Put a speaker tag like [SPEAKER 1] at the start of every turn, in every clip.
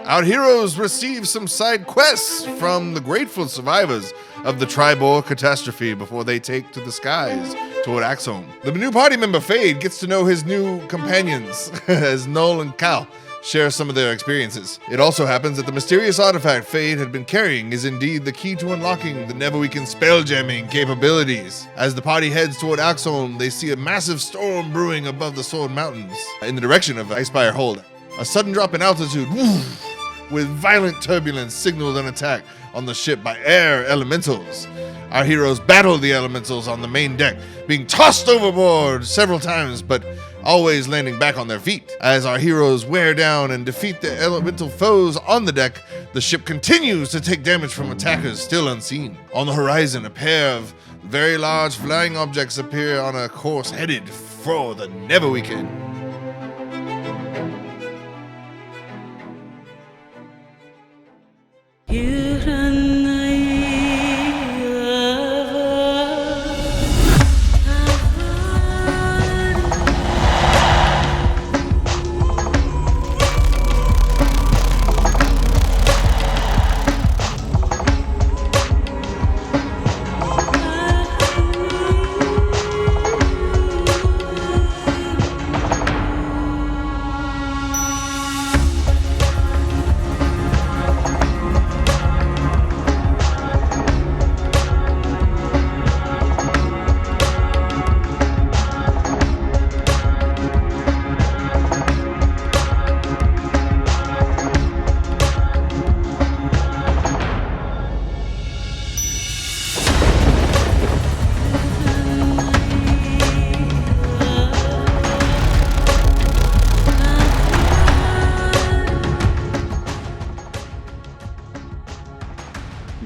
[SPEAKER 1] Our heroes receive some side quests from the grateful survivors of the Tribor catastrophe before they take to the skies toward Axholm. The new party member, Fade, gets to know his new companions as Null and Cal share some of their experiences. It also happens that the mysterious artifact Fade had been carrying is indeed the key to unlocking the Neverweakened spelljamming capabilities. As the party heads toward Axholm, they see a massive storm brewing above the Sword Mountains in the direction of Icespire Hold. A sudden drop in altitude, with violent turbulence signaled an attack on the ship by air elementals. Our heroes battle the elementals on the main deck, being tossed overboard several times, but always landing back on their feet. As our heroes wear down and defeat the elemental foes on the deck, the ship continues to take damage from attackers still unseen. On the horizon, a pair of very large flying objects appear on a course headed for the Neverweakened.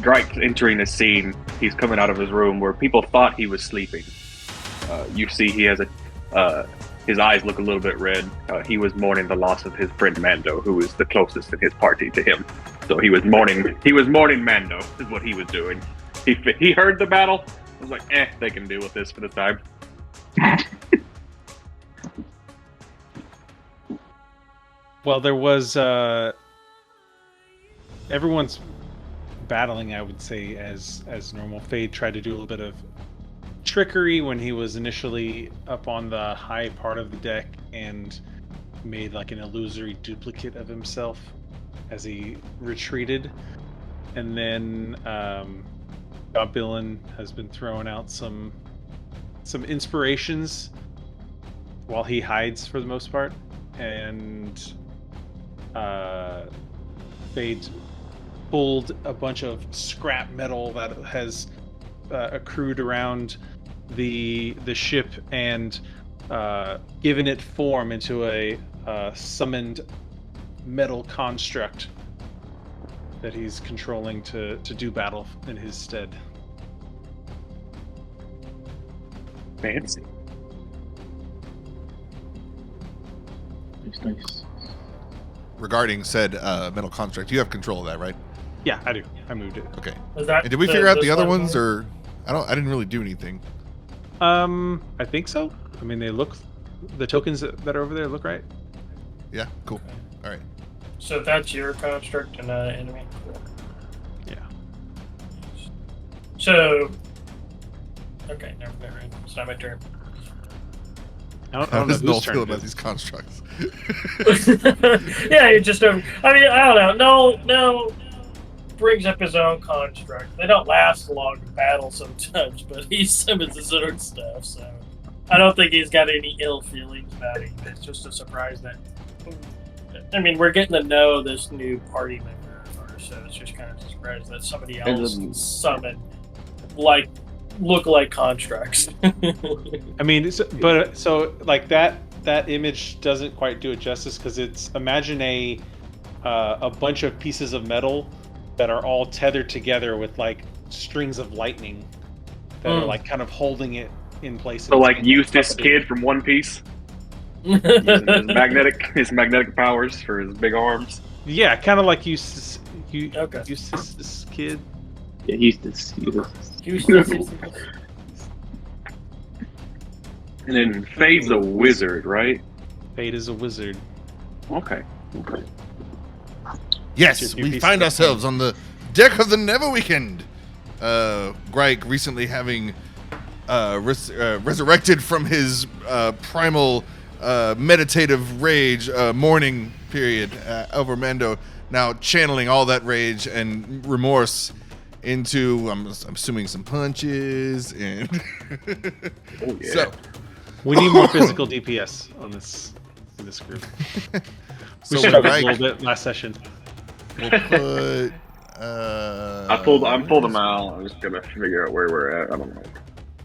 [SPEAKER 2] Gryke entering a scene. He's coming out of his room where people thought he was sleeping. You see he has his eyes look a little bit red. He was mourning the loss of his friend Mando, who is the closest in his party to him. So he was mourning Mando, is what he was doing. He heard the battle, was like, they can deal with this for the time.
[SPEAKER 3] Well, there was everyone's battling, I would say, as normal. Fade tried to do a little bit of trickery when he was initially up on the high part of the deck and made like an illusory duplicate of himself as he retreated. And then Goblin has been throwing out some inspirations while he hides for the most part, and Fade pulled a bunch of scrap metal that has accrued around the ship and given it form into a summoned metal construct that he's controlling to do battle in his stead.
[SPEAKER 2] Fancy.
[SPEAKER 4] Nice.
[SPEAKER 1] Regarding said metal construct, you have control of that, right?
[SPEAKER 3] Yeah, I do. I moved it.
[SPEAKER 1] Okay.
[SPEAKER 5] Was that
[SPEAKER 1] And did we figure out the other
[SPEAKER 5] one
[SPEAKER 1] ones, or I didn't really do anything.
[SPEAKER 3] I think so. I mean, the tokens that are over there look right.
[SPEAKER 1] Yeah, cool. All right.
[SPEAKER 5] So that's your construct and enemy.
[SPEAKER 3] Yeah.
[SPEAKER 5] So. Okay, never mind. It's not my turn.
[SPEAKER 3] I
[SPEAKER 1] How
[SPEAKER 3] don't know
[SPEAKER 1] does Null
[SPEAKER 3] whose turn
[SPEAKER 1] feel
[SPEAKER 3] it
[SPEAKER 1] about
[SPEAKER 3] is.
[SPEAKER 1] these constructs?
[SPEAKER 5] Yeah, you just don't. I mean, I don't know. No brings up his own construct. They don't last long in battle sometimes, but he summons his own stuff, so I don't think he's got any ill feelings about it. It's just a surprise that. I mean, we're getting to know this new party member, so it's just kind of a surprise that somebody else summoned look like constructs.
[SPEAKER 3] I mean, so like that image doesn't quite do it justice, because it's, imagine a bunch of pieces of metal that are all tethered together with like strings of lightning that are like kind of holding it in place.
[SPEAKER 2] So like Eustace Kid from One Piece. Using his magnetic powers for his big arms.
[SPEAKER 3] Yeah, kind of like Eustace Kid.
[SPEAKER 4] Yeah, Eustace.
[SPEAKER 2] And then Fade's a wizard, right?
[SPEAKER 3] Fade is a wizard.
[SPEAKER 2] Okay.
[SPEAKER 1] Yes,
[SPEAKER 3] Your
[SPEAKER 1] we
[SPEAKER 3] piece
[SPEAKER 1] find
[SPEAKER 3] of
[SPEAKER 1] ourselves on the deck of the Neverweakened. Gryke recently having resurrected from his primal meditative rage mourning period over Mando, now channeling all that rage and remorse into, I'm assuming, some punches and.
[SPEAKER 2] Oh, yeah.
[SPEAKER 1] So,
[SPEAKER 3] We need more physical DPS on this in this group.
[SPEAKER 1] so
[SPEAKER 3] We struggled a
[SPEAKER 1] Gryke,
[SPEAKER 3] little bit last session.
[SPEAKER 1] we'll put.
[SPEAKER 2] I pulled him out. I'm just gonna figure out where we're at. I don't know.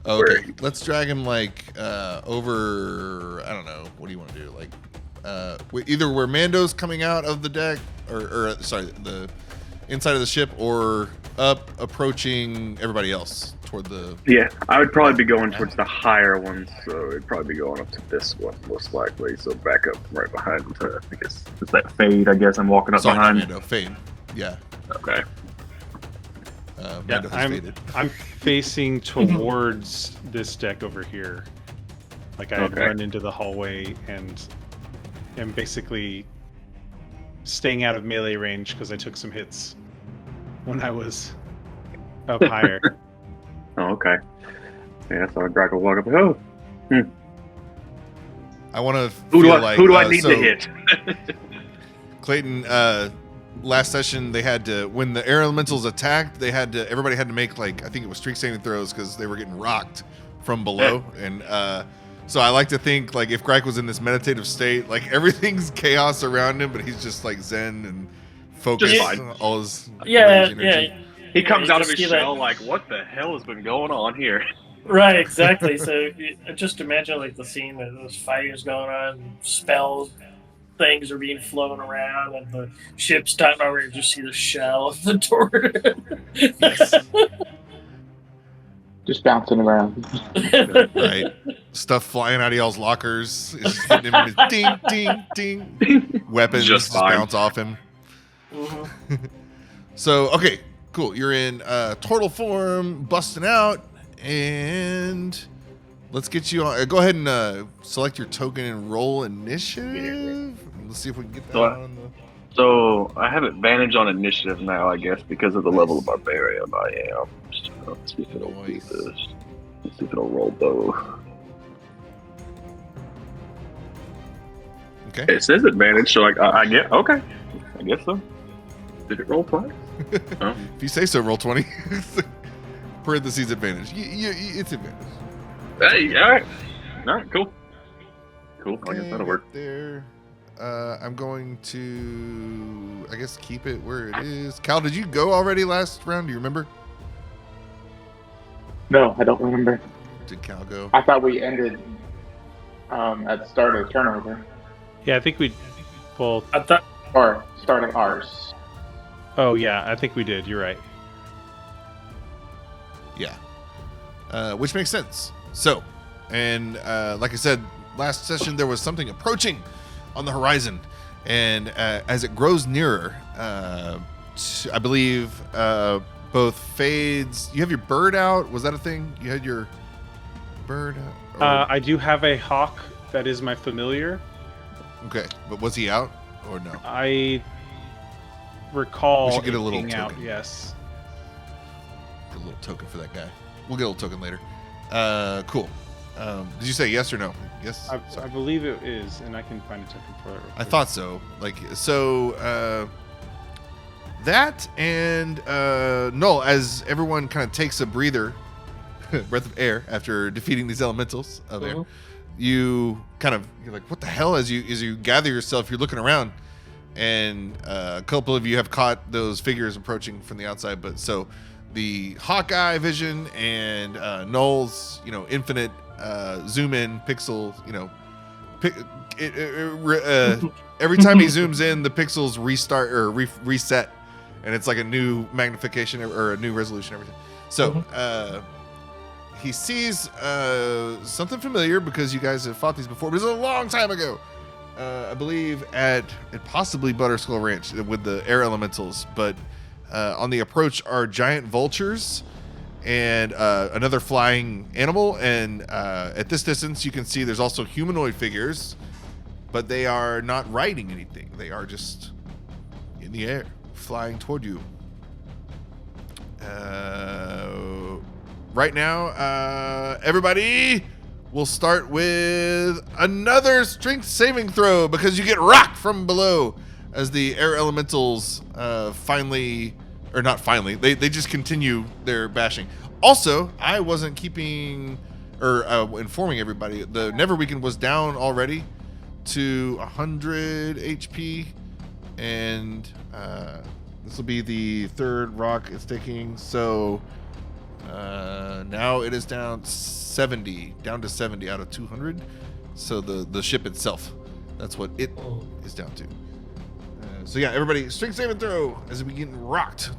[SPEAKER 1] Okay, let's drag him like over. I don't know. What do you want to do? Like, either where Mando's coming out of the deck, or sorry, the inside of the ship, or up approaching everybody else toward the.
[SPEAKER 2] Yeah, I would probably be going towards the higher ones, so it'd probably be going up to this one most likely. So back up right behind. I guess it's that fade. I guess I'm walking up
[SPEAKER 1] Sorry,
[SPEAKER 2] behind.
[SPEAKER 1] Mando, fade. Yeah.
[SPEAKER 2] Okay.
[SPEAKER 1] Mando has faded.
[SPEAKER 3] I'm facing towards this deck over here. Like I had run into the hallway and am basically staying out of melee range because I took some hits when I was up higher.
[SPEAKER 2] Oh, okay. Yeah, so Gryke will walk up. Oh,
[SPEAKER 1] I want to.
[SPEAKER 2] who do I need to hit?
[SPEAKER 1] Clayton, last session they had to, when the air elementals attacked, everybody had to make, like, I think it was streak saving throws because they were getting rocked from below. And so I like to think, like, if Gryke was in this meditative state, like, everything's chaos around him, but he's just like zen and focused on all his rage energy.
[SPEAKER 2] He comes out of his
[SPEAKER 5] just
[SPEAKER 2] shell like, what the hell has been going on here?
[SPEAKER 5] Right, exactly. So just imagine like the scene where those fires going on, spells, things are being flown around, and the ship's time over. You just see the shell of the door.
[SPEAKER 1] Yes.
[SPEAKER 4] Just bouncing around.
[SPEAKER 1] Right. Stuff flying out of y'all's lockers. It's just hitting him with ding, ding, ding. Weapons just bounce off him.
[SPEAKER 5] Mm-hmm.
[SPEAKER 1] So, okay, cool. You're in turtle form, busting out, and let's get you on. Go ahead and select your token and roll initiative. Let's see if we can get that on the.
[SPEAKER 2] So I have advantage on initiative now, I guess, because of the level of barbarian I am. So let's see if it'll do this. Let's see if it'll roll both.
[SPEAKER 1] Okay.
[SPEAKER 2] It says advantage, so I get okay. I guess so. Did it roll twice? Oh.
[SPEAKER 1] If you say so, roll 20. Parentheses advantage. It's advantage.
[SPEAKER 2] Hey, all right, cool. Cool. I guess that'll work.
[SPEAKER 1] There. I'm going to, I guess, keep it where it is. Cal, did you go already last round? Do you remember?
[SPEAKER 4] No, I don't remember.
[SPEAKER 1] Did Cal go?
[SPEAKER 4] I thought we ended at the start of turnover.
[SPEAKER 3] Yeah, I think we both.
[SPEAKER 4] Or start of ours.
[SPEAKER 3] Oh yeah, I think we did. You're right.
[SPEAKER 1] Yeah. Which makes sense. So, and like I said, last session there was something approaching on the horizon, and as it grows nearer, I believe both fades. You have your bird out. Was that a thing? You had your bird out?
[SPEAKER 3] I do have a hawk that is my familiar.
[SPEAKER 1] Okay, but was he out or no?
[SPEAKER 3] I recall
[SPEAKER 1] We should get a
[SPEAKER 3] it
[SPEAKER 1] little
[SPEAKER 3] being out.
[SPEAKER 1] token.
[SPEAKER 3] Yes.
[SPEAKER 1] Get a little token for that guy. We'll get a little token later. Cool. Did you say yes or no? Yes.
[SPEAKER 3] I believe it is, and I can find a token for it.
[SPEAKER 1] I thought so. Like so. That and Null, as everyone kind of takes a breather, breath of air after defeating these elementals of air, you're like, what the hell? As you gather yourself, you're looking around, and a couple of you have caught those figures approaching from the outside. But so the Hawkeye vision and Null's, infinite zoom in pixel, every time he zooms in, the pixels restart or reset, and it's like a new magnification or a new resolution, everything. So he sees something familiar because you guys have fought these before, but it was a long time ago. I believe at possibly Butterskull Ranch with the air elementals, but on the approach are giant vultures and another flying animal, and at this distance you can see there's also humanoid figures, but they are not riding anything. They are just in the air, flying toward you. Right now, everybody, we'll start with another strength saving throw because you get rocked from below as the air elementals they just continue their bashing. Also, I wasn't keeping or informing everybody, the Neverweakened was down already to 100 HP, and this will be the third rock it's taking. So now it is down to 70 out of 200. So the ship itself, that's what it is down to. So yeah, everybody, strength saving throw as we get rocked.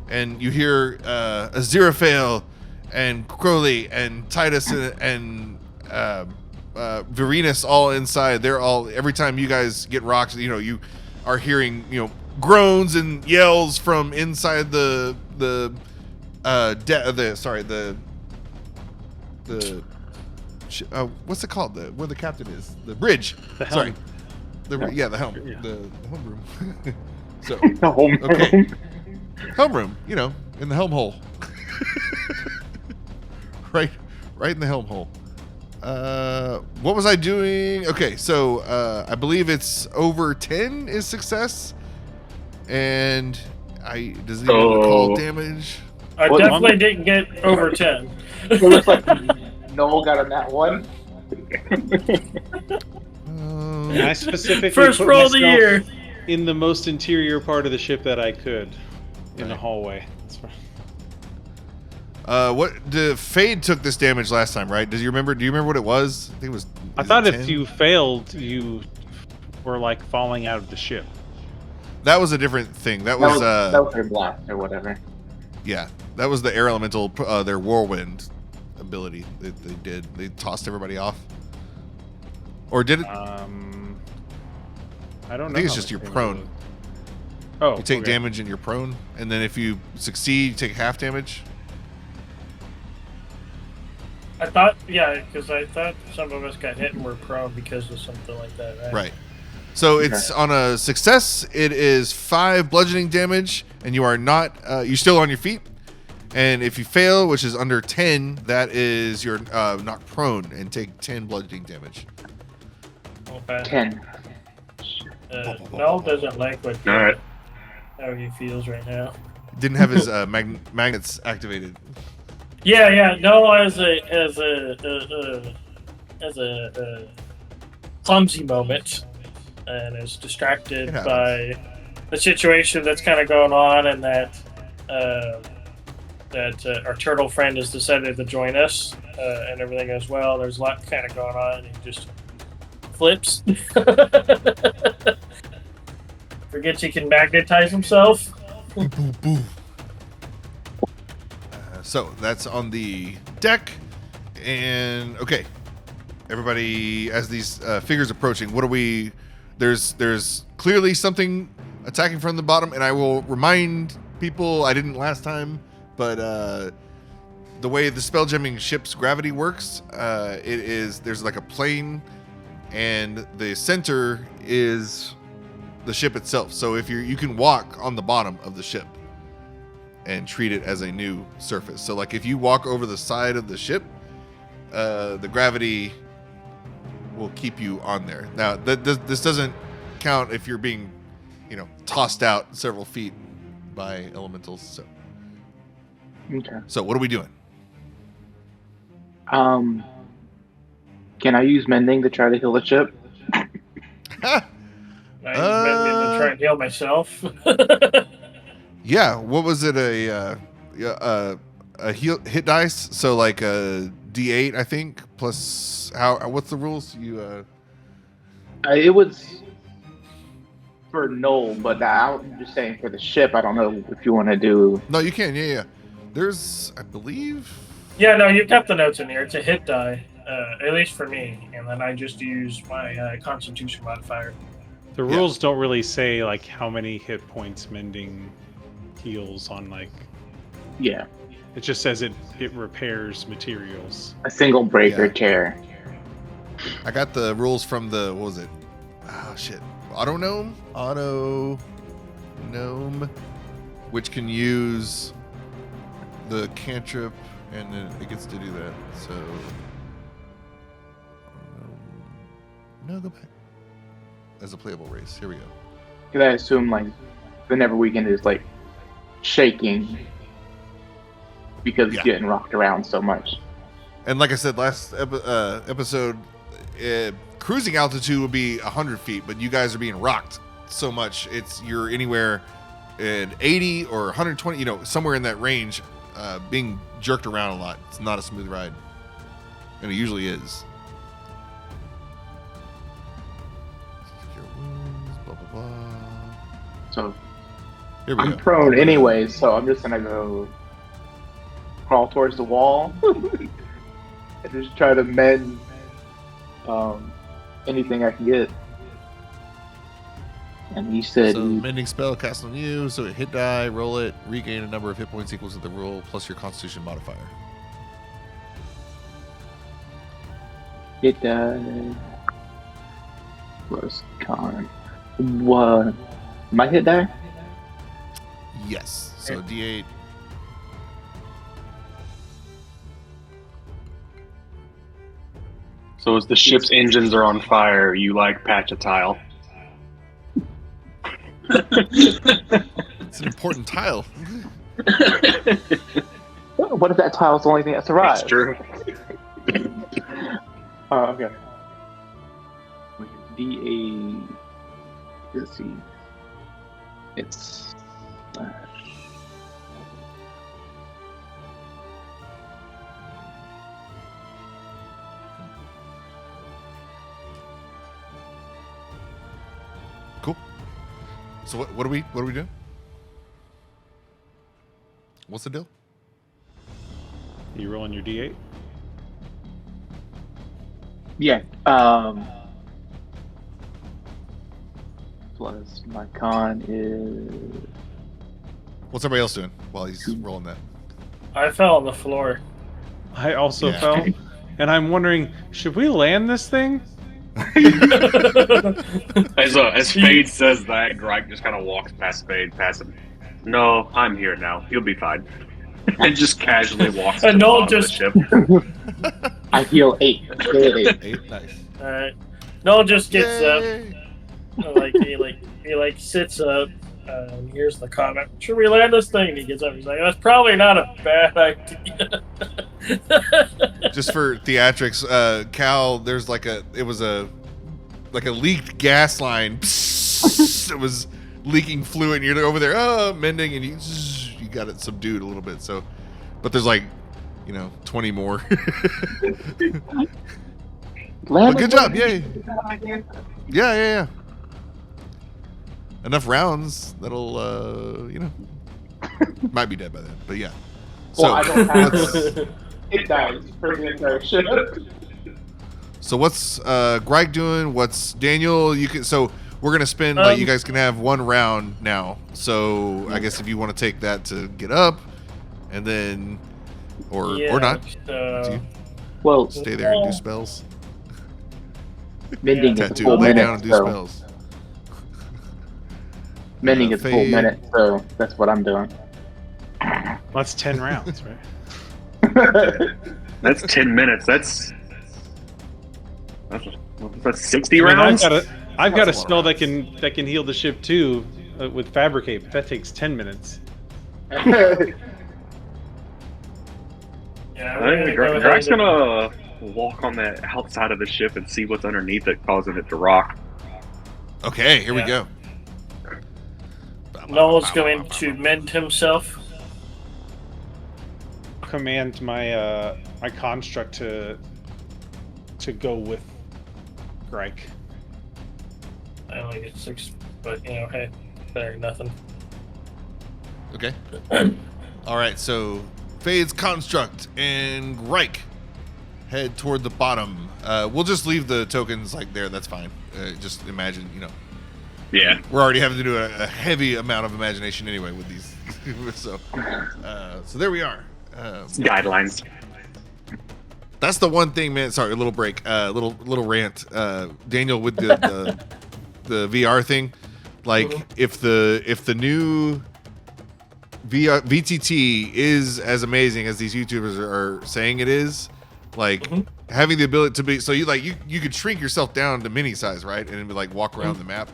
[SPEAKER 1] And you hear Aziraphale and Crowley and Titus and Varenus all inside. They're all, every time you guys get rocked, you are hearing, groans and yells from inside the what's it called? Where the captain is? The bridge.
[SPEAKER 3] The helm.
[SPEAKER 1] The helm.
[SPEAKER 3] Yeah.
[SPEAKER 1] The helm room. So
[SPEAKER 4] The home
[SPEAKER 1] okay.
[SPEAKER 4] room.
[SPEAKER 1] Helm room, in the helm hole. right in the helm hole. What was I doing? Okay, so I believe it's over 10 is success. And does it even call damage?
[SPEAKER 5] I definitely didn't get over 10.
[SPEAKER 4] It looks like Null got on that one.
[SPEAKER 3] And I specifically
[SPEAKER 5] First
[SPEAKER 3] put
[SPEAKER 5] roll of the
[SPEAKER 3] myself
[SPEAKER 5] year.
[SPEAKER 3] in the most interior part of the ship that I could, in the hallway. That's fine.
[SPEAKER 1] Fade took this damage last time, right? Do you remember what it was? I think it was.
[SPEAKER 3] I thought if you failed, you were like falling out of the ship.
[SPEAKER 1] That was a different thing. That was
[SPEAKER 4] their blast or whatever.
[SPEAKER 1] Yeah, that was the air elemental, their whirlwind ability that they did. They tossed everybody off. Or did it?
[SPEAKER 3] I don't know.
[SPEAKER 1] I think it's just you're prone.
[SPEAKER 3] Oh,
[SPEAKER 1] you take
[SPEAKER 3] okay.
[SPEAKER 1] damage and you're prone, and then if you succeed, you take half damage.
[SPEAKER 5] I thought some of us got hit and were prone because of something like that, right?
[SPEAKER 1] Right. So it's on a success, it is 5 bludgeoning damage, and you are not, you're still on your feet. And if you fail, which is under 10, that is you're knocked prone and take 10 bludgeoning damage.
[SPEAKER 5] Okay.
[SPEAKER 4] 10.
[SPEAKER 5] Null doesn't like what
[SPEAKER 2] Alright.
[SPEAKER 5] how he feels right now.
[SPEAKER 1] Didn't have his magnets activated.
[SPEAKER 5] Yeah. Null as a clumsy moment, and is distracted by the situation that's kind of going on, and that our turtle friend has decided to join us, and everything goes well. There's a lot kind of going on, and he just flips. Forgets he can magnetize himself.
[SPEAKER 1] Boo, boo, boo. So that's on the deck, and okay, everybody, as these figures approaching, what are we? There's clearly something attacking from the bottom, and I will remind people, I didn't last time, but the way the spelljamming ship's gravity works, there's like a plane, and the center is the ship itself. So if you can walk on the bottom of the ship and treat it as a new surface. So like if you walk over the side of the ship, the gravity will keep you on there. Now, this doesn't count if you're being, tossed out several feet by elementals. So,
[SPEAKER 4] Okay.
[SPEAKER 1] so what are we doing?
[SPEAKER 4] Can I use mending to try to heal the ship?
[SPEAKER 5] I to try and heal myself.
[SPEAKER 1] Yeah. What was it? A hit dice. So like a D8, I think. Plus, what's the rules?
[SPEAKER 4] It was for Null, but I'm just saying for the ship. I don't know if you want to do.
[SPEAKER 1] No, you can. Yeah. There's, I believe.
[SPEAKER 5] Yeah, no, you've got the notes in here. It's a hit die, at least for me, and then I just use my Constitution modifier.
[SPEAKER 3] The rules don't really say like how many hit points mending heals on like.
[SPEAKER 4] Yeah.
[SPEAKER 3] It just says it repairs materials.
[SPEAKER 4] A single breaker tear.
[SPEAKER 1] I got the rules from what was it? oh shit, auto gnome, which can use the cantrip, and then it gets to do that. So no, go back as a playable race. Here we go.
[SPEAKER 4] Could I assume like the Neverweakened is like shaking because it's getting rocked around so much?
[SPEAKER 1] And like I said last episode, cruising altitude would be 100 feet, but you guys are being rocked so much. You're anywhere at 80 or 120, somewhere in that range, being jerked around a lot. It's not a smooth ride, and it usually is. Blah, blah, blah.
[SPEAKER 4] So
[SPEAKER 1] Here we
[SPEAKER 4] I'm
[SPEAKER 1] go.
[SPEAKER 4] prone anyways, so I'm just gonna go crawl towards the wall and just try to mend anything I can get. And he said,
[SPEAKER 1] So mending spell cast on you, so hit die, roll it, regain a number of hit points equals to the roll plus your constitution modifier.
[SPEAKER 4] "It plus con." What? My hit die?
[SPEAKER 1] Yes. So D8.
[SPEAKER 2] So as the ship's engines are on fire, you like patch a tile.
[SPEAKER 1] It's an important tile.
[SPEAKER 4] What if that tile's the only thing that survives?
[SPEAKER 2] That's true.
[SPEAKER 4] Oh, okay. D8. Let's see. It's.
[SPEAKER 1] Cool. So what are we doing? What's the deal?
[SPEAKER 3] You rolling your D8?
[SPEAKER 4] Yeah. Plus my con is.
[SPEAKER 1] What's everybody else doing while he's rolling that?
[SPEAKER 5] I fell on the floor.
[SPEAKER 3] I also
[SPEAKER 1] Yeah.
[SPEAKER 3] fell, and I'm wondering, should we land this thing?
[SPEAKER 2] As Fade says that, Gryke just kind of walks past Fade, past him. No, I'm here now. You'll be fine. And just casually walks to
[SPEAKER 5] And
[SPEAKER 2] the
[SPEAKER 5] Null
[SPEAKER 2] bottom
[SPEAKER 5] just-
[SPEAKER 2] of the ship.
[SPEAKER 4] I heal 8. Still at 8.
[SPEAKER 1] 8, nice.
[SPEAKER 5] Alright. Noel just gets up,
[SPEAKER 1] Yay.
[SPEAKER 5] he sits up. Here's the comment. Should we land this thing? And he gets up. He's like, that's probably not a bad idea.
[SPEAKER 1] Just for theatrics, Cal, there's it was a leaked gas line. It was leaking fluid, and you're over there, mending, and you got it subdued a little bit. So, but there's 20 more. But good job, yay! Yeah. Enough rounds that'll, might be dead by then, but yeah. So,
[SPEAKER 4] Well, I don't have
[SPEAKER 1] let's-
[SPEAKER 4] it dies for the entire ship.
[SPEAKER 1] so what's Gryke doing? What's Daniel? So we're gonna spend you guys can have one round now. So I guess if you want to take that to get up, and then or not, do you
[SPEAKER 4] Well,
[SPEAKER 1] stay there and do spells?
[SPEAKER 4] mending is a
[SPEAKER 1] Tattoo,
[SPEAKER 4] full
[SPEAKER 1] lay down
[SPEAKER 4] minute,
[SPEAKER 1] and do
[SPEAKER 4] so
[SPEAKER 1] spells.
[SPEAKER 4] mending is a full
[SPEAKER 1] Fade.
[SPEAKER 4] minute, so that's what I'm doing.
[SPEAKER 3] That's 10 rounds, right?
[SPEAKER 2] That's 10 minutes. That's 60
[SPEAKER 3] I mean,
[SPEAKER 2] rounds?
[SPEAKER 3] I've got a
[SPEAKER 1] That's a lot
[SPEAKER 3] spell
[SPEAKER 1] of
[SPEAKER 3] that can heal the ship too, with fabricate, but that takes 10 minutes.
[SPEAKER 5] Yeah,
[SPEAKER 2] I think
[SPEAKER 5] we're
[SPEAKER 2] Gryke's
[SPEAKER 5] ahead and-
[SPEAKER 2] gonna walk on the outside of the ship and see what's underneath it, causing it to rock.
[SPEAKER 1] Okay, here we
[SPEAKER 5] Yeah.
[SPEAKER 1] go.
[SPEAKER 5] Noel's going to mend himself.
[SPEAKER 3] Command my my construct to go with Gryke.
[SPEAKER 5] I only get 6, but hey, better than nothing.
[SPEAKER 1] Okay. All right, so Fade's construct and Gryke head toward the bottom. We'll just leave the tokens there. That's fine. Just imagine,
[SPEAKER 2] Yeah.
[SPEAKER 1] we're already having to do a heavy amount of imagination anyway with these. so there we are.
[SPEAKER 2] Guidelines.
[SPEAKER 1] That's the one thing, man. Sorry, a little break, little rant. Daniel, with the the VR thing. Like if the new VTT is as amazing as these YouTubers are saying it is, like having the ability to be, so you could shrink yourself down to mini size, right, and like walk around the map.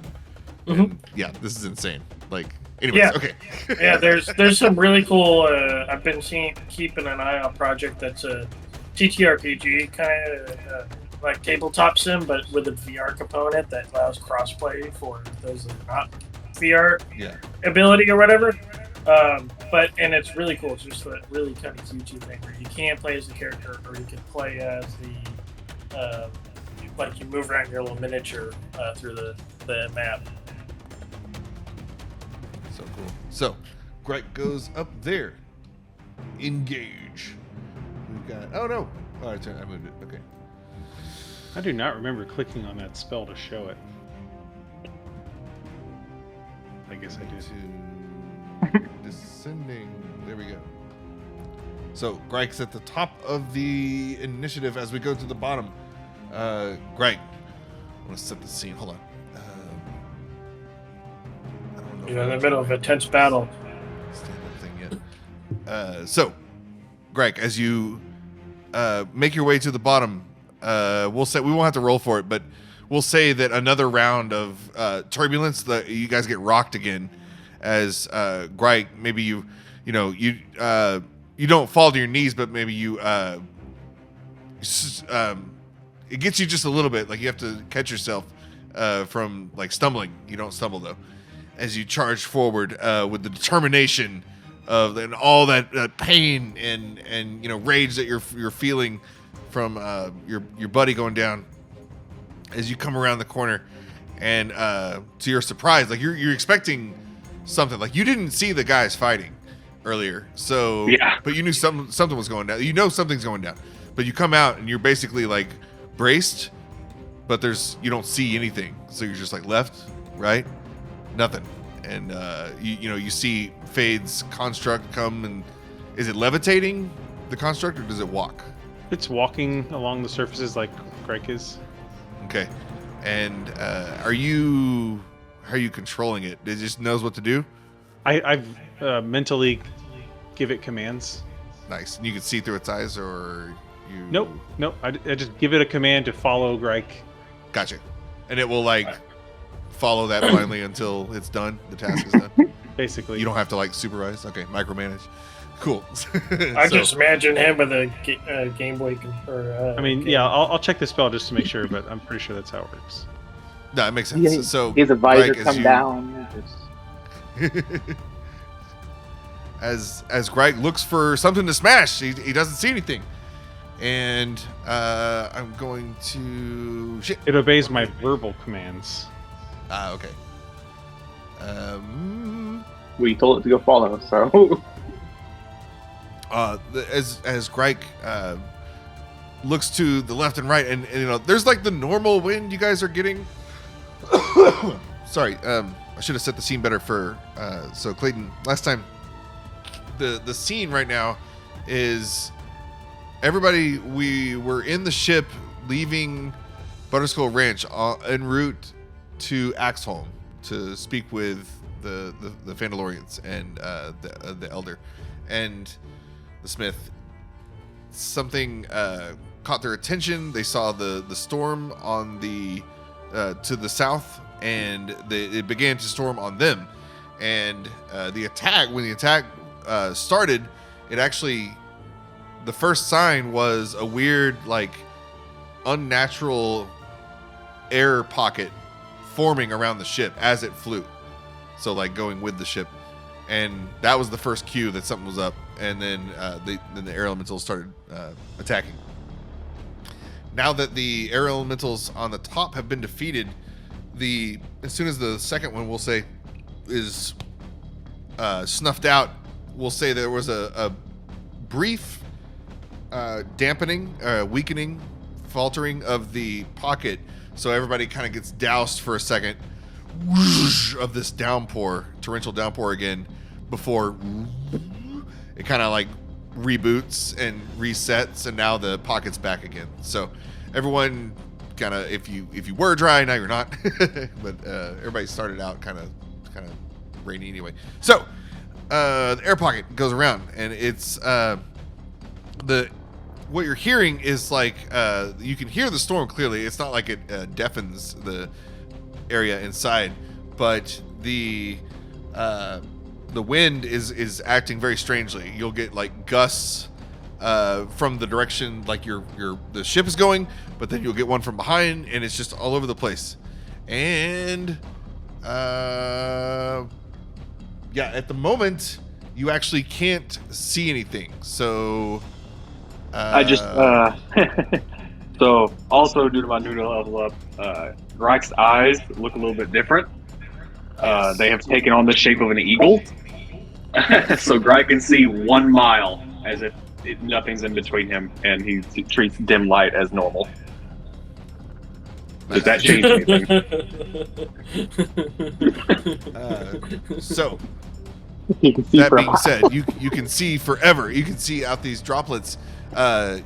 [SPEAKER 1] And, yeah, this is insane. Like, anyways, okay.
[SPEAKER 5] Yeah, there's some really cool. I've been keeping an eye on project that's a TTRPG kind of like tabletop sim, but with a VR component that allows crossplay for those that are not VR ability or whatever. And it's really cool. It's just a really kind of cutesy thing where you can play as the character, or you can play as the like you move around your little miniature through the map.
[SPEAKER 1] So cool. So, Gryke goes up there. Engage. We've got. Oh no! Oh, I moved it. Okay.
[SPEAKER 3] I do not remember clicking on that spell to show it. I guess I did. Descending. There we go. So Gryke's at the top of the initiative as we go to the bottom. Gryke, I want to set the scene. Hold on. I don't know.
[SPEAKER 5] You're in the middle of a tense battle.
[SPEAKER 1] Stand up thing yet. So, Gryke, as you make your way to the bottom, we'll say we won't have to roll for it, but we'll say that another round of turbulence, you guys get rocked again. As Gryke, maybe you don't fall to your knees, but maybe you it gets you just a little bit. Like you have to catch yourself from like stumbling. You don't stumble though, as you charge forward with the determination of and all that pain and rage that you're feeling from your buddy going down. As you come around the corner, and to your surprise, like you're expecting something, like you didn't see the guys fighting earlier, so but you knew something was going down. You know something's going down, but you come out and you're basically like braced, but you don't see anything, so you're just like left, right, nothing, and you see Fade's construct come, and is it levitating the construct or does it walk?
[SPEAKER 3] It's walking along the surfaces like Gryke is.
[SPEAKER 1] Okay, and how are you controlling it? It just knows what to do?
[SPEAKER 3] I've mentally give it commands.
[SPEAKER 1] Nice. And you can see through its eyes, or you...
[SPEAKER 3] Nope. I just give it a command to follow Gryke.
[SPEAKER 1] Gotcha. And it will, like, follow that blindly until it's done, the task is done?
[SPEAKER 3] Basically.
[SPEAKER 1] You don't have to, like, supervise? Okay, micromanage. Cool.
[SPEAKER 5] I just imagine him with a Game Boy.
[SPEAKER 3] I'll check the spell just to make sure, but I'm pretty sure that's how it works.
[SPEAKER 1] No, it makes sense. So
[SPEAKER 4] he has a visor
[SPEAKER 1] Gryke,
[SPEAKER 4] come down.
[SPEAKER 1] as Gryke looks for something to smash, he doesn't see anything, and I'm going to
[SPEAKER 3] It obeys my verbal commands.
[SPEAKER 1] Okay.
[SPEAKER 4] We told it to go follow, so.
[SPEAKER 1] As Gryke looks to the left and right, and there's like the normal wind you guys are getting. Sorry, I should have set the scene better for so Clayton. Last time, the scene right now is everybody. We were in the ship leaving Butterskull Ranch en route to Axholm to speak with the Phandalorians and the Elder and the Smith. Something caught their attention. They saw the storm on the to the south, and it began to storm on them. And when the attack started, it actually, the first sign was a weird, like, unnatural air pocket forming around the ship as it flew. So, like, going with the ship. And that was the first cue that something was up. And then the air elementals started attacking. Now that the air elementals on the top have been defeated, as soon as the second one, we'll say, is snuffed out, we'll say there was a brief dampening, weakening, faltering of the pocket. So everybody kind of gets doused for a second whoosh, of this downpour, torrential downpour again, before it kind of like reboots and resets, and now the pocket's back again. So everyone kind of if you were dry, now you're not. But everybody started out kind of rainy anyway. So the air pocket goes around, and it's what you're hearing is like you can hear the storm clearly. It's not like it deafens the area inside, but the wind is acting very strangely. You'll get like gusts from the direction like the ship is going, but then you'll get one from behind, and it's just all over the place. And at the moment you actually can't see anything. So
[SPEAKER 2] I just so also due to my new level up, Gryke's eyes look a little bit different. They have taken on the shape of an eagle. So Gryke can see 1 mile as if nothing's in between him, and he treats dim light as normal. Does that change anything?
[SPEAKER 1] So
[SPEAKER 4] You can see
[SPEAKER 1] that
[SPEAKER 4] for a
[SPEAKER 1] being
[SPEAKER 4] while.
[SPEAKER 1] said, you can see forever. You can see out these droplets.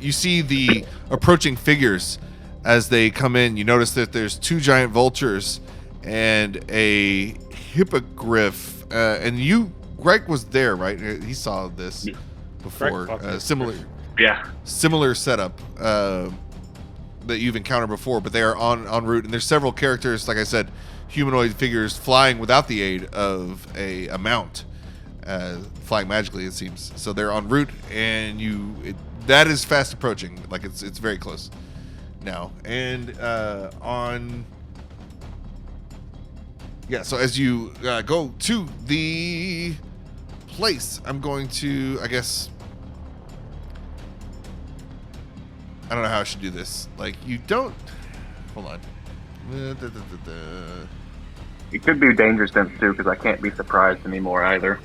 [SPEAKER 1] You see the approaching figures as they come in. You notice that there's 2 giant vultures and a hippogriff. And Gryke was there, right? He saw this before.
[SPEAKER 3] Gryke saw
[SPEAKER 1] Similar.
[SPEAKER 2] Yeah.
[SPEAKER 1] Similar setup that you've encountered before, but they are en route, and there's several characters, like I said, humanoid figures flying without the aid of a mount, flying magically, it seems. So they're en route, and that is fast approaching, like it's very close now. And so as you go to the place, I'm going to, I guess, I don't know how I should do this. Like, you don't... Hold on.
[SPEAKER 2] It could be danger sense too, because I can't be surprised anymore either.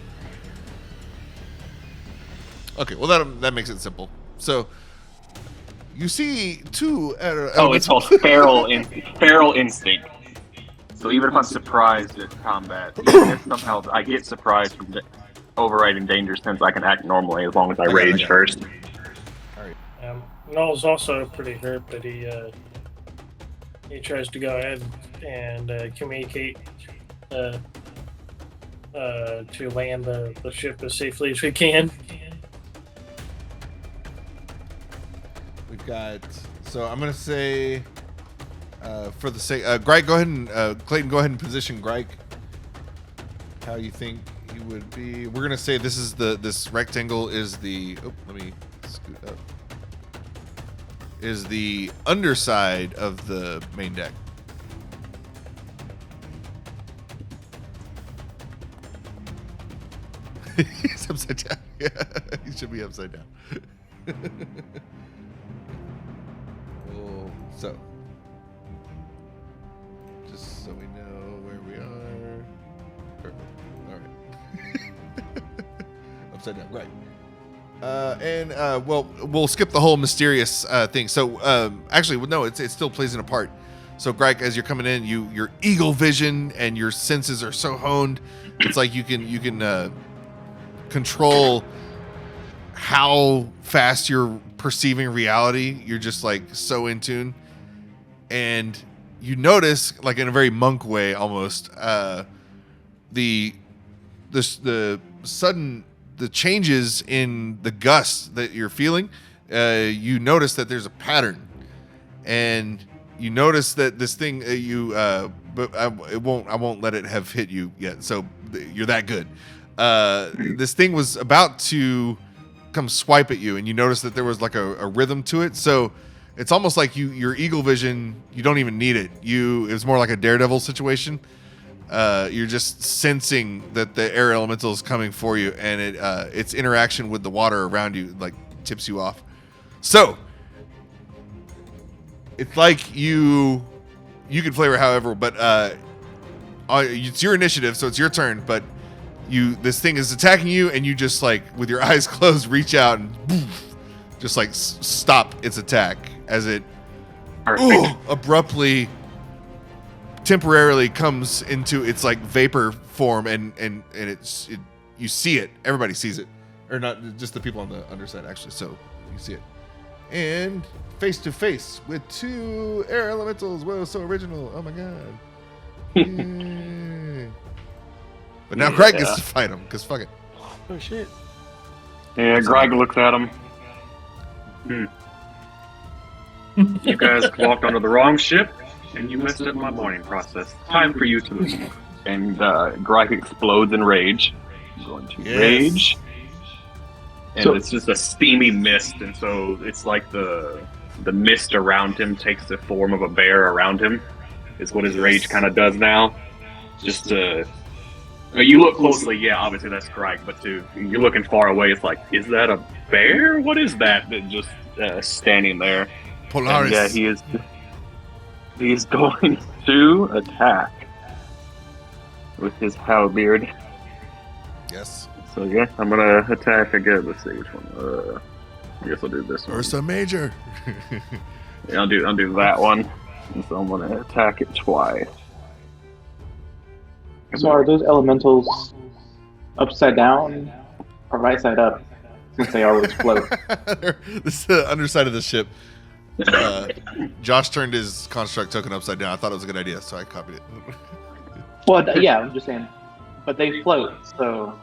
[SPEAKER 1] Okay, well, that makes it simple. So, you see 2...
[SPEAKER 2] It's called feral instinct. So even if I'm surprised at combat, even if somehow I get surprised from overriding danger sense, I can act normally as long as I rage first.
[SPEAKER 5] Null's also pretty hurt, but he tries to go ahead and communicate to land the ship as safely as we can.
[SPEAKER 1] We've got... So, I'm going to say... for the sake... Gryke, go ahead and... Clayton, go ahead and position Gryke. How you think he would be... We're going to say this rectangle is the... Oh, let me scoot up. Is the underside of the main deck. He's upside down. Yeah, he should be upside down. So, just so we know where we are. Perfect. All right. Upside down. Right. Well, we'll skip the whole mysterious thing. So, actually, no, it still plays a part. So, Gryke, as you're coming in, your eagle vision and your senses are so honed. It's like you can control how fast you're perceiving reality. You're just like so in tune, and you notice, like in a very monk way, almost the sudden. The changes in the gusts that you're feeling, you notice that there's a pattern, and you notice that this thing but I won't let it have hit you yet. So you're that good. This thing was about to come swipe at you, and you notice that there was like a rhythm to it. So it's almost like your eagle vision, you don't even need it. It was more like a Daredevil situation. You're just sensing that the air elemental is coming for you, and its interaction with the water around you like tips you off. So it's like you can flavor however, but it's your initiative, so it's your turn. But this thing is attacking you, and you just like with your eyes closed, reach out and boof, just like stop its attack as it abruptly. Temporarily comes into its like vapor form, and you see it. Everybody sees it, or not just the people on the underside actually. So you see it, and face to face with 2 air elementals. Whoa, so original. Oh my god. Yay. But now Gryke gets to fight him, because fuck it.
[SPEAKER 3] Oh shit.
[SPEAKER 2] Yeah, Gryke looks at him. You guys walked onto the wrong ship, and you messed up my morning process. Time for you to leave. And Gryke explodes in rage. I'm going to rage. And it's just a steamy mist, and so it's like the mist around him takes the form of a bear around him. Is what his rage kind of does now. Just you look closely, yeah, obviously that's Gryke, but you're looking far away, it's like, is that a bear? What is that just standing there?
[SPEAKER 1] Polaris.
[SPEAKER 2] And, yeah, he is going to attack with his halberd.
[SPEAKER 1] Yes.
[SPEAKER 2] So yeah, I'm gonna attack again. Let's see which one. I guess I'll do this one.
[SPEAKER 1] Ursa Major.
[SPEAKER 2] Yeah, I'll do that one. And so I'm gonna attack it twice.
[SPEAKER 4] So are those elementals upside down or right side up? Since they always float.
[SPEAKER 1] This is the underside of the ship. Josh turned his construct token upside down. I thought it was a good idea, so I copied it.
[SPEAKER 4] Well, yeah, I'm just saying. But they float, so...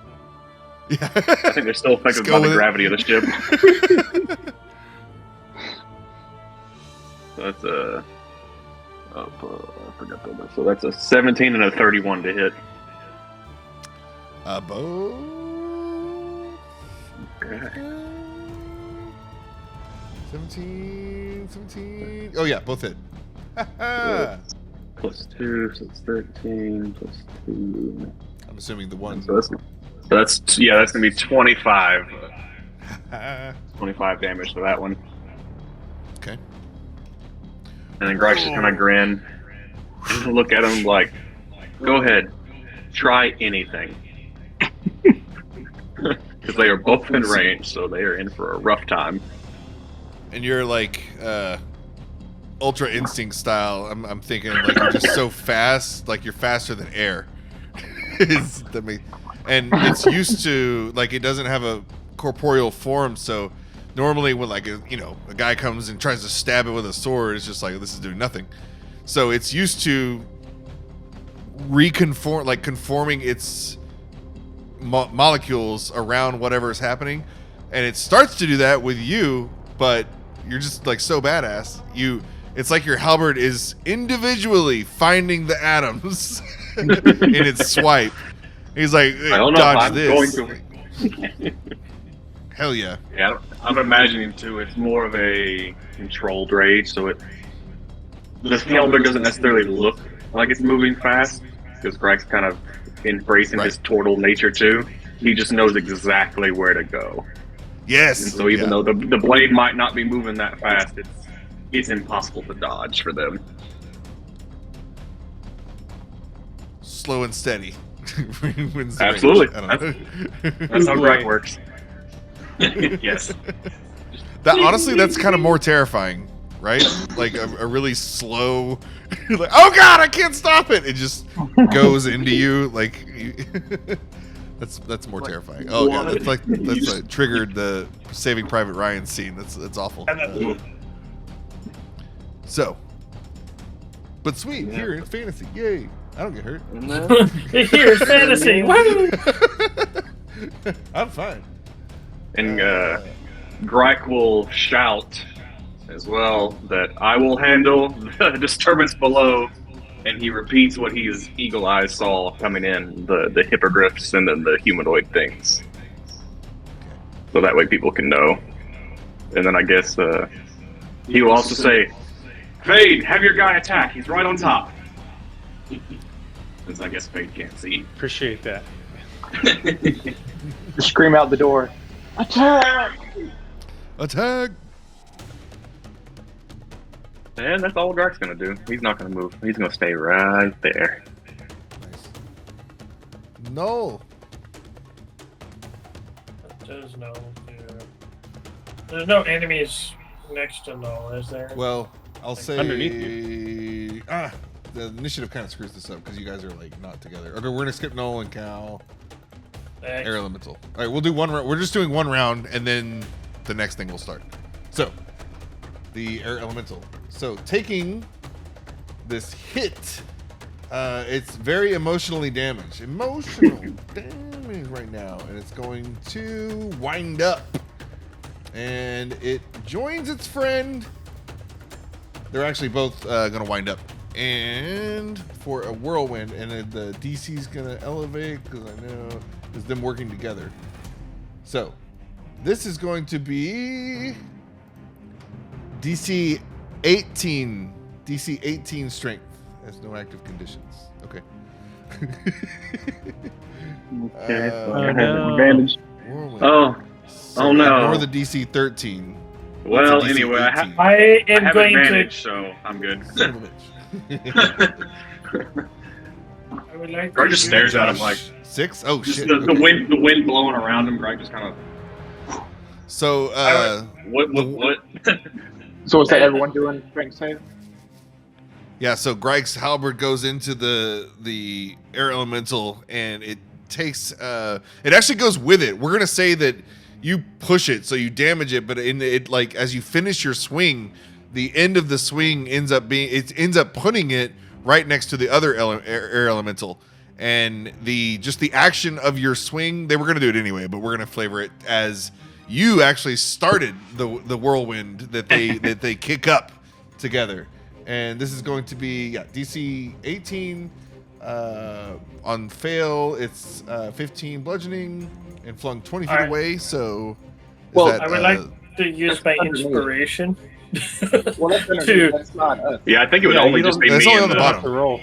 [SPEAKER 1] Yeah.
[SPEAKER 2] I think they're still affected by the gravity of the ship. So that's I forgot that. So that's a 17 and a 31 to hit.
[SPEAKER 1] Both.
[SPEAKER 2] Okay.
[SPEAKER 1] 17. Oh yeah, both hit.
[SPEAKER 2] Plus 2, so it's 13. Plus 2.
[SPEAKER 1] I'm assuming the one.
[SPEAKER 2] So that's gonna be 25. 25 damage to that one.
[SPEAKER 1] Okay.
[SPEAKER 2] And then Gryke's just kind of grin. Look at him like, go ahead, try anything. Because they are both in range, so they are in for a rough time.
[SPEAKER 1] And you're like Ultra Instinct style. I'm thinking like you're just so fast, like you're faster than air. And it's used to, like, it doesn't have a corporeal form, so normally when like a guy comes and tries to stab it with a sword, it's just like, this is doing nothing. So it's used to conforming its molecules around whatever is happening, and it starts to do that with you, but you're just like so badass. It's like your halberd is individually finding the atoms in its swipe. He's like, hey,
[SPEAKER 2] I don't know
[SPEAKER 1] dodge
[SPEAKER 2] if I'm
[SPEAKER 1] this.
[SPEAKER 2] going to.
[SPEAKER 1] Hell yeah.
[SPEAKER 2] Yeah, I'm imagining too. It's more of a controlled rage, so the halberd doesn't necessarily look like it's moving fast because Gryke's kind of embracing his turtle nature too. He just knows exactly where to go.
[SPEAKER 1] Yes.
[SPEAKER 2] And so even though the blade might not be moving that fast, it's impossible to dodge for them.
[SPEAKER 1] Slow and steady. Wins the
[SPEAKER 2] Absolutely.
[SPEAKER 1] range. I don't know.
[SPEAKER 2] That's how Gryke works. Yes.
[SPEAKER 1] Honestly, that's kind of more terrifying, right? Like a really slow, like, oh god, I can't stop it. It just goes into you, like that's more terrifying. Oh god, that's like triggered the Saving Private Ryan scene. That's awful. So, but sweet, here it's fantasy, yay! I don't get hurt.
[SPEAKER 5] Here's fantasy. Woo!
[SPEAKER 1] I'm fine.
[SPEAKER 2] And Gryke will shout as well that I will handle the disturbance below, and he repeats what his eagle eyes saw coming in, the hippogriffs and then the humanoid things. So that way people can know. And then I guess he will also say, Fade, have your guy attack. He's right on top. Since I guess Fade can't see.
[SPEAKER 3] Appreciate that.
[SPEAKER 4] Just scream out the door. Attack!
[SPEAKER 1] Attack!
[SPEAKER 2] And that's all Gryke's gonna do. He's not gonna move. He's gonna stay right there.
[SPEAKER 1] Nice. Null.
[SPEAKER 5] There's no. There's no enemies next to Null, is there?
[SPEAKER 1] Well, I'll say
[SPEAKER 3] underneath
[SPEAKER 1] the initiative kind of screws this up because you guys are like not together. Okay, we're gonna skip Null and Cal. Air Elemental. All right, we'll do one round. We're just doing one round, and then the next thing will start. So, the air elemental. So taking this hit, it's very emotionally damaged. Emotional damage right now, and it's going to wind up. And it joins its friend. They're actually both going to wind up. And for a whirlwind, and then the DC's going to elevate, because I know it's them working together. So, this is going to be DC 18. DC 18 strength. Has no active conditions. Okay.
[SPEAKER 2] Okay.
[SPEAKER 3] Oh,
[SPEAKER 2] I have
[SPEAKER 3] no.
[SPEAKER 2] advantage.
[SPEAKER 1] Whirlwind.
[SPEAKER 2] Oh no.
[SPEAKER 1] Ignore the DC 13.
[SPEAKER 2] Well,
[SPEAKER 1] It's a DC
[SPEAKER 2] anyway,
[SPEAKER 1] 18.
[SPEAKER 5] I am
[SPEAKER 2] have
[SPEAKER 5] going
[SPEAKER 2] advantage, so I'm good.
[SPEAKER 1] Son of a bitch.
[SPEAKER 5] I would like
[SPEAKER 2] Greg
[SPEAKER 5] to
[SPEAKER 2] just
[SPEAKER 5] use-
[SPEAKER 2] stares at him like
[SPEAKER 1] 6? Oh,
[SPEAKER 2] just
[SPEAKER 1] shit.
[SPEAKER 2] the
[SPEAKER 1] Okay.
[SPEAKER 2] wind blowing around him. Greg just kind of
[SPEAKER 1] So,
[SPEAKER 2] what?
[SPEAKER 4] So is that everyone doing strength save?
[SPEAKER 1] yeah, so Gryke's halberd goes into the air elemental, and it takes it actually goes with it. We're gonna say that you push it, so you damage it, but in it, like, as you finish your swing, the end of the swing ends up putting it right next to the other air elemental, and the action of your swing, they were gonna do it anyway, but we're gonna flavor it as you actually started the whirlwind that they kick up together. And this is going to be DC 18. On fail, it's 15 bludgeoning and flung 20 feet
[SPEAKER 5] Alright.
[SPEAKER 1] away. So,
[SPEAKER 4] Well,
[SPEAKER 5] I would like to use my
[SPEAKER 4] underneath.
[SPEAKER 5] inspiration.
[SPEAKER 4] Well, that's underneath.
[SPEAKER 5] Dude.
[SPEAKER 4] That's not us.
[SPEAKER 2] Yeah, I think it would
[SPEAKER 3] Yeah,
[SPEAKER 2] only
[SPEAKER 3] you
[SPEAKER 2] just
[SPEAKER 3] don't-
[SPEAKER 2] be
[SPEAKER 1] That's
[SPEAKER 2] me
[SPEAKER 1] only
[SPEAKER 2] and
[SPEAKER 1] on the
[SPEAKER 2] the.
[SPEAKER 1] bottom.
[SPEAKER 3] The roll.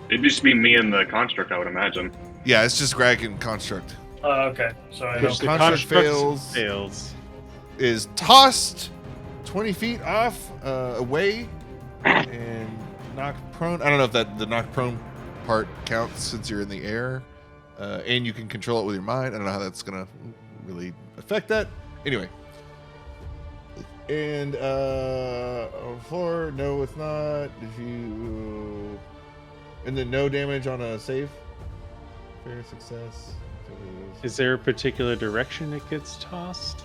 [SPEAKER 2] It'd just be me and the construct, I would imagine.
[SPEAKER 1] yeah, it's just Gryke and construct.
[SPEAKER 5] Okay, so I
[SPEAKER 1] Which
[SPEAKER 5] know.
[SPEAKER 1] the construct
[SPEAKER 3] fails.
[SPEAKER 1] Is tossed 20 feet off away and knocked prone. I don't know if that the knocked prone part counts since you're in the air, and you can control it with your mind. I don't know how that's gonna really affect that. Anyway, and on floor, no, it's not. If you and then no damage on a save. Fair success.
[SPEAKER 3] Is there a particular direction it gets tossed?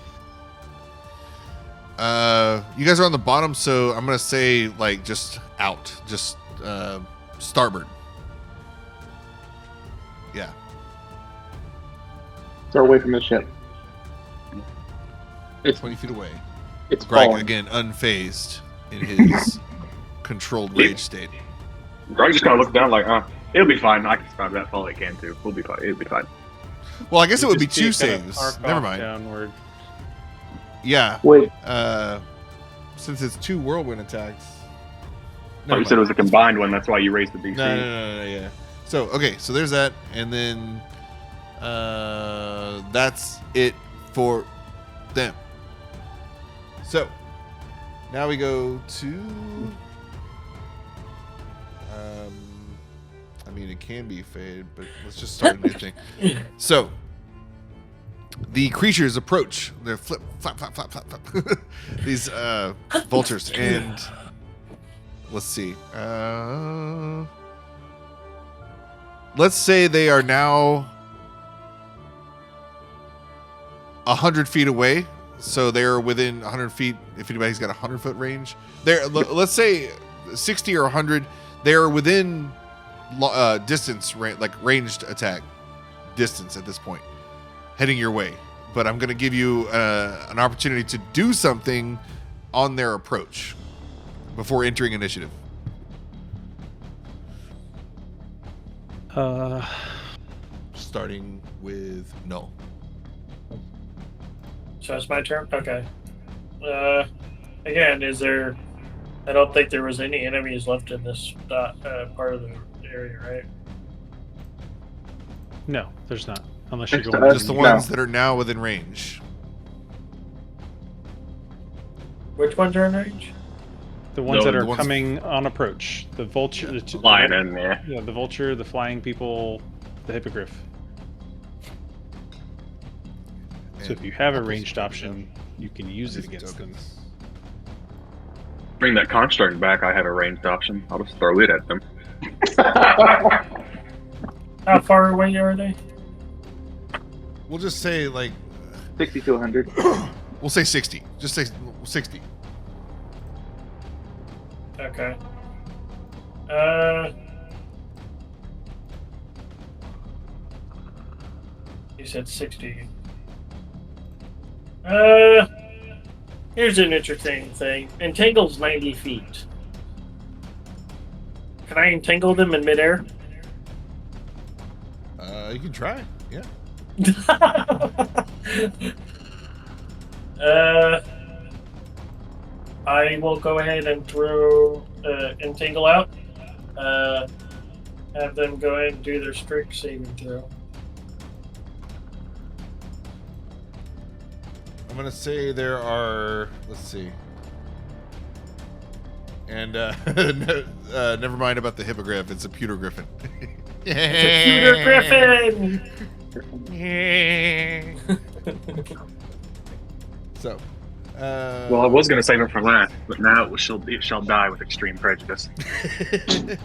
[SPEAKER 1] You guys are on the bottom, so I'm gonna say like just out, just starboard. Yeah.
[SPEAKER 4] So away from the ship. It's
[SPEAKER 1] 20 feet away.
[SPEAKER 4] it's
[SPEAKER 1] Gryke
[SPEAKER 4] falling.
[SPEAKER 1] again, unfazed in his controlled rage state.
[SPEAKER 2] Greg just kind of looked down like, it'll be fine. I can survive that fall. It can too. We'll be fine. It'll be fine.
[SPEAKER 1] Well, I guess it would be
[SPEAKER 3] Just
[SPEAKER 1] two
[SPEAKER 3] kinda
[SPEAKER 1] saves.
[SPEAKER 3] arc
[SPEAKER 1] Never
[SPEAKER 3] off
[SPEAKER 1] mind.
[SPEAKER 3] Downward.
[SPEAKER 1] Yeah.
[SPEAKER 4] Wait,
[SPEAKER 1] Since it's 2 whirlwind attacks.
[SPEAKER 2] Oh,
[SPEAKER 1] Never
[SPEAKER 2] you said it
[SPEAKER 1] mind.
[SPEAKER 2] was a combined one. That's why you raised the DC.
[SPEAKER 1] No, yeah. So, okay, so there's that, and then that's it for them. So, now we go to I mean, it can be fade, but let's just start a new thing. So, the creatures approach. They're flap, flap, flap, flap, flap. These vultures, and let's see. Let's say they are now 100 feet away. So they're within 100 feet. If anybody's got a 100-foot range, let's say 60 or 100. They're within distance, like ranged attack distance at this point, heading your way. But I'm going to give you an opportunity to do something on their approach before entering initiative. Starting with Null.
[SPEAKER 5] So it's my turn? Okay. Again, is there... I don't think there was any enemies left in this part of the area, right?
[SPEAKER 3] No, there's not. Unless you're
[SPEAKER 4] Next
[SPEAKER 3] going.
[SPEAKER 4] to us.
[SPEAKER 1] Just the
[SPEAKER 4] No.
[SPEAKER 1] ones that are now within range.
[SPEAKER 5] Which ones are in range?
[SPEAKER 3] The ones
[SPEAKER 2] No,
[SPEAKER 3] that
[SPEAKER 1] the
[SPEAKER 3] are
[SPEAKER 1] ones-
[SPEAKER 3] coming on approach. The vulture.
[SPEAKER 2] Flying in there.
[SPEAKER 3] Yeah, the vulture, the flying people, the hippogriff. So if you have a ranged option, you can use it against them.
[SPEAKER 2] Bring that construct back. I have a ranged option. I'll just throw it at them.
[SPEAKER 5] How far away are they?
[SPEAKER 1] We'll just say like
[SPEAKER 4] 60 to 100.
[SPEAKER 1] we'll say 60. Just say 60.
[SPEAKER 5] Okay. You said 60. Here's an interesting thing. Entangle's 90 feet. Can I entangle them in midair?
[SPEAKER 1] You can try. Yeah.
[SPEAKER 5] I will go ahead and throw entangle out. Have them go ahead and do their strict saving throw.
[SPEAKER 1] I'm gonna say there are. Let's see. And never mind about the hippogriff. It's a pewter griffin.
[SPEAKER 5] It's a Pewter Griffin!
[SPEAKER 1] So.
[SPEAKER 2] Well, I was going to save it for last, but now it shall die with extreme prejudice.
[SPEAKER 1] Shit,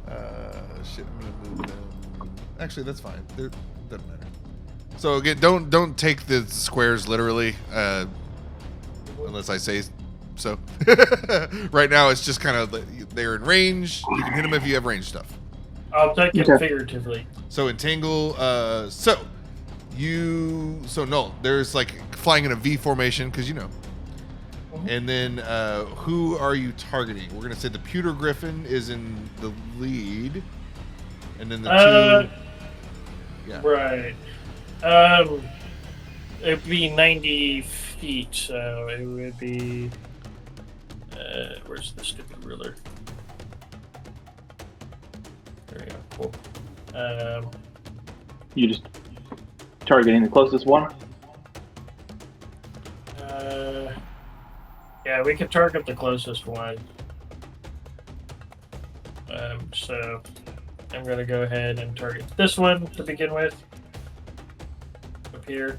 [SPEAKER 1] I'm gonna move them. Actually, that's fine. It doesn't matter. So again, don't take the squares literally, unless I say so. Right now, it's just kind of they're in range. You can hit them if you have range stuff.
[SPEAKER 5] I'll take it
[SPEAKER 4] Okay.
[SPEAKER 5] figuratively.
[SPEAKER 1] So entangle. So Null. There's like flying in a V formation because you know.
[SPEAKER 5] Mhm.
[SPEAKER 1] And then who are you targeting? We're gonna say the Pewter Griffin is in the lead, and then the two. Yeah.
[SPEAKER 5] Right. It'd be 90 feet, so it would be. Where's the stupid ruler? There we go. Cool.
[SPEAKER 4] You just targeting the closest one.
[SPEAKER 5] Yeah, we could target the closest one. So I'm gonna go ahead and target this one to begin with. Up here.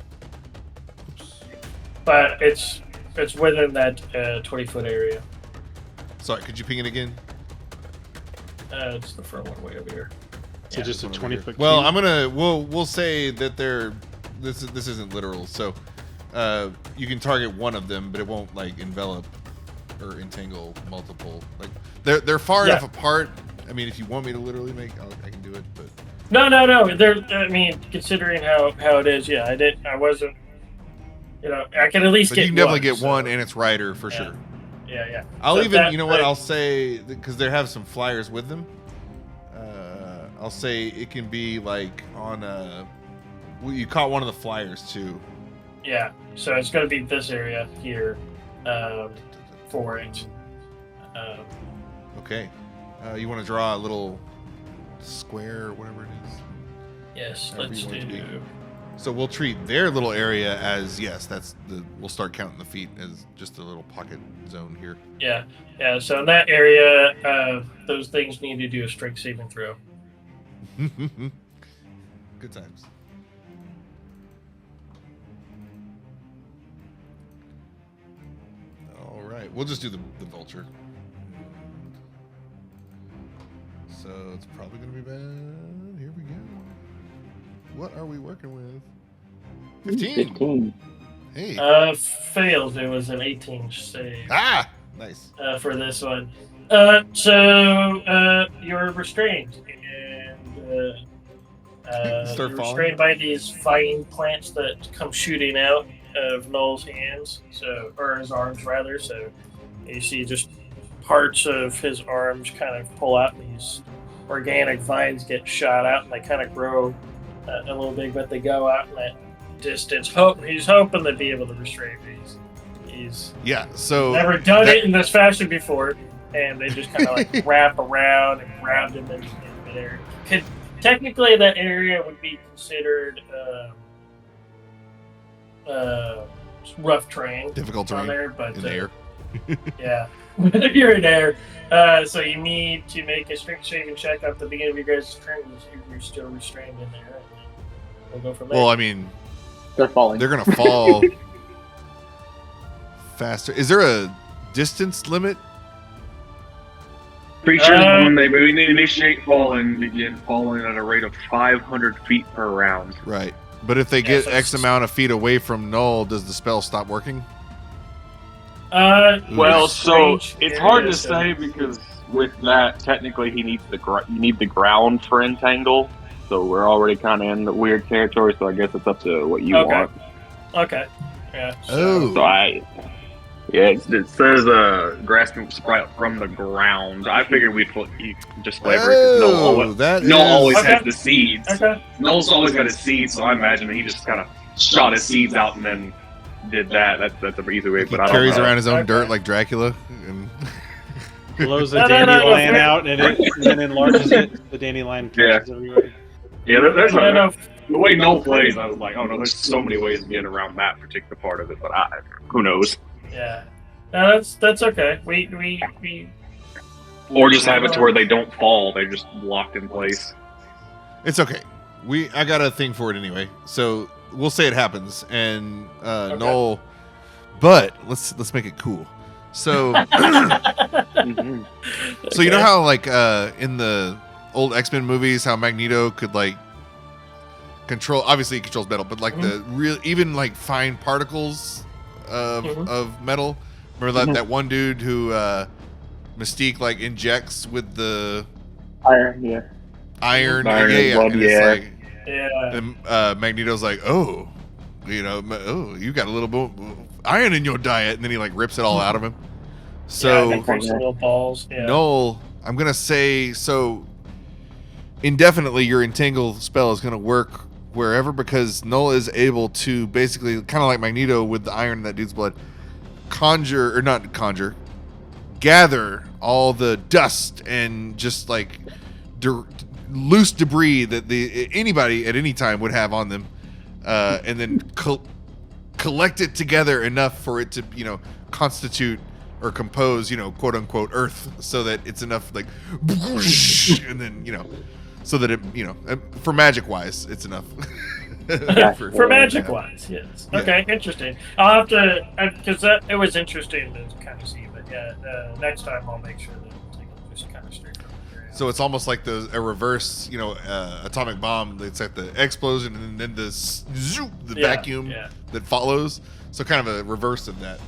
[SPEAKER 5] But it's within that 20-foot area.
[SPEAKER 1] Sorry, could you ping it again?
[SPEAKER 5] It's the front one way over here.
[SPEAKER 3] So just a 20-foot.
[SPEAKER 1] Well, we'll say that this isn't literal, so you can target one of them, but it won't like envelop or entangle multiple. Like they're far enough apart. I mean, if you want me to literally I can do it, but
[SPEAKER 5] No. I mean, considering how it is, yeah, I wasn't. I can at least
[SPEAKER 1] but
[SPEAKER 5] get.
[SPEAKER 1] you can definitely
[SPEAKER 5] one,
[SPEAKER 1] get
[SPEAKER 5] so-
[SPEAKER 1] one and its rider for sure.
[SPEAKER 5] Yeah.
[SPEAKER 1] I'll
[SPEAKER 5] So
[SPEAKER 1] even,
[SPEAKER 5] that-
[SPEAKER 1] you know what? I'll say because they have some flyers with them. I'll say it can be like on well, you caught one of the flyers too.
[SPEAKER 5] Yeah, so it's going to be this area here for it.
[SPEAKER 1] Okay. You want to draw a little square or whatever it is.
[SPEAKER 5] Yes,
[SPEAKER 1] However
[SPEAKER 5] let's
[SPEAKER 1] you want it to be.
[SPEAKER 5] do.
[SPEAKER 1] So we'll treat their little area as we'll start counting the feet as just a little pocket zone here.
[SPEAKER 5] Yeah. So in that area, those things need to do a strength saving throw.
[SPEAKER 1] Good times. All right, we'll just do the vulture. So it's probably gonna be bad. Here we go. What are we working with? 15.
[SPEAKER 4] 15.
[SPEAKER 1] Hey.
[SPEAKER 5] Failed. It was an 18 save
[SPEAKER 1] Ah, nice.
[SPEAKER 5] for this one. So you're restrained, and
[SPEAKER 1] Start
[SPEAKER 5] you're
[SPEAKER 1] falling?
[SPEAKER 5] restrained by these fine plants that come shooting out of Null's hands, or his arms rather. So you see just parts of his arms kind of pull out, and these organic vines get shot out, and they kind of grow a little big, but they go out in that distance. He's hoping to be able to restrain these. He's
[SPEAKER 1] Yeah. So
[SPEAKER 5] never done it in this fashion before, and they just kind of like wrap around and grab him in midair. Technically, that area would be considered rough terrain
[SPEAKER 1] difficult
[SPEAKER 5] on
[SPEAKER 1] terrain
[SPEAKER 5] there, but
[SPEAKER 1] in the air.
[SPEAKER 5] yeah, you're in there. So you need to make a strength saving check at the beginning of your guys' turn. You're still restrained in there. And we'll go from there.
[SPEAKER 1] Well, I mean,
[SPEAKER 4] They're falling.
[SPEAKER 1] they're gonna fall faster. Is there a distance limit?
[SPEAKER 2] Creatures, when they initiate falling, begin falling at a rate of 500 feet per round.
[SPEAKER 1] Right. But if they get
[SPEAKER 5] so
[SPEAKER 1] X amount of feet away from Null, does the spell stop working?
[SPEAKER 2] Well, so
[SPEAKER 5] strange
[SPEAKER 2] it's hard to
[SPEAKER 5] area,
[SPEAKER 2] say because with that, technically, he needs you need the ground for entangle. So we're already kind of in the weird territory. So I guess it's up to what you
[SPEAKER 5] Okay.
[SPEAKER 2] want.
[SPEAKER 5] Okay. Yeah.
[SPEAKER 1] Oh.
[SPEAKER 2] So it says grasping sprite from the ground. I figured we'd just flavor it.
[SPEAKER 1] Oh, that
[SPEAKER 2] Null always
[SPEAKER 5] Okay.
[SPEAKER 2] has the seeds.
[SPEAKER 5] Okay.
[SPEAKER 2] Null's always got his seeds, so I imagine that he just kind of shot his seeds out and then did that. That's a easy way.
[SPEAKER 1] He
[SPEAKER 2] But I don't
[SPEAKER 1] carries
[SPEAKER 2] know.
[SPEAKER 1] around his own
[SPEAKER 5] Okay.
[SPEAKER 1] dirt like Dracula. And
[SPEAKER 3] Blows
[SPEAKER 5] No,
[SPEAKER 3] a
[SPEAKER 5] no, no,
[SPEAKER 3] dandelion
[SPEAKER 5] no.
[SPEAKER 3] out and then enlarges it. The dandelion catches everybody.
[SPEAKER 2] Yeah, there's
[SPEAKER 5] No, no.
[SPEAKER 2] the way Null plays. I was like, oh no, there's so many ways to get around that particular part of it. But who knows?
[SPEAKER 5] Yeah. No, that's okay. We
[SPEAKER 2] Or just have it to where they don't fall; they're just locked in place.
[SPEAKER 1] it's okay. I got a thing for it anyway. So we'll say it happens, and Null. But let's make it cool. So so you know how like in the old X-Men movies, how Magneto could like control. Obviously, he controls metal, but like the real, even like fine particles of metal. Remember that one dude who Mystique like injects with the
[SPEAKER 4] Iron, yeah.
[SPEAKER 1] iron.
[SPEAKER 2] Iron
[SPEAKER 1] Yeah.
[SPEAKER 2] blood,
[SPEAKER 1] And
[SPEAKER 2] yeah.
[SPEAKER 1] it's like,
[SPEAKER 5] Yeah.
[SPEAKER 1] and Magneto's like, oh, you got a little bit iron in your diet, and then he like rips it all out of him. So
[SPEAKER 5] yeah, the little balls. Yeah.
[SPEAKER 1] Null, I'm gonna say so. Indefinitely, your entangle spell is gonna work wherever because Null is able to basically, kind of like Magneto with the iron in that dude's blood, gather all the dust and just like loose debris that anybody at any time would have on them, and then collect it together enough for it to constitute or compose quote unquote Earth, so that it's enough like and then so that it for magic wise it's enough.
[SPEAKER 5] For magic wise, yes.
[SPEAKER 1] Yeah.
[SPEAKER 5] Okay, interesting. I'll have to, because it was interesting to kind of see, but yeah, next time I'll make sure that it's just kind of straight from the ground.
[SPEAKER 1] So it's almost like a reverse, atomic bomb. It's like the explosion and then the zoop, the vacuum that follows. So kind of a reverse of that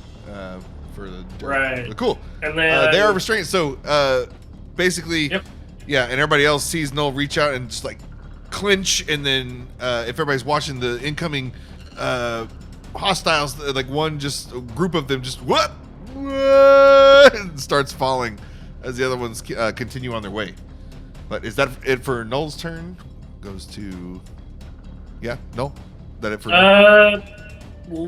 [SPEAKER 1] for the dirt.
[SPEAKER 5] Right.
[SPEAKER 1] But cool.
[SPEAKER 5] And then
[SPEAKER 1] They are restrained. So basically,
[SPEAKER 5] Yep.
[SPEAKER 1] yeah. And everybody else sees Null reach out and just like clinch, and then if everybody's watching the incoming hostiles, like a group of them just what and starts falling as the other ones continue on their way. But is that it for Null's turn? Goes to Null. That it for
[SPEAKER 5] yeah,
[SPEAKER 1] You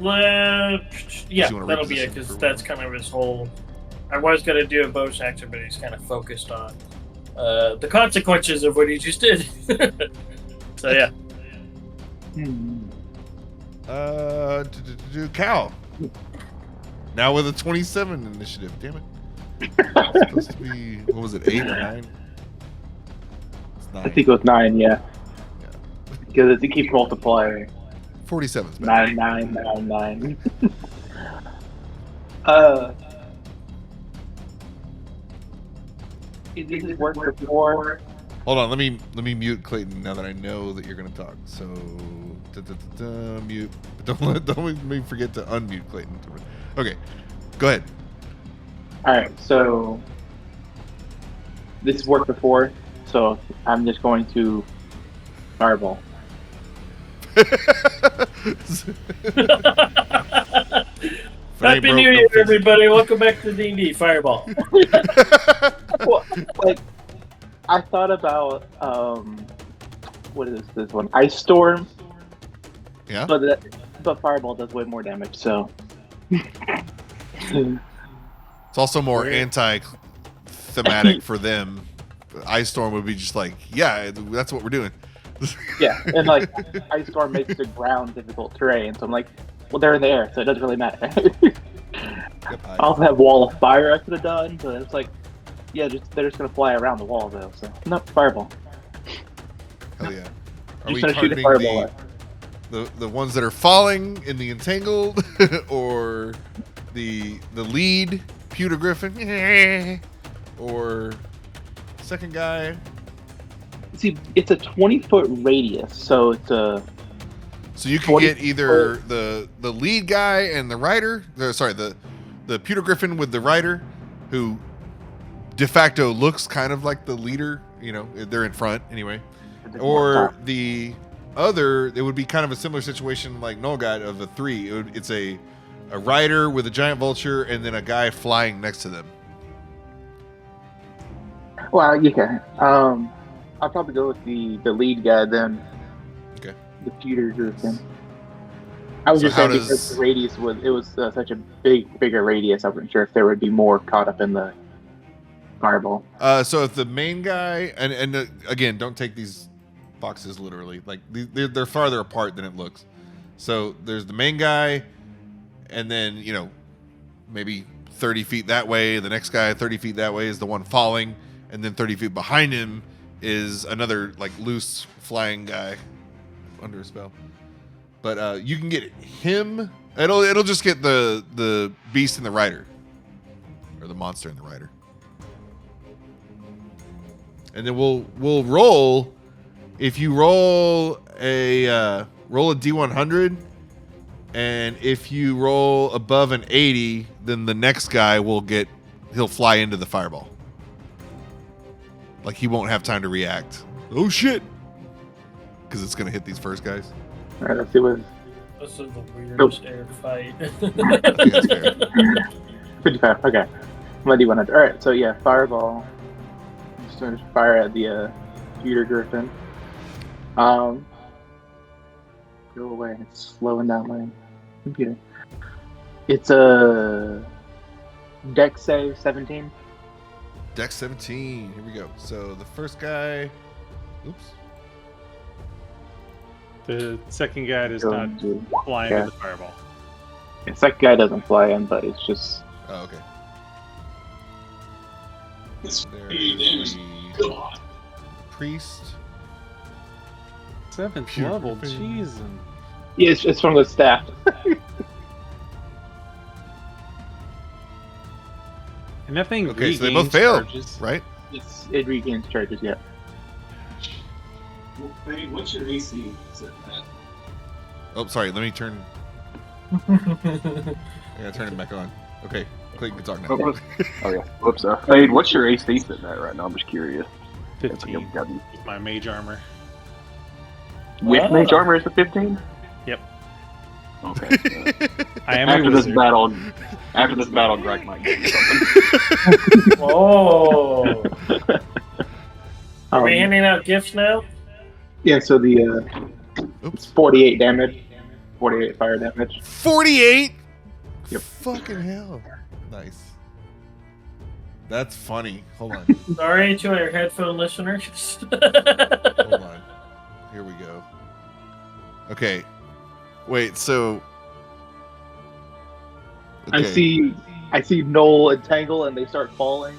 [SPEAKER 1] wanna
[SPEAKER 5] that'll be it,
[SPEAKER 1] reposition
[SPEAKER 5] because
[SPEAKER 1] for
[SPEAKER 5] that's kind of his whole. I was gonna do a bonus action, but he's kind of focused on the consequences of what he just did. So yeah.
[SPEAKER 1] Cal. Now with a 27 initiative. Damn it. It's supposed to be, what was it, 8 or 9? It's 9.
[SPEAKER 4] I think it was 9, yeah. Because it keeps multiplying.
[SPEAKER 1] 47 is better.
[SPEAKER 4] 9, 9, 9, 9. Is this work before?
[SPEAKER 1] Hold on, let me mute Clayton now that I know that you're gonna talk. So mute. Don't let me forget to unmute Clayton. Okay, go ahead.
[SPEAKER 4] Alright, so this has worked before, so I'm just going to fireball.
[SPEAKER 5] Happy New Year, everybody! Welcome back to D&D Fireball.
[SPEAKER 4] Well, like, I thought about what is this one? Ice Storm.
[SPEAKER 1] Yeah.
[SPEAKER 4] But Fireball does way more damage, so.
[SPEAKER 1] It's also more anti-thematic for them. Ice Storm would be just like, yeah, that's what we're doing.
[SPEAKER 4] Yeah, and like Ice Storm makes the ground difficult terrain, so I'm like, well, they're in the air, so it doesn't really matter. I also have Wall of Fire I could have done, but it's like, yeah, they're just gonna fly around the wall though, so not Fireball.
[SPEAKER 1] Hell yeah. Are
[SPEAKER 4] Just
[SPEAKER 1] we
[SPEAKER 4] gonna shoot a
[SPEAKER 1] targeting
[SPEAKER 4] fireball
[SPEAKER 1] the ones that are falling in the entangled, or the lead Pewter Griffin, or second guy?
[SPEAKER 4] See, it's a 20-foot radius, so it's a.
[SPEAKER 1] So you can get either the lead guy and the rider. The the Pewter Griffin with the rider, who de facto looks kind of like the leader. You know, they're in front anyway. Or the other, it would be kind of a similar situation like Null got of a 3. It's a rider with a giant vulture and then a guy flying next to them.
[SPEAKER 4] Well, you can. I'll probably go with the lead guy then.
[SPEAKER 1] Okay.
[SPEAKER 4] The Pewter Griffin. I was
[SPEAKER 1] So
[SPEAKER 4] just
[SPEAKER 1] how
[SPEAKER 4] saying because the radius was such a bigger radius. I wasn't sure if there would be more caught up in the fireball.
[SPEAKER 1] So if the main guy, and again, don't take these boxes literally. Like they're farther apart than it looks. So there's the main guy, and then maybe 30 feet that way. The next guy 30 feet that way is the one falling, and then 30 feet behind him is another like loose flying guy under a spell. But you can get him. It'll just get the beast and the rider, or the monster and the rider. And then we'll roll. If you roll a D100, and if you roll above an 80, then the next guy he'll fly into the fireball. Like he won't have time to react. Oh shit! Because it's gonna hit these first guys.
[SPEAKER 4] All right, let's see what.
[SPEAKER 5] This is the weirdest air fight.
[SPEAKER 1] I think that's fair.
[SPEAKER 4] 55. Okay. I'm gonna D100. All right. So yeah, fireball. I'm just gonna fire at the Pewter Griffin. Go away. It's slowing down my computer. It's a dex save 17.
[SPEAKER 1] Dex 17. Here we go. So the first guy. Oops.
[SPEAKER 3] The second guy does not fly into the fireball.
[SPEAKER 4] The second guy doesn't fly in, but it's just.
[SPEAKER 1] Oh, okay.
[SPEAKER 6] It's
[SPEAKER 1] There's the priest.
[SPEAKER 3] 7th
[SPEAKER 1] Pewter
[SPEAKER 3] level,
[SPEAKER 1] Griffin.
[SPEAKER 3] jeez.
[SPEAKER 4] Yeah, it's from the staff.
[SPEAKER 3] And that thing
[SPEAKER 1] Okay, so they
[SPEAKER 3] regains
[SPEAKER 1] both failed,
[SPEAKER 3] charges.
[SPEAKER 1] right?
[SPEAKER 4] It regains charges. Yeah.
[SPEAKER 6] Hey, what's your AC?
[SPEAKER 1] Oh, sorry. Let me turn. I gotta turn it back on. Okay, Clay, you can talk now.
[SPEAKER 2] Oh yeah. Whoops. Fade, what's your AC sitting at right now? I'm just curious.
[SPEAKER 3] 15. With my mage armor.
[SPEAKER 2] With mage armor is a 15?
[SPEAKER 3] Yep.
[SPEAKER 2] Okay.
[SPEAKER 3] I am
[SPEAKER 2] After
[SPEAKER 3] a
[SPEAKER 2] this
[SPEAKER 3] wizard.
[SPEAKER 2] battle, Gryke might give you something.
[SPEAKER 5] Oh. Are we handing out gifts now?
[SPEAKER 4] Yeah. So the
[SPEAKER 1] Oops.
[SPEAKER 4] 48 damage, 48 fire damage.
[SPEAKER 1] 48.
[SPEAKER 4] Yep.
[SPEAKER 1] Fucking hell. Nice. That's funny. Hold on.
[SPEAKER 5] Sorry to our headphone listeners.
[SPEAKER 1] Hold on. Here we go. Okay. Wait. So. Okay.
[SPEAKER 4] I see Null entangle and they start falling.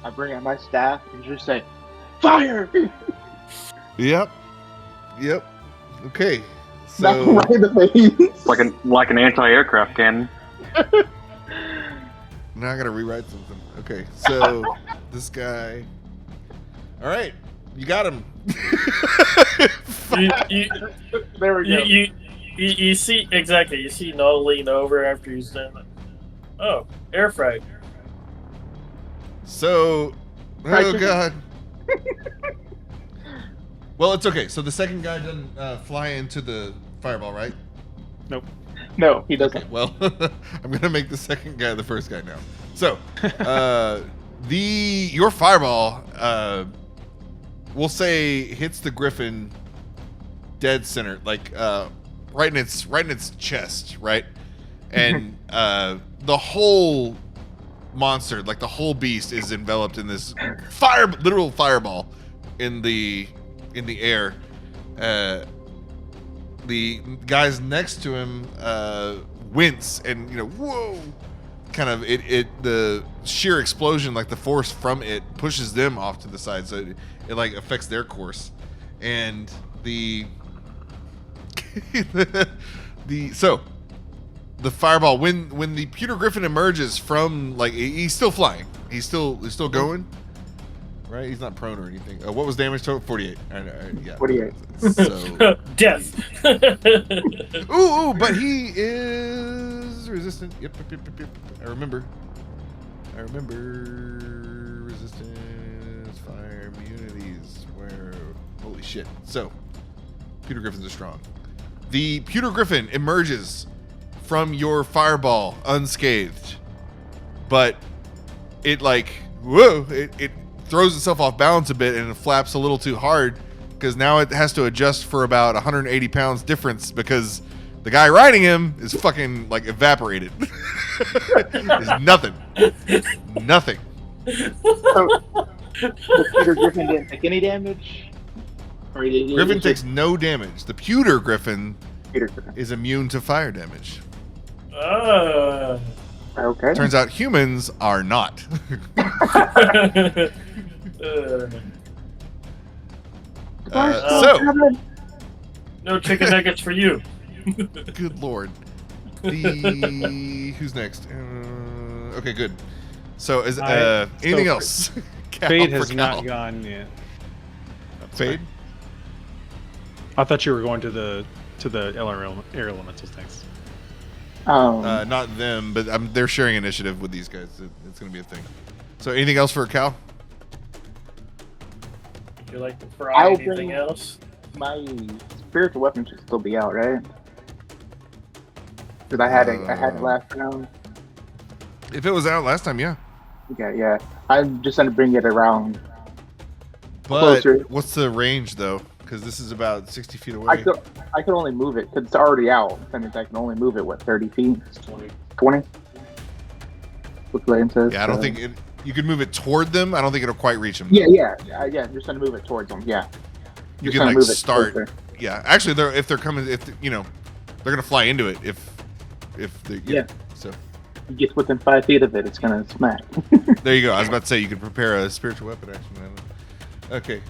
[SPEAKER 4] I bring out my staff and just say, "Fire!"
[SPEAKER 1] Yep. Okay.
[SPEAKER 4] Smack
[SPEAKER 1] So.
[SPEAKER 4] him right in the face.
[SPEAKER 2] like an anti-aircraft cannon.
[SPEAKER 1] Now I gotta rewrite something. Okay, so this guy. All right, you got him.
[SPEAKER 4] There we go.
[SPEAKER 5] You see exactly. You see Null lean over after he's done it. Oh, air frag.
[SPEAKER 1] So,
[SPEAKER 4] Right,
[SPEAKER 1] oh
[SPEAKER 4] so-
[SPEAKER 1] god. Well, it's okay. So the second guy doesn't fly into the fireball, right?
[SPEAKER 4] No, he doesn't.
[SPEAKER 1] Okay. Well, I'm gonna make the second guy the first guy now. So, your fireball, we'll say hits the griffin dead center, like right in its chest, right, and the whole monster, like the whole beast, is enveloped in this literal fireball in the air. The guys next to him wince and whoa, kind of the sheer explosion, like the force from it pushes them off to the side, so it like affects their course. And the fireball, when the Pewter Griffin emerges from, like, he's still flying, he's still going, right? He's not prone or anything. What was damage total? 48. Yeah.
[SPEAKER 4] 48.
[SPEAKER 1] So
[SPEAKER 5] Death.
[SPEAKER 1] ooh, but he is resistant. Yep. I remember. Resistance, fire, immunities. Where? Holy shit. So, Pewter Griffins are strong. The Pewter Griffin emerges from your fireball unscathed. But it it throws itself off balance a bit and it flaps a little too hard because now it has to adjust for about 180 pounds difference because the guy riding him is fucking like evaporated. It's nothing. Nothing.
[SPEAKER 4] So, the Peter Griffin didn't take any damage? Or
[SPEAKER 1] Griffin takes no damage. The Pewter Griffin
[SPEAKER 4] Peter Griffin.
[SPEAKER 1] is immune to fire damage.
[SPEAKER 4] Okay.
[SPEAKER 1] Turns out humans are not.
[SPEAKER 5] No chicken nuggets for you.
[SPEAKER 1] Good lord. Who's next? Okay, good. So is anything else?
[SPEAKER 3] Fade has not gone yet.
[SPEAKER 1] Fade?
[SPEAKER 3] I thought you were going to the air elementals. Thanks.
[SPEAKER 1] Not them, but they're sharing initiative with these guys. It's going to be a thing. So anything else for Cal?
[SPEAKER 5] Would you like to fry anything else?
[SPEAKER 4] My spiritual weapon should still be out, right? Because I had it last round.
[SPEAKER 1] If it was out last time, yeah.
[SPEAKER 4] Okay, yeah. I'm just going to bring it around.
[SPEAKER 1] But
[SPEAKER 4] closer.
[SPEAKER 1] What's the range, though? Because this is about 60 feet away.
[SPEAKER 4] I could only move it because it's already out. That means I can only move it, 30 feet? 20? What Lane says.
[SPEAKER 1] Yeah, I don't think you could move it toward them. I don't think it'll quite reach them.
[SPEAKER 4] Yeah. I'm just going to move it towards them, yeah.
[SPEAKER 1] You
[SPEAKER 4] Just
[SPEAKER 1] can
[SPEAKER 4] gonna
[SPEAKER 1] like
[SPEAKER 4] move it
[SPEAKER 1] start.
[SPEAKER 4] closer.
[SPEAKER 1] Yeah, actually, if they're coming, they're gonna fly into it. If they so
[SPEAKER 4] You get within 5 feet of it, it's going to smack.
[SPEAKER 1] there you go. I was about to say you could prepare a spiritual weapon action. Okay,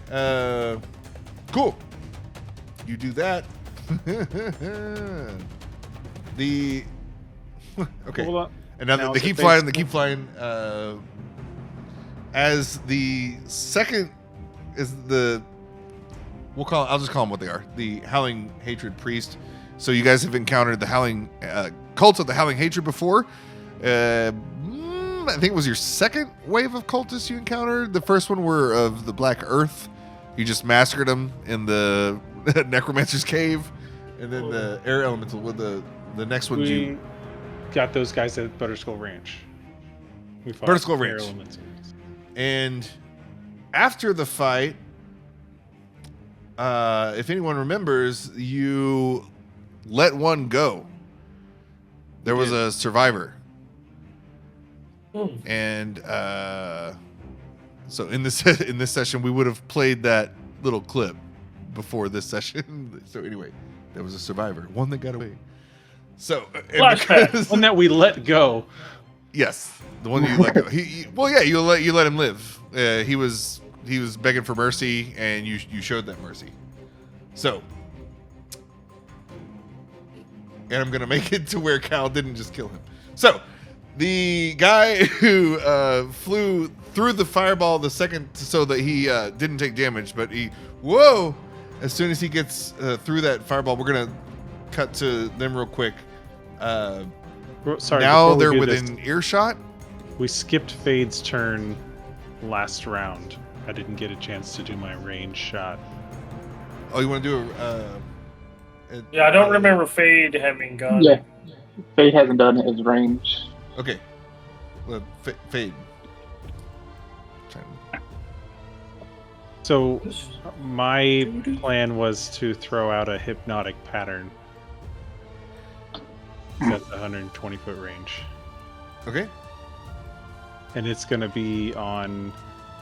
[SPEAKER 1] cool. You do that. Okay.
[SPEAKER 3] Hold on.
[SPEAKER 1] And now they keep flying. They keep flying. As the second is I'll just call them what they are. The Howling Hatred Priest. So you guys have encountered the Howling cult of the Howling Hatred before. I think it was your second wave of cultists you encountered. The first one were of the Black Earth. You just massacred them in the Necromancer's Cave, and then the Air Elemental with the next one.
[SPEAKER 3] We got those guys at Butterskull Ranch. We fought
[SPEAKER 1] Butterskull
[SPEAKER 3] Air
[SPEAKER 1] Ranch.
[SPEAKER 3] Elementals.
[SPEAKER 1] And after the fight, if anyone remembers, you let one go. There was a survivor. And so in this session, we would have played that little clip before this session. So anyway, there was a survivor, one that got away. So
[SPEAKER 3] One that we let go.
[SPEAKER 1] Yes, the one that you let go. You let him live. He was begging for mercy, and you showed that mercy. So, and I'm gonna make it to where Cal didn't just kill him. So, the guy who flew through the fireball the second, so that he didn't take damage, but as soon as he gets through that fireball, we're gonna cut to them real quick.
[SPEAKER 3] Sorry.
[SPEAKER 1] Now they're within earshot.
[SPEAKER 3] We skipped Fade's turn last round. I didn't get a chance to do my range shot.
[SPEAKER 1] Oh, you want to do
[SPEAKER 5] I don't remember Fade having gone.
[SPEAKER 4] Yeah. Fade hasn't done his range.
[SPEAKER 1] Okay. Well, Fade.
[SPEAKER 3] So my plan was to throw out a hypnotic pattern. Got the 120-foot range.
[SPEAKER 1] Okay.
[SPEAKER 3] And it's going to be on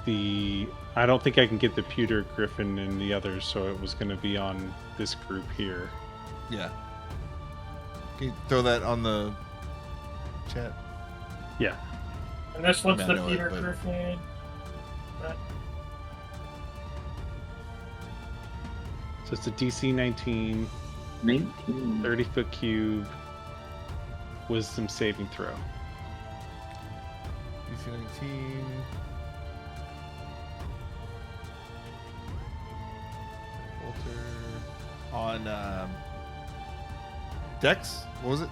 [SPEAKER 3] the... I don't think I can get the Pewter Griffin and the others, so it was going to be on this group here.
[SPEAKER 1] Yeah. Can you throw that on the chat?
[SPEAKER 3] Yeah.
[SPEAKER 5] And this one's
[SPEAKER 1] I
[SPEAKER 5] the
[SPEAKER 1] know
[SPEAKER 5] Pewter
[SPEAKER 1] it, but-
[SPEAKER 5] Griffin.
[SPEAKER 3] So it's a DC 19,
[SPEAKER 4] 19.
[SPEAKER 3] 30-foot cube, wisdom saving throw.
[SPEAKER 1] DC 19. Walter. On Dex? What was it?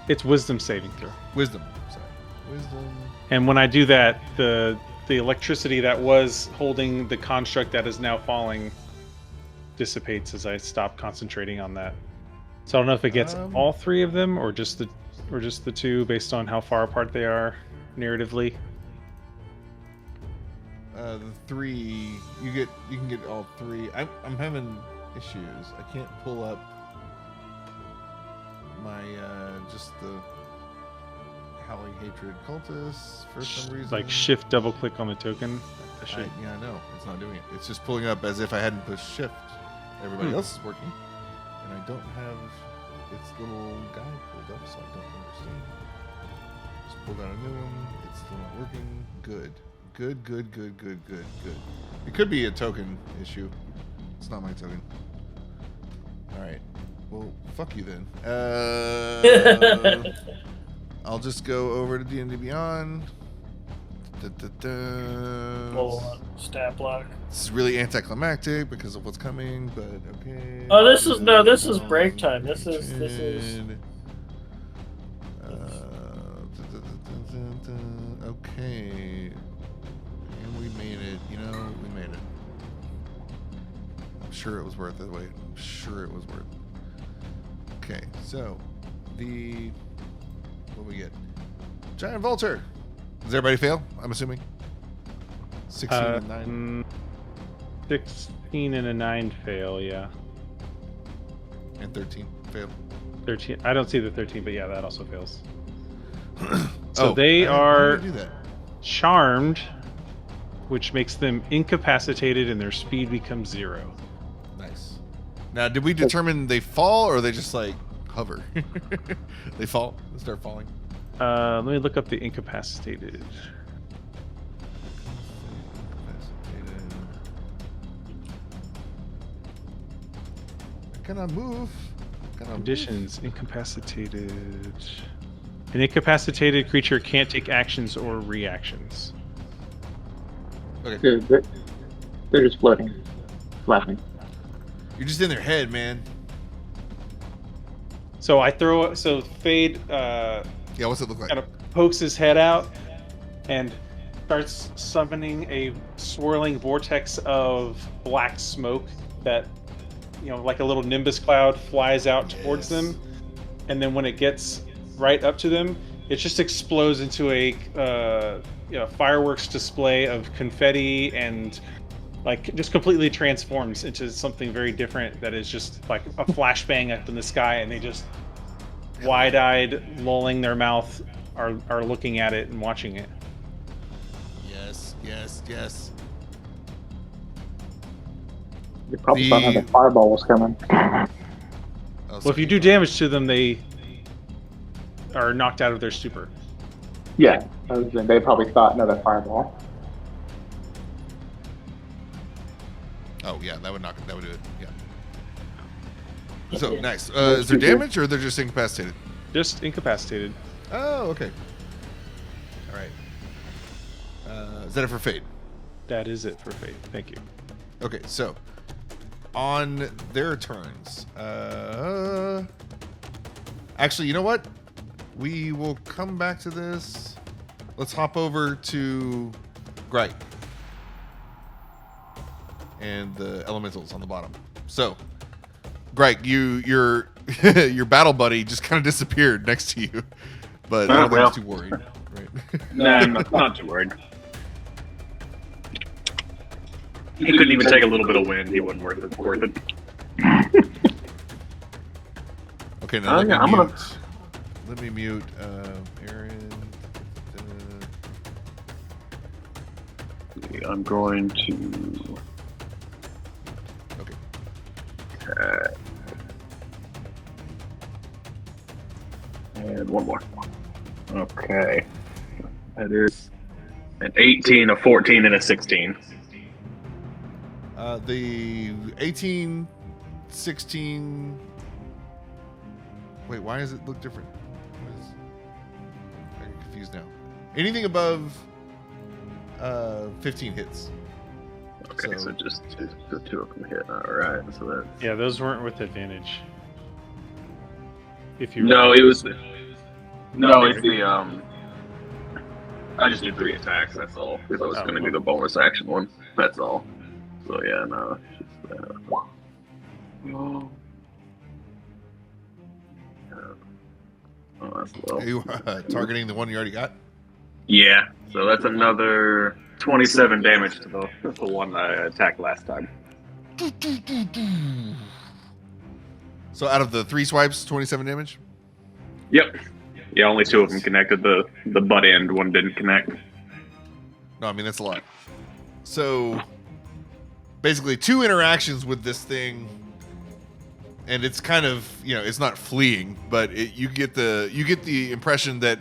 [SPEAKER 3] It's wisdom saving throw.
[SPEAKER 1] Wisdom. Sorry. Wisdom.
[SPEAKER 3] And when I do that, the electricity that was holding the construct that is now falling dissipates as I stop concentrating on that. So I don't know if it gets all three of them or just the two based on how far apart they are narratively.
[SPEAKER 1] The three you can get all three. I'm having issues. I can't pull up my just the Howling Hatred cultists for some reason.
[SPEAKER 3] Like shift double click on the token.
[SPEAKER 1] I know it's not doing it. It's just pulling up as if I hadn't pushed shift. Everybody else is working, and I don't have its little guide pulled up, so I don't understand. Just pulled out a new one. It's still not working. Good. It could be a token issue. It's not my token. All right. Well, fuck you then. I'll just go over to D&D Beyond.
[SPEAKER 5] Full on stat block.
[SPEAKER 1] This is really anticlimactic because of what's coming, but okay.
[SPEAKER 5] Oh, this is break time. This is.
[SPEAKER 1] Okay. And we made it. We made it. I'm sure it was worth it. Wait, I'm sure it was worth it. Okay, so what do we get? Giant vulture. Does everybody fail? I'm assuming. 16 and 9.
[SPEAKER 3] 16 and a 9 fail, yeah.
[SPEAKER 1] And 13 fail.
[SPEAKER 3] 13. I don't see the 13, but yeah, that also fails. So they are
[SPEAKER 1] do that?
[SPEAKER 3] charmed, which makes them incapacitated and their speed becomes 0.
[SPEAKER 1] Nice. Now, did we determine they fall or they just like hover? They fall. They start falling.
[SPEAKER 3] Let me look up the incapacitated.
[SPEAKER 1] I cannot move.
[SPEAKER 3] Conditions. Incapacitated. An incapacitated creature can't take actions or reactions.
[SPEAKER 1] Okay.
[SPEAKER 4] They're just floating. Flapping.
[SPEAKER 1] You're just in their head, man.
[SPEAKER 3] So Fade
[SPEAKER 1] Yeah, what's it look like?
[SPEAKER 3] kind of pokes his head out and starts summoning a swirling vortex of black smoke that, like a little nimbus cloud flies out towards them. And then when it gets right up to them, it just explodes into a fireworks display of confetti and just completely transforms into something very different that is just like a flashbang up in the sky, and they just wide-eyed, lolling their mouth, are looking at it and watching it.
[SPEAKER 1] Yes.
[SPEAKER 4] You probably thought the fireball was coming.
[SPEAKER 3] Well, if you do damage to them, they are knocked out of their stupor.
[SPEAKER 4] Yeah, they probably thought another fireball.
[SPEAKER 1] Oh yeah, that would do it. Yeah. So nice. Is there damage or they're just incapacitated?
[SPEAKER 3] Just incapacitated.
[SPEAKER 1] Oh, okay. All right. Is that it for Fade?
[SPEAKER 3] That is it for Fate. Thank you.
[SPEAKER 1] Okay, so on their turns, actually, you know what? We will come back to this. Let's hop over to Gryke and the elementals on the bottom. So, Gryke, your your battle buddy just kind of disappeared next to you, but I don't think he's too worried, right?
[SPEAKER 2] Nah, I'm not too worried. He couldn't even take a little bit of wind. He wasn't worth it.
[SPEAKER 1] Okay, now let me mute Aaron.
[SPEAKER 2] I'm going to.
[SPEAKER 1] Okay.
[SPEAKER 2] And one more. Okay. That is an 18, a 14, and a 16.
[SPEAKER 1] The 18, 16. Wait, why does it look different? I'm confused now. Anything above 15 hits.
[SPEAKER 2] Okay, so just the two of them hit. All right, so that.
[SPEAKER 3] Yeah, those weren't with advantage. If you
[SPEAKER 2] No, it was. No, it's the I just did 3 attacks. That's all. Because I was going to do the bonus action one. That's all. So yeah, no. It's just, oh, that's low.
[SPEAKER 1] Are you targeting the one you already got?
[SPEAKER 2] Yeah. So that's another 27 damage to the one I attacked last time.
[SPEAKER 1] So out of the 3 swipes, 27 damage?
[SPEAKER 2] Yep. Yeah, only 2 of them connected. The butt end one didn't connect.
[SPEAKER 1] No, I mean, that's a lot. So basically 2 interactions with this thing, and it's kind of, it's not fleeing, but you get the impression that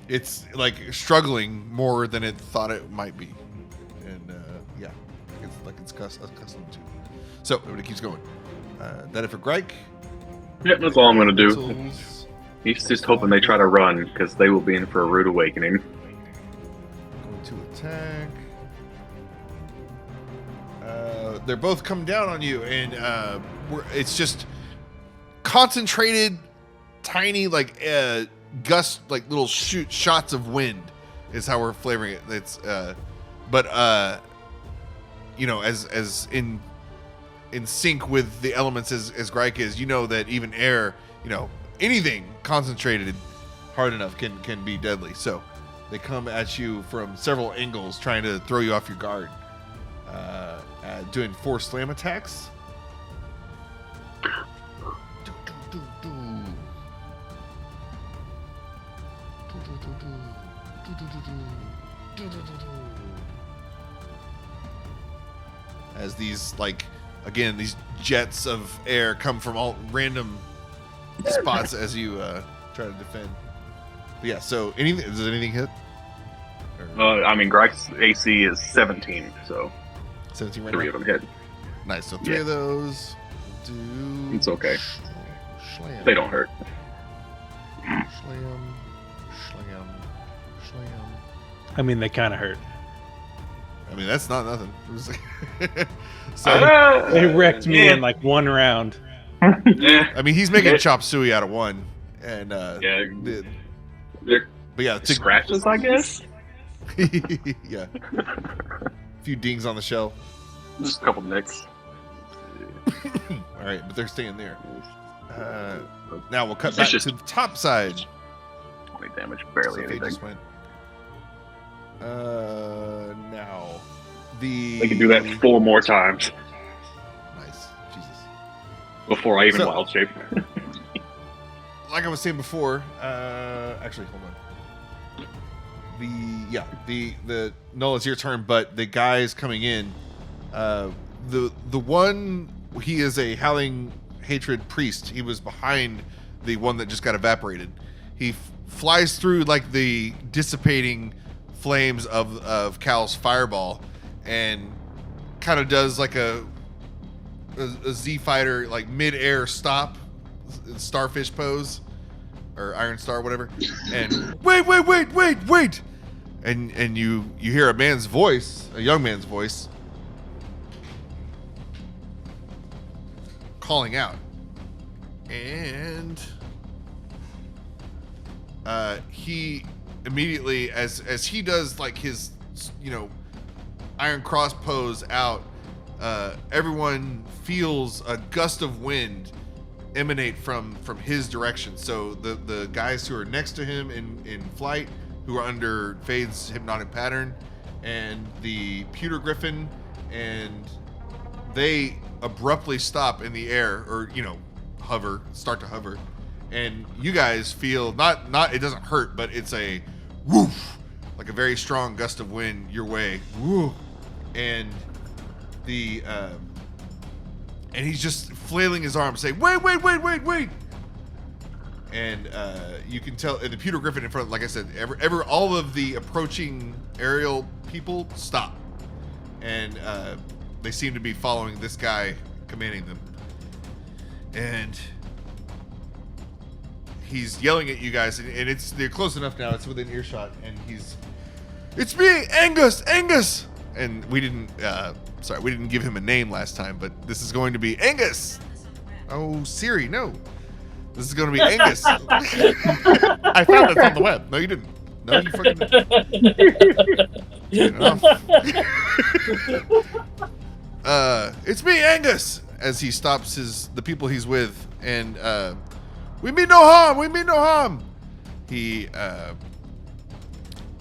[SPEAKER 1] it's like struggling more than it thought it might be. And yeah, it's like it's accustomed to. So everybody keeps going. That it for Gryke.
[SPEAKER 2] Yep, that's all I'm going to do.
[SPEAKER 1] Missiles.
[SPEAKER 2] He's just hoping they try to run, because they will be in for a rude awakening.
[SPEAKER 1] Going to attack. They're both coming down on you, and it's just concentrated, tiny, like gust, like little shots of wind, is how we're flavoring it. It's but as in sync with the elements as Gryke is, that even air, anything concentrated hard enough can be deadly. So they come at you from several angles, trying to throw you off your guard. Doing 4 slam attacks. As these, these jets of air come from all random spots as you try to defend. But yeah, so does anything hit?
[SPEAKER 2] Gryke's AC is 17, so
[SPEAKER 1] 17 right
[SPEAKER 2] 3
[SPEAKER 1] now?
[SPEAKER 2] of them hit.
[SPEAKER 1] Nice. So 3 of those do.
[SPEAKER 2] It's okay.
[SPEAKER 1] Slam.
[SPEAKER 2] They don't hurt.
[SPEAKER 1] Slam.
[SPEAKER 3] I mean, they kind of hurt.
[SPEAKER 1] I mean, that's not nothing. It was so
[SPEAKER 3] They wrecked me in like 1 round.
[SPEAKER 2] Yeah.
[SPEAKER 1] I mean, he's making chop suey out of 1, and
[SPEAKER 2] They're
[SPEAKER 1] but yeah,
[SPEAKER 2] scratches, I guess.
[SPEAKER 1] yeah, a few dings on the shell.
[SPEAKER 2] Just a couple nicks.
[SPEAKER 1] All right, but they're staying there. Now we'll cut back to the top side.
[SPEAKER 2] 20 damage, barely
[SPEAKER 1] So they
[SPEAKER 2] anything.
[SPEAKER 1] just went. Now
[SPEAKER 2] They can do that 4 more times
[SPEAKER 1] Nice, Jesus.
[SPEAKER 2] before I even wild shape.
[SPEAKER 1] Like I was saying before, actually, hold on. The Null, it's your turn, but the guys coming in, the one, he is a Howling Hatred Priest. He was behind the one that just got evaporated. He flies through like the dissipating flames of Cal's fireball, and kind of does like a Z fighter, like mid-air stop, starfish pose, or Iron Star, whatever. And wait, and you hear a man's voice, a young man's voice, calling out, and he immediately, as he does like his Iron Cross pose out, everyone feels a gust of wind emanate from his direction. So the guys who are next to him in flight, who are under Fade's hypnotic pattern, and the Pewter Griffin, and they abruptly stop in the air, or start to hover, and you guys feel not it doesn't hurt, but it's a woof, like a very strong gust of wind your way, woo, and and he's just flailing his arms, saying, wait. And you can tell the Pewter Griffin in front, like I said, all of the approaching aerial people stop. And they seem to be following this guy commanding them. And he's yelling at you guys, and they're close enough now, it's within earshot, and it's me, Angus! And we didn't give him a name last time, but this is going to be Angus! Oh, Siri, no. This is going to be Angus. I found this on the web. No, you didn't. No, you fucking didn't. It's me, Angus, as he stops the people he's with, and we mean no harm. We mean no harm. He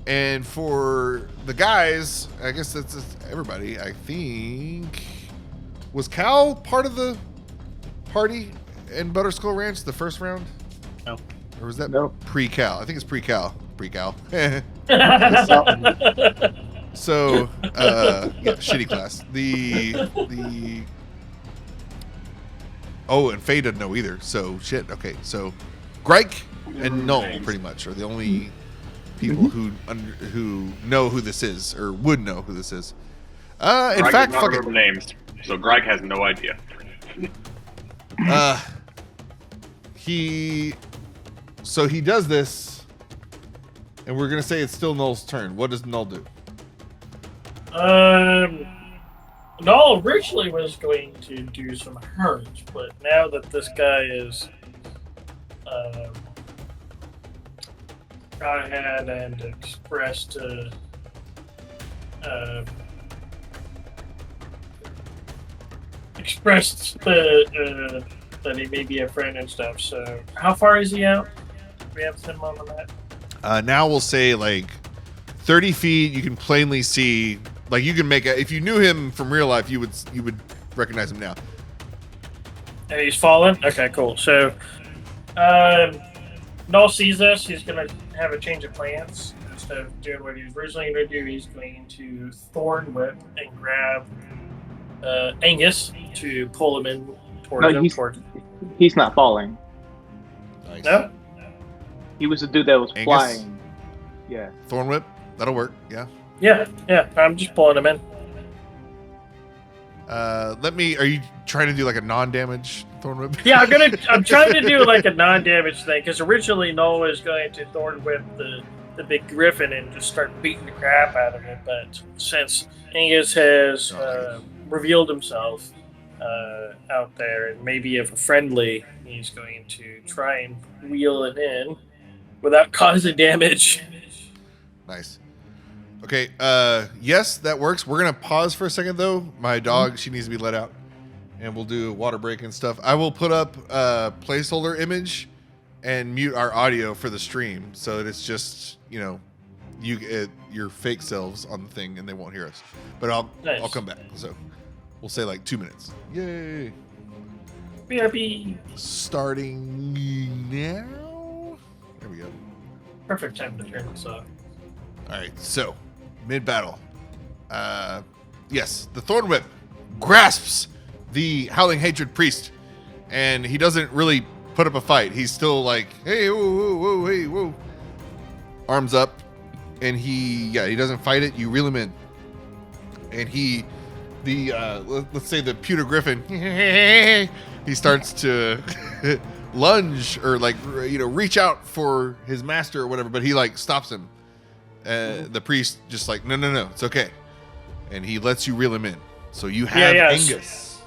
[SPEAKER 1] and for the guys, I guess that's everybody. I think was Cal part of the party in Butterskull Ranch the first round?
[SPEAKER 3] No.
[SPEAKER 1] Or was that
[SPEAKER 4] No.
[SPEAKER 1] pre-Cal? I think it's pre-Cal. So, shitty class. Oh, and Faye doesn't know either. So, shit. Okay, so Gryke and Null pretty much are the only people who know who this is or would know who this is. In
[SPEAKER 2] Gryke
[SPEAKER 1] fact,
[SPEAKER 2] does not remember names, so Gryke has no idea.
[SPEAKER 1] He does this, and we're gonna say it's still Null's turn. What does Null do?
[SPEAKER 5] Null originally was going to do some hurt, but now that this guy is gone ahead and expressed that he may be a friend and stuff. So, how far is he out? Do we have him on the map?
[SPEAKER 1] Now we'll say like 30 feet. You can plainly see, like you can make if you knew him from real life, you would recognize him now.
[SPEAKER 5] And he's fallen? Okay, cool. So, Null sees this. He's going to have a change of plans. Instead of doing what he was originally going to do, he's going to Thorn Whip and grab Angus to pull him in towards him.
[SPEAKER 4] He's not falling.
[SPEAKER 1] Nice.
[SPEAKER 5] No?
[SPEAKER 4] He was the dude that was
[SPEAKER 1] Angus?
[SPEAKER 4] flying. Yeah.
[SPEAKER 1] Thorn whip. That'll work. Yeah.
[SPEAKER 5] Yeah. I'm just pulling him in.
[SPEAKER 1] Are you trying to do like a non-damage Thorn whip?
[SPEAKER 5] Yeah, I'm trying to do like a non-damage thing, because originally Null was going to Thorn Whip the big griffin and just start beating the crap out of it, but since Angus has revealed himself out there and maybe if a friendly, he's going to try and wheel it in without causing damage.
[SPEAKER 1] Nice. Okay, yes, that works. We're gonna pause for a second though. My dog, she needs to be let out, and we'll do a water break and stuff. I will put up a placeholder image and mute our audio for the stream, so that it's just your fake selves on the thing, and they won't hear us. But I'll come back. So we'll say like 2 minutes. Yay!
[SPEAKER 5] BRB.
[SPEAKER 1] Starting now. There we go.
[SPEAKER 5] Perfect time to turn this off.
[SPEAKER 1] All right, so mid-battle. Yes, the Thorn Whip grasps the Howling Hatred Priest, and he doesn't really put up a fight. He's still like, hey, whoa, whoa, hey, whoa. Arms up, and he doesn't fight it. You reel him in. And let's say the Pewter Griffin, he starts to lunge or reach out for his master or whatever, but he stops him. The priest just no, it's okay, and he lets you reel him in. So you have Angus.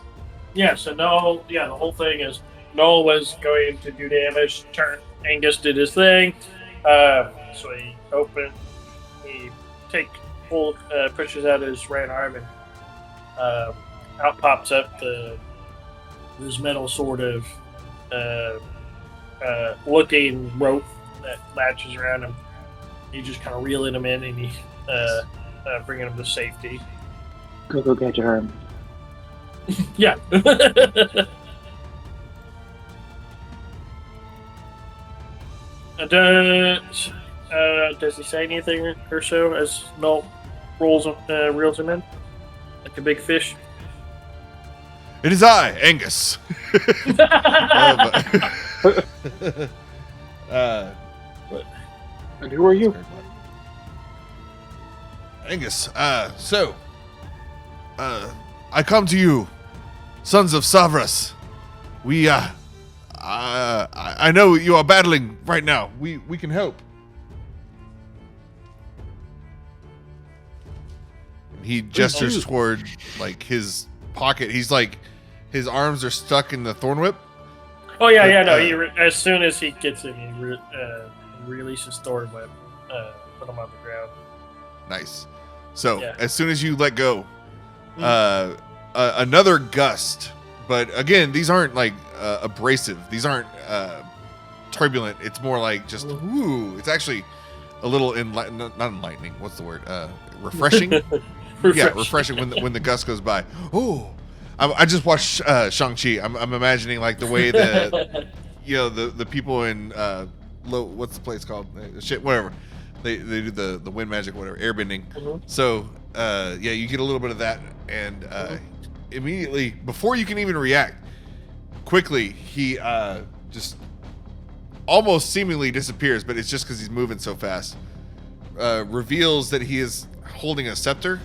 [SPEAKER 5] Yeah. So Null. Yeah, the whole thing is Null was going to do damage. Angus did his thing. So he pushes out his right arm, and out pops up this metal sort of looking rope that latches around him. You just kind of reeling him in, and he bringing him to safety.
[SPEAKER 4] Go get your arm.
[SPEAKER 5] Yeah. Does he say anything or so as Null reels him in like a big fish?
[SPEAKER 1] It is I, Angus.
[SPEAKER 4] And who are you?
[SPEAKER 1] Angus, I come to you, sons of Savras. I know you are battling right now. We can help. And he gestures toward his pocket. He's his arms are stuck in the thorn whip,
[SPEAKER 5] Oh yeah,
[SPEAKER 1] But,
[SPEAKER 5] yeah. No, as soon as he gets it, he releases Thor's whip, put him on the ground.
[SPEAKER 1] Nice. So
[SPEAKER 5] Yeah.
[SPEAKER 1] as soon as you let go, another gust. But again, these aren't like abrasive. These aren't turbulent. It's more like just woo. It's actually a little not enlightening. What's the word? Refreshing. Yeah, refreshing when the gust goes by. Oh, I just watched Shang-Chi. I'm imagining like the way that the people in what's the place called? Shit, whatever. They do the wind magic, whatever, airbending.
[SPEAKER 5] Mm-hmm.
[SPEAKER 1] So you get a little bit of that, and immediately before you can even react, quickly he just almost seemingly disappears, but it's just because he's moving so fast. Reveals that he is holding a scepter,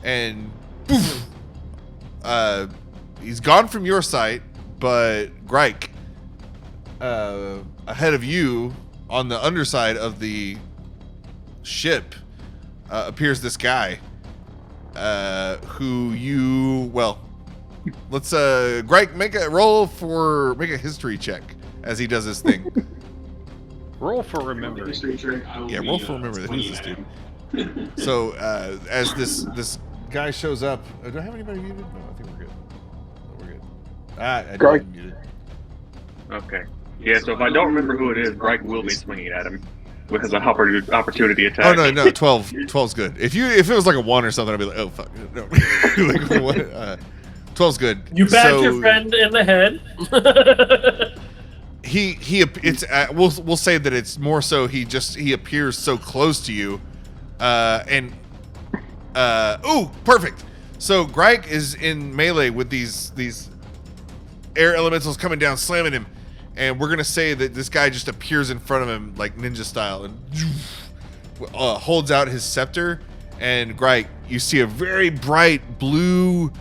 [SPEAKER 1] and poof, he's gone from your sight. But Gryke, ahead of you on the underside of the ship, appears this guy who let's Gryke make a history check as he does his thing.
[SPEAKER 3] Roll for remembering.
[SPEAKER 1] Roll for remembering. Who's this dude? So as this guy shows up, do I have anybody muted? No, I think we're good. We're good. I didn't mute it.
[SPEAKER 2] Okay. Yeah, so if I don't remember who it is, Gryke will be swinging at him with his opportunity attack.
[SPEAKER 1] Oh no, 12's good. If it was like a 1 or something, I'd be like, oh fuck, no. Like, what? 12's good.
[SPEAKER 5] You bagged your friend in the head.
[SPEAKER 1] We'll say that it's more so he appears so close to you, perfect. So Gryke is in melee with these air elementals coming down, slamming him, and we're gonna say that this guy just appears in front of him like ninja style and holds out his scepter, and Gryke, you see a very bright blue,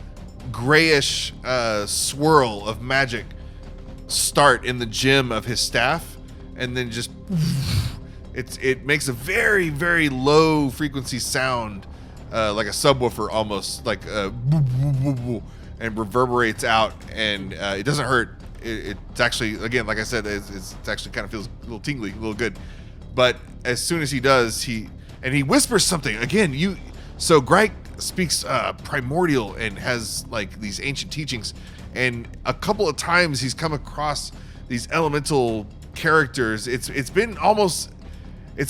[SPEAKER 1] grayish swirl of magic start in the gem of his staff, and then just it makes a very, very low frequency sound, like a subwoofer almost, like and reverberates out, and it doesn't hurt. It's actually, again, like I said, it's actually kind of feels a little tingly, a little good. But as soon as he does, he whispers something again. So Gryke speaks primordial and has like these ancient teachings, and a couple of times he's come across these elemental characters. It's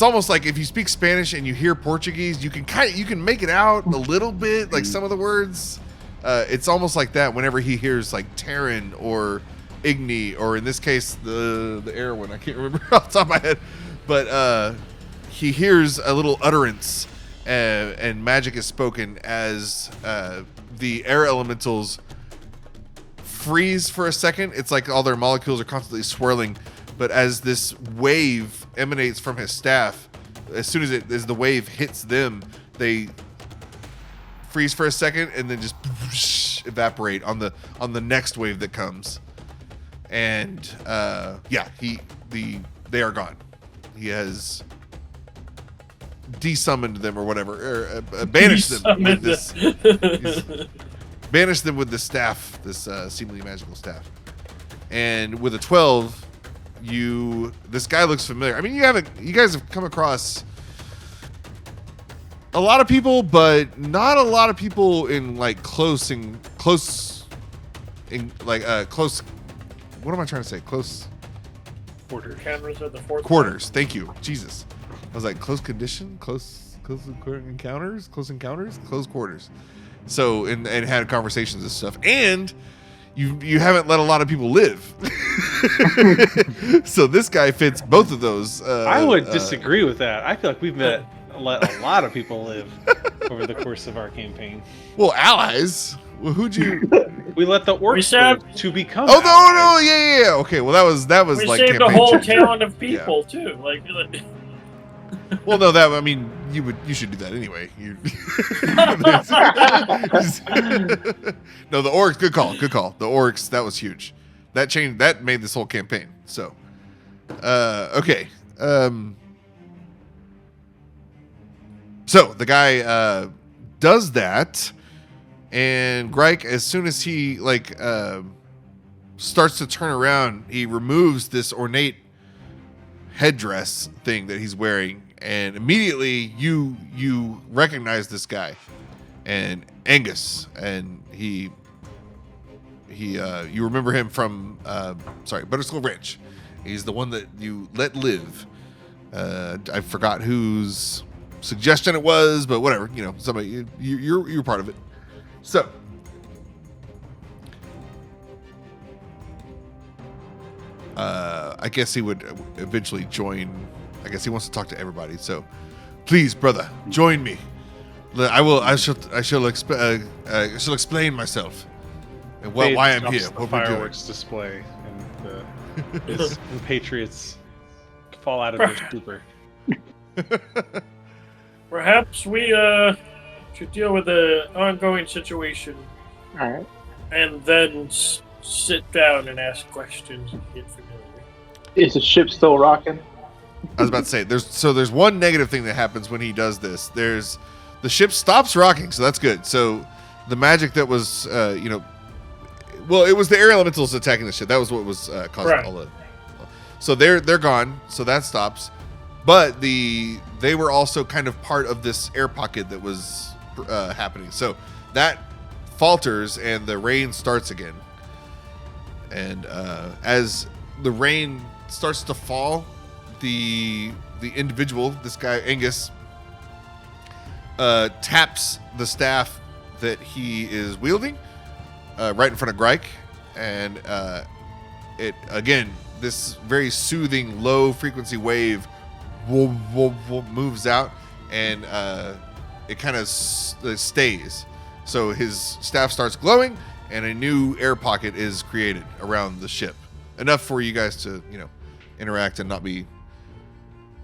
[SPEAKER 1] almost like if you speak Spanish and you hear Portuguese, you can make it out a little bit, like some of the words. It's almost like that whenever he hears like Terran or Igni, or in this case the air one. I can't remember off the top of my head, but he hears a little utterance, and magic is spoken as the air elementals freeze for a second. It's like all their molecules are constantly swirling, but as this wave emanates from his staff, as soon as the wave hits them, they freeze for a second and then just evaporate on the next wave that comes. And they are gone. He has desummoned them or whatever, or banished them with this. Banished them with this staff, this seemingly magical staff. And with a 12, this guy looks familiar. I mean, you guys have come across a lot of people, but not a lot of people in like close. What am I trying to say? Close
[SPEAKER 5] Quarters. Cameras are the fourth.
[SPEAKER 1] Quarters. Thank you, Jesus. I was like close condition, close encounters, close quarters. So and had conversations and stuff, and you haven't let a lot of people live. So this guy fits both of those.
[SPEAKER 3] I would disagree with that. I feel like we've let a lot of people live over the course of our campaign.
[SPEAKER 1] Well, allies. Well, who'd you?
[SPEAKER 3] We let the orcs live to become.
[SPEAKER 1] Oh no, yeah. Okay, well that was
[SPEAKER 5] we
[SPEAKER 1] like
[SPEAKER 5] saved a whole town of people too. Like.
[SPEAKER 1] Well, no, you should do that anyway. No, the orcs. Good call. The orcs. That was huge. That made this whole campaign. So, okay. So the guy does that, and Gryke, as soon as he starts to turn around. He removes this ornate headdress thing that he's wearing, and immediately you recognize this guy, and Angus, and he you remember him from Butterskull Ranch. He's the one that you let live. I forgot whose suggestion it was, but whatever. Somebody you're part of it. So. I guess he would eventually join. I guess he wants to talk to everybody. So, please, brother, join me. I shall explain myself and why I'm here.
[SPEAKER 3] The
[SPEAKER 1] What we're doing.
[SPEAKER 3] fireworks display, and his compatriots fall out of their stupor.
[SPEAKER 5] Perhaps we should deal with the ongoing situation,
[SPEAKER 4] All right.
[SPEAKER 5] and then sit down and ask questions and get familiar.
[SPEAKER 4] Is the ship still rocking?
[SPEAKER 1] I was about to say there's one negative thing that happens when he does this. The ship stops rocking, so that's good. So the magic that was it was the air elementals attacking the ship. That was what was causing all the. So they're gone. So that stops. But they were also kind of part of this air pocket that was happening. So that falters and the rain starts again. And as the rain starts to fall, the individual, this guy Angus, taps the staff that he is wielding right in front of Gryke, and it again, this very soothing low frequency wave moves out, and it kind of stays. So his staff starts glowing, and a new air pocket is created around the ship, enough for you guys to interact and not be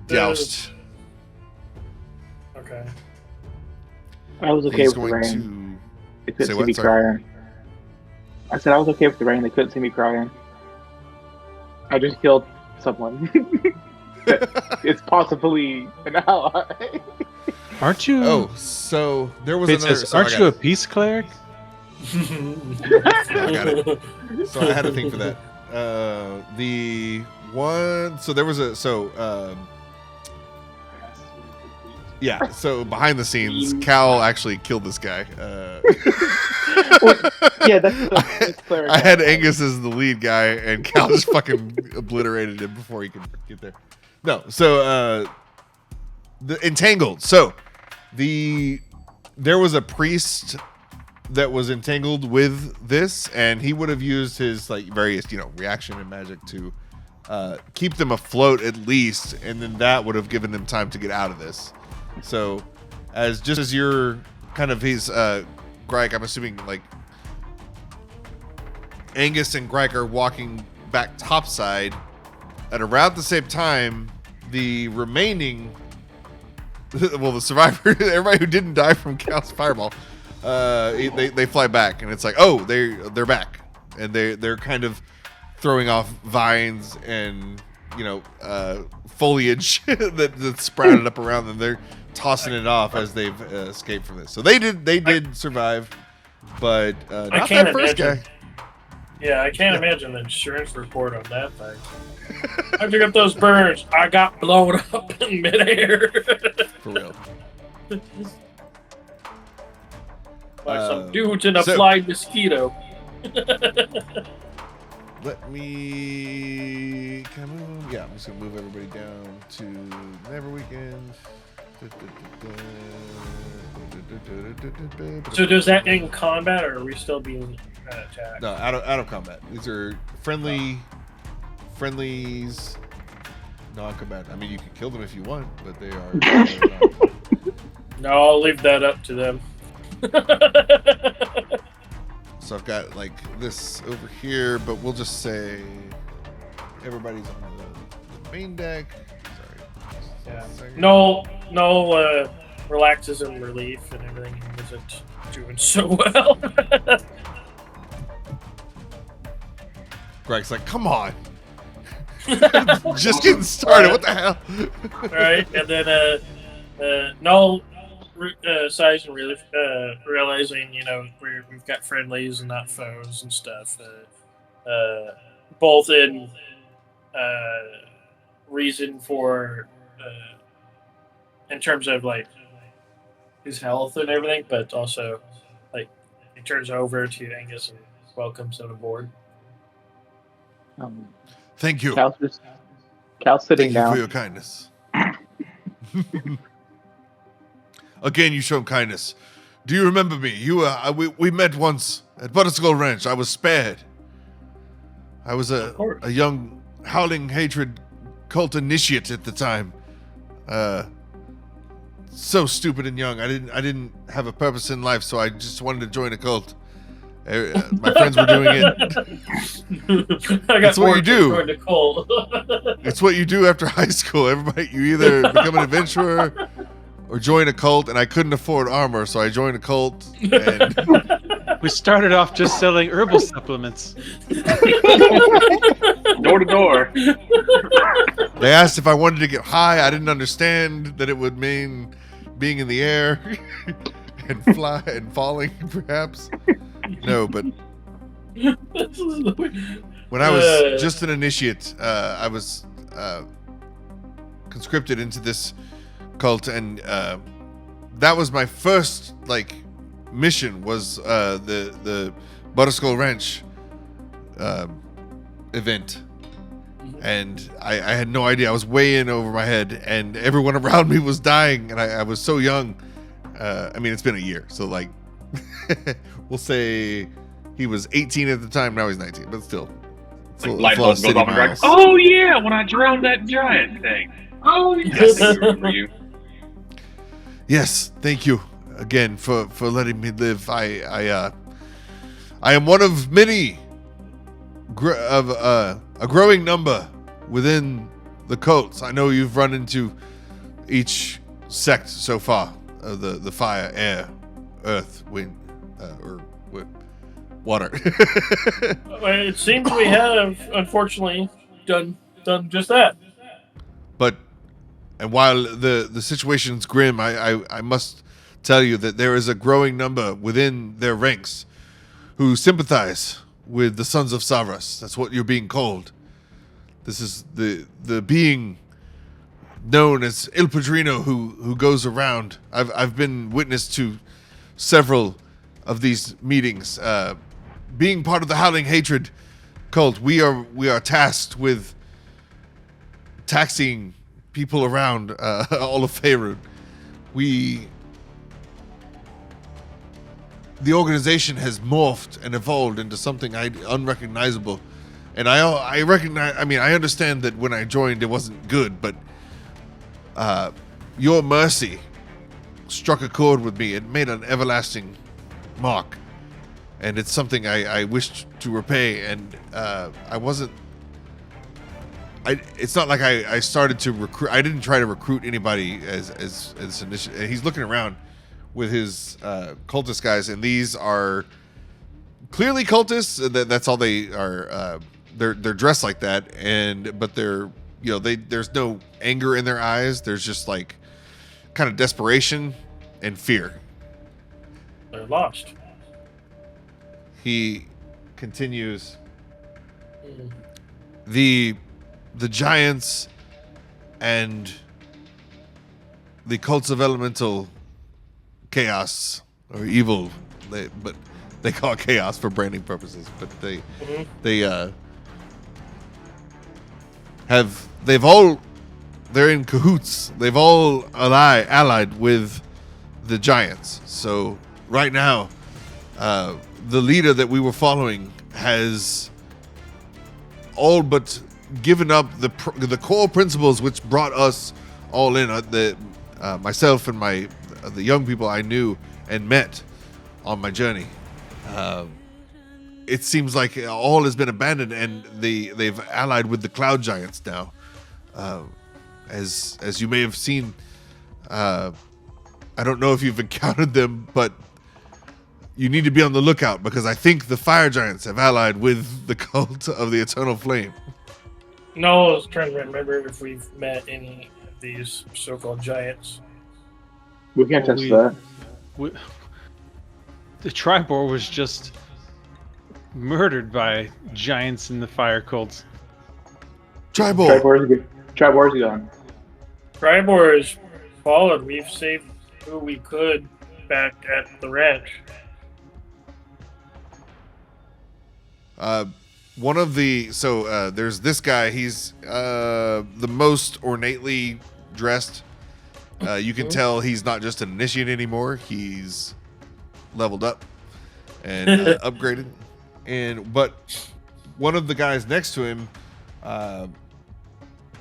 [SPEAKER 1] doused.
[SPEAKER 5] Okay.
[SPEAKER 4] I was okay
[SPEAKER 1] He's
[SPEAKER 4] with the
[SPEAKER 1] going
[SPEAKER 4] rain. They
[SPEAKER 1] to
[SPEAKER 4] couldn't
[SPEAKER 1] say
[SPEAKER 4] see
[SPEAKER 1] what?
[SPEAKER 4] me
[SPEAKER 1] Sorry.
[SPEAKER 4] crying. I said I was okay with the rain. They couldn't see me crying. I just killed someone. It's possibly an ally.
[SPEAKER 3] Aren't you?
[SPEAKER 1] Oh, so there was
[SPEAKER 3] Fate
[SPEAKER 1] another.
[SPEAKER 3] says,
[SPEAKER 1] So I
[SPEAKER 3] aren't
[SPEAKER 1] got
[SPEAKER 3] you a
[SPEAKER 1] it.
[SPEAKER 3] peace cleric?
[SPEAKER 1] I got it. So I had to think for that. The one. So there was a. So yeah. So behind the scenes, Cal actually killed this guy.
[SPEAKER 4] Yeah, that's the cleric.
[SPEAKER 1] I had Angus as the lead guy, and Cal just fucking obliterated him before he could get there. No, so the entangled. So there was a priest that was entangled with this, and he would have used his various reaction and magic to keep them afloat at least, and then that would have given them time to get out of this. So as you're kind of he's Gryke, I'm assuming Angus and Gryke are walking back topside. At around the same time, the remaining, the survivor, everybody who didn't die from Cal's fireball, they fly back, and it's oh, they're back, and they're kind of throwing off vines and foliage that sprouted up around them. They're tossing it off as they've escaped from this. So they did survive, but not
[SPEAKER 5] can't
[SPEAKER 1] that first
[SPEAKER 5] imagine.
[SPEAKER 1] guy.
[SPEAKER 5] Yeah, I can't imagine the insurance report on that thing. How'd you get those burns? I got blown up in midair.
[SPEAKER 1] For real.
[SPEAKER 5] Like some dudes in a
[SPEAKER 1] so-
[SPEAKER 5] flying mosquito.
[SPEAKER 1] Let me come on. Yeah, I'm just gonna move everybody down to Neverweakened.
[SPEAKER 5] So does that end combat, or are we still being attacked?
[SPEAKER 1] No, out of combat. These are friendlies, non-combat. I mean, you can kill them if you want, but they are.
[SPEAKER 5] No, I'll leave that up to them.
[SPEAKER 1] So I've got this over here, but we'll just say everybody's on the main deck. Sorry.
[SPEAKER 5] Yeah. No, relaxes and relief and everything isn't doing so well.
[SPEAKER 1] Greg's come on. Just getting started. What the hell?
[SPEAKER 5] Right, and then Null sighs and relief, realizing we've got friendlies and not foes and stuff. both in reason for in terms of like his health and everything, but also like he turns over to Angus and welcomes him aboard.
[SPEAKER 1] Thank you.
[SPEAKER 4] Cal's
[SPEAKER 1] Thank
[SPEAKER 4] sitting
[SPEAKER 1] you
[SPEAKER 4] down.
[SPEAKER 1] for your kindness. Again, you show kindness. Do you remember me? We met once at Butterskull Ranch. I was spared. I was a young Howling Hatred cult initiate at the time. So stupid and young. I didn't have a purpose in life, so I just wanted to join a cult. My friends were doing it. That's what you do. It's what you do after high school. Everybody, you either become an adventurer or join a cult, and I couldn't afford armor, so I joined a cult. And
[SPEAKER 3] We started off just selling herbal supplements.
[SPEAKER 2] Door to door.
[SPEAKER 1] they asked if I wanted to get high. I didn't understand that it would mean being in the air and fly and falling, perhaps. No, but when I was just an initiate, I was conscripted into this cult, and that was my first mission. Was the Butterskull Ranch event, and I had no idea. I was way in over my head, and everyone around me was dying, and I was so young. I mean, it's been a year, so we'll say he was 18 at the time. Now he's 19, but still.
[SPEAKER 2] Light bulb goes off and Gryke, oh yeah, when I drowned that giant thing. Oh yes, I remember you.
[SPEAKER 1] Yes, thank you again for letting me live. I am one of many a growing number within the cults. I know you've run into each sect so far of the fire, air, earth, wind, or water.
[SPEAKER 5] It seems we have, unfortunately, done just that.
[SPEAKER 1] And while the situation's grim, I must tell you that there is a growing number within their ranks who sympathize with the Sons of Savras. That's what you're being called. This is the being known as Il Padrino who goes around. I've been witness to several of these meetings. Being part of the Howling Hatred cult, we are tasked with taxing people around all of Faerun. The organization has morphed and evolved into something unrecognizable, and I recognize. I mean, I understand that when I joined, it wasn't good, but your mercy struck a chord with me. It made an everlasting mark, and it's something I wished to repay. And I wasn't. It's not like I started to recruit. I didn't try to recruit anybody as initiative. He's looking around with his cultist guys, and these are clearly cultists. That's all they are. They're dressed like that, but they're there's no anger in their eyes. There's just kind of desperation and fear.
[SPEAKER 5] They're lost.
[SPEAKER 1] He continues. The giants and the cults of elemental chaos or evil, but they call it chaos for branding purposes. But they're in cahoots. They've all allied with the giants. So right now, the leader that we were following has all but given up the core principles which brought us all in. Myself and the young people I knew and met on my journey. It seems like all has been abandoned, and they've allied with the cloud giants now. As you may have seen, I don't know if you've encountered them, but you need to be on the lookout, because I think the fire giants have allied with the cult of the Eternal Flame.
[SPEAKER 5] No, I was trying to remember if we've met any of these so-called giants.
[SPEAKER 4] We can't test that.
[SPEAKER 3] The Tribor was just murdered by giants in the fire cults.
[SPEAKER 1] Tribal.
[SPEAKER 4] Tribor's gone.
[SPEAKER 5] Tribor is fallen. We've saved who we could back at the ranch.
[SPEAKER 1] One of the there's this guy. He's the most ornately dressed. You can tell he's not just an initiate anymore. He's leveled up and upgraded. But one of the guys next to him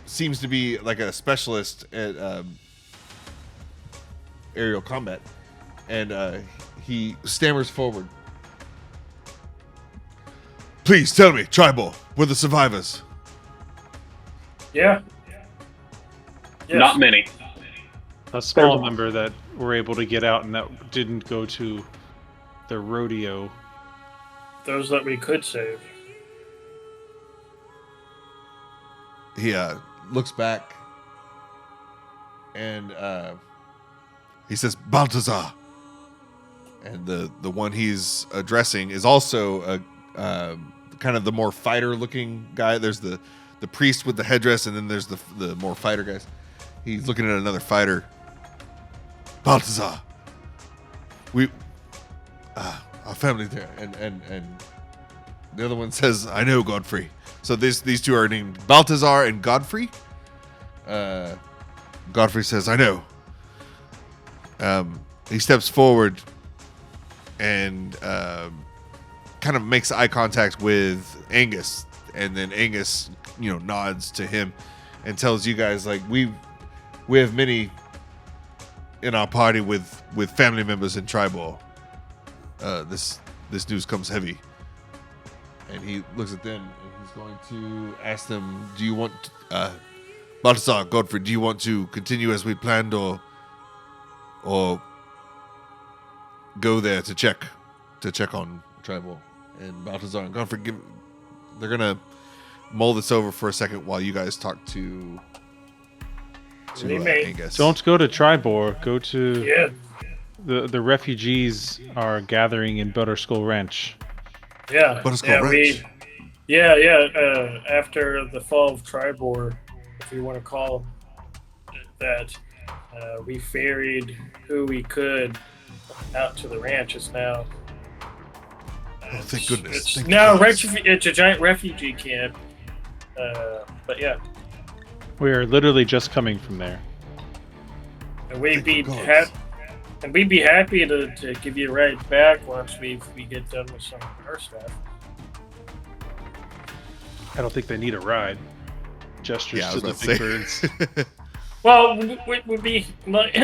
[SPEAKER 1] seems to be like a specialist at aerial combat, and he stammers forward. Please tell me, Tribal, we're the survivors.
[SPEAKER 5] Yeah. Yes.
[SPEAKER 2] Not many.
[SPEAKER 3] A small number that were able to get out and that didn't go to the rodeo.
[SPEAKER 5] Those that we could save.
[SPEAKER 1] He looks back and he says, Balthazar. And the one he's addressing is also a kind of the more fighter-looking guy. There's the priest with the headdress, and then there's the more fighter guys. He's looking at another fighter. Balthazar, we, our family there, and the other one says, I know Godfrey. So these two are named Balthazar and Godfrey. Godfrey says, I know. He steps forward and kind of makes eye contact with Angus, and then Angus, nods to him and tells you guys, like, we have many in our party with family members in Tribal. This news comes heavy. And he looks at them and he's going to ask them, do you want Balthazar, Godfrey, do you want to continue as we planned or go there to check on Tribal? And Balthazar and Godfrey, they're going to mull this over for a second while you guys talk to Angus.
[SPEAKER 3] Don't go to Tribor. Go to...
[SPEAKER 5] Yeah.
[SPEAKER 3] The refugees are gathering in Butterskull Ranch.
[SPEAKER 5] Yeah.
[SPEAKER 1] Butterskull Ranch.
[SPEAKER 5] After the fall of Tribor, if you want to call it that, we ferried who we could out to the ranch. It's now...
[SPEAKER 1] Oh, thank goodness.
[SPEAKER 5] It's now it's a giant refugee camp. But yeah.
[SPEAKER 3] We are literally just coming from there.
[SPEAKER 5] And we'd be happy to give you a ride back once we get done with some of our stuff.
[SPEAKER 3] I don't think they need a ride. Gestures to the big birds.
[SPEAKER 5] Well, we'd be like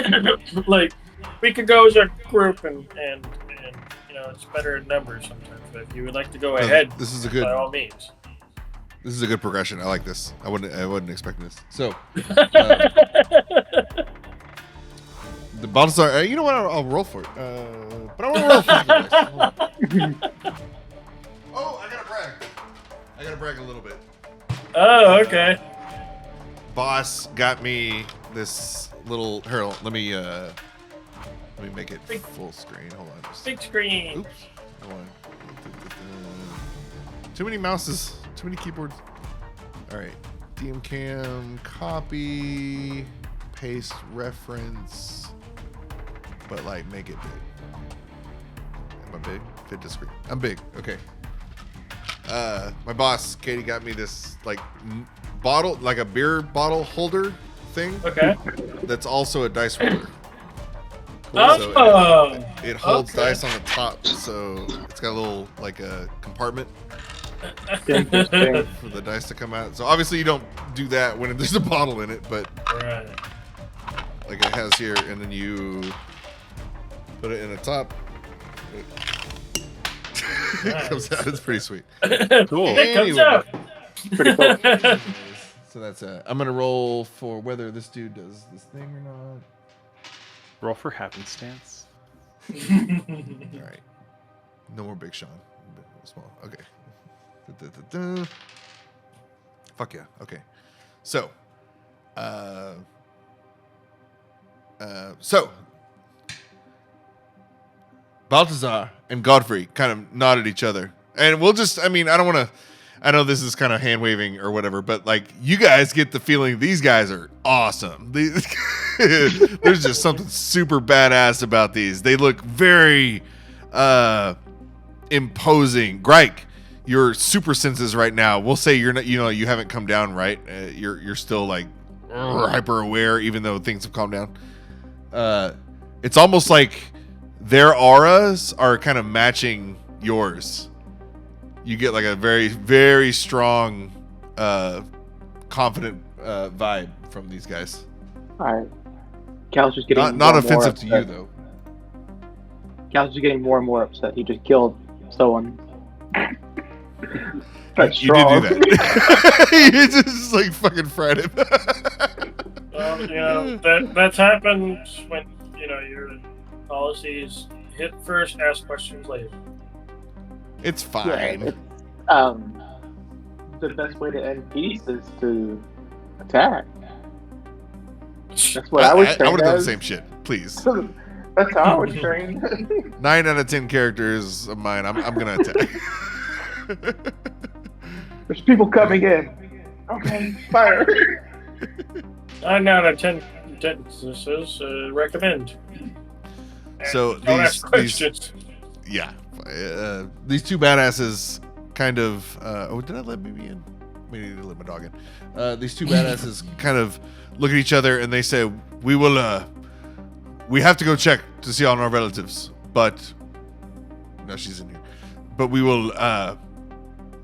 [SPEAKER 5] we could go as a group and it's better in numbers sometimes. But if you would like to go ahead, by all means.
[SPEAKER 1] This is a good progression. I like this. I wasn't expecting this. So, the Balthazar. You know what? I'll roll for it. But I want to roll for you guys. Oh, I gotta brag a little bit.
[SPEAKER 5] Oh, okay.
[SPEAKER 1] Boss got me this little. Here, let me make it full screen. Hold on.
[SPEAKER 5] Big screen.
[SPEAKER 1] Oops. Hold on. Too many mouses. Too many keyboards. All right. DM cam, copy, paste reference, but like make it big. Am I big? Fit to screen. I'm big. Okay. My boss, Katie, got me this like bottle, like a beer bottle holder thing.
[SPEAKER 5] Okay.
[SPEAKER 1] That's also a dice holder.
[SPEAKER 5] Oh.
[SPEAKER 1] So it holds dice on the top, so it's got a little like a compartment for the dice to come out. So obviously you don't do that when there's a bottle in it, but
[SPEAKER 5] right.
[SPEAKER 1] Like it has here, and then you put it in the top. It comes out. It's pretty sweet.
[SPEAKER 3] Cool.
[SPEAKER 5] It comes out.
[SPEAKER 4] Pretty cool.
[SPEAKER 1] So that's I'm gonna roll for whether this dude does this thing or not.
[SPEAKER 3] Roll for happenstance.
[SPEAKER 1] All right. No more Big Sean. Small. Okay. Da-da-da-da. Fuck yeah. Okay. So, Balthazar and Godfrey kind of nod at each other, And we'll just, I mean, I don't want to, I know this is kind of hand waving or whatever, but like you guys get the feeling these guys are awesome. There's just something super badass about these. They look very imposing. Gryke, your super senses right now, we'll say you're not, you haven't come down, right? You're still like hyper aware, even though things have calmed down. It's almost like their auras are kind of matching yours. You get like a very, very strong, confident vibe from these guys.
[SPEAKER 4] All right. Cal's just getting
[SPEAKER 1] not
[SPEAKER 4] more
[SPEAKER 1] offensive to
[SPEAKER 4] upset.
[SPEAKER 1] you though.
[SPEAKER 4] Cal's just getting more and more upset. He just killed someone. That's
[SPEAKER 1] You did
[SPEAKER 4] strong.
[SPEAKER 1] do that. You just like fucking fried him.
[SPEAKER 5] Well, that's happened when your policies hit first, ask questions later.
[SPEAKER 1] It's fine.
[SPEAKER 4] Yeah, the best way to end peace is to attack. That's what I was
[SPEAKER 1] I
[SPEAKER 4] trained
[SPEAKER 1] would have done the
[SPEAKER 4] as.
[SPEAKER 1] same shit. Please.
[SPEAKER 4] That's how I was trained.
[SPEAKER 1] 9 out of 10 characters of mine. I'm gonna attack.
[SPEAKER 4] There's people coming in. Okay, fire.
[SPEAKER 5] 9 out of 10 instances recommend.
[SPEAKER 1] So
[SPEAKER 5] Don't ask questions.
[SPEAKER 1] Yeah. These two badasses kind of. Did I let Mimi in? Maybe I need to let my dog in. These two badasses kind of look at each other and they say, "We will. We have to go check to see on our relatives, but no, she's in here. But we will.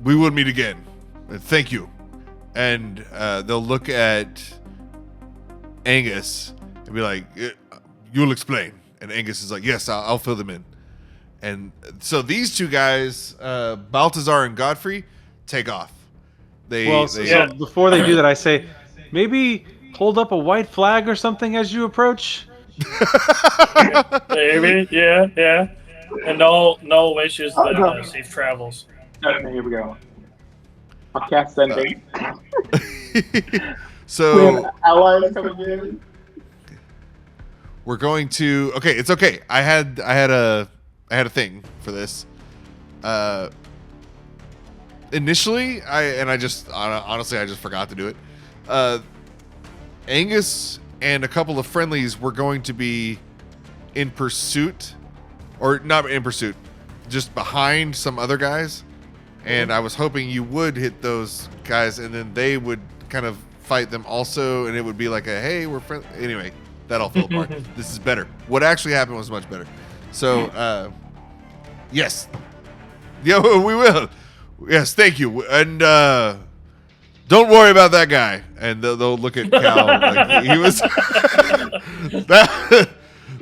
[SPEAKER 1] We will meet again. Thank you." And they'll look at Angus and be like, "You'll explain." And Angus is like, "Yes, I'll fill them in." And so these two guys, Balthazar and Godfrey, take off.
[SPEAKER 3] So before they do that, I say, maybe hold up a white flag or something as you approach.
[SPEAKER 5] Maybe, yeah. And Null wishes them safe travels.
[SPEAKER 4] Okay, here we go. I'll cast sending. We
[SPEAKER 1] So
[SPEAKER 4] have allies coming in.
[SPEAKER 1] we're going to. Okay, it's okay. I had a thing for this. Initially, I just forgot to do it. Angus and a couple of friendlies were going to be in pursuit, or not in pursuit, just behind some other guys. And I was hoping you would hit those guys, and then they would kind of fight them also, and it would be like a hey, we're friends. Anyway, that all fell apart. This is better. What actually happened was much better. So, yes, yeah, we will. Yes, thank you. And don't worry about that guy. And they'll look at Cal like he was. that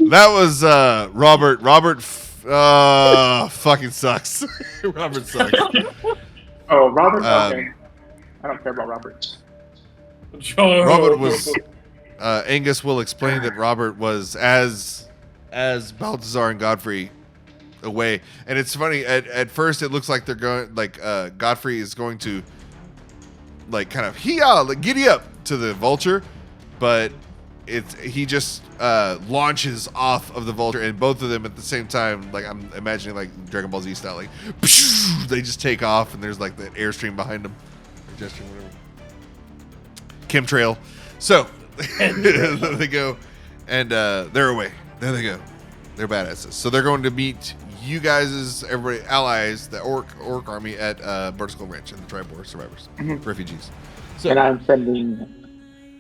[SPEAKER 1] was Robert. Robert fucking sucks. Robert sucks.
[SPEAKER 4] Oh, Robert? Okay. I don't care about Robert.
[SPEAKER 1] Robert was. Angus will explain that Robert was as Balthazar and Godfrey away, and it's funny. At first, it looks like they're going like Godfrey is going to like kind of like giddy up to the vulture, but he just launches off of the vulture, and both of them at the same time. Like I'm imagining like Dragon Ball Z style, like they just take off, and there's like that airstream behind them, or gesture, whatever. Chemtrail. So they go, and they're away. There they go. They're badasses. So they're going to meet you guys, everybody, allies, the orc army at Butterskull Ranch and the tribe war survivors, refugees. So,
[SPEAKER 4] And I'm sending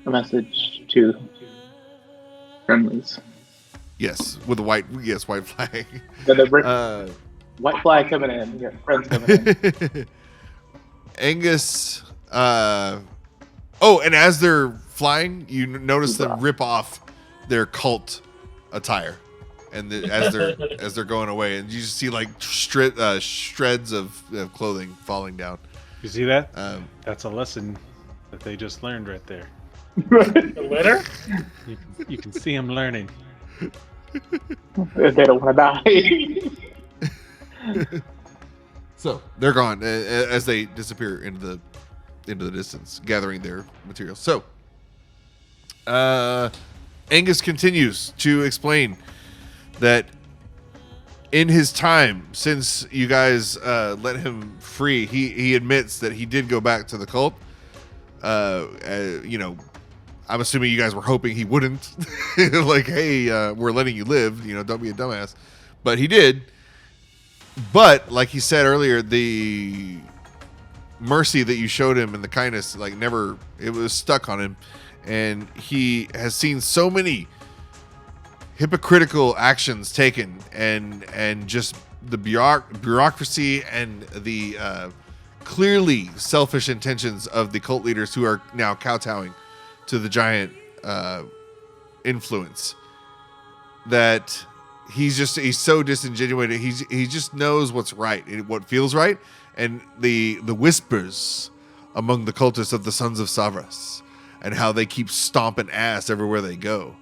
[SPEAKER 4] a message to friendlies.
[SPEAKER 1] yes, with a white flag.
[SPEAKER 4] The white flag coming in. You got friends coming in.
[SPEAKER 1] Angus. And as they're flying, you notice them rip off their cult attire, and as they're going away, and you just see like shreds of clothing falling down.
[SPEAKER 3] You see that? That's a lesson that they just learned right there.
[SPEAKER 5] The litter?
[SPEAKER 3] You can see them learning.
[SPEAKER 4] They don't want to die.
[SPEAKER 1] So they're gone as they disappear into the distance, gathering their materials. So Angus continues to explain that in his time since you guys let him free, he admits that he did go back to the cult. You know, I'm assuming you guys were hoping he wouldn't. Like, hey, we're letting you live. You know, don't be a dumbass. But he did. But like he said earlier, the mercy that you showed him and the kindness, like, never, it was stuck on him. And he has seen so many hypocritical actions taken, and just the bureaucracy and the clearly selfish intentions of the cult leaders who are now kowtowing to the giant influence, that he's so disingenuous. He just knows what's right, what feels right. And the whispers among the cultists of the Sons of Savras, and how they keep stomping ass everywhere they go,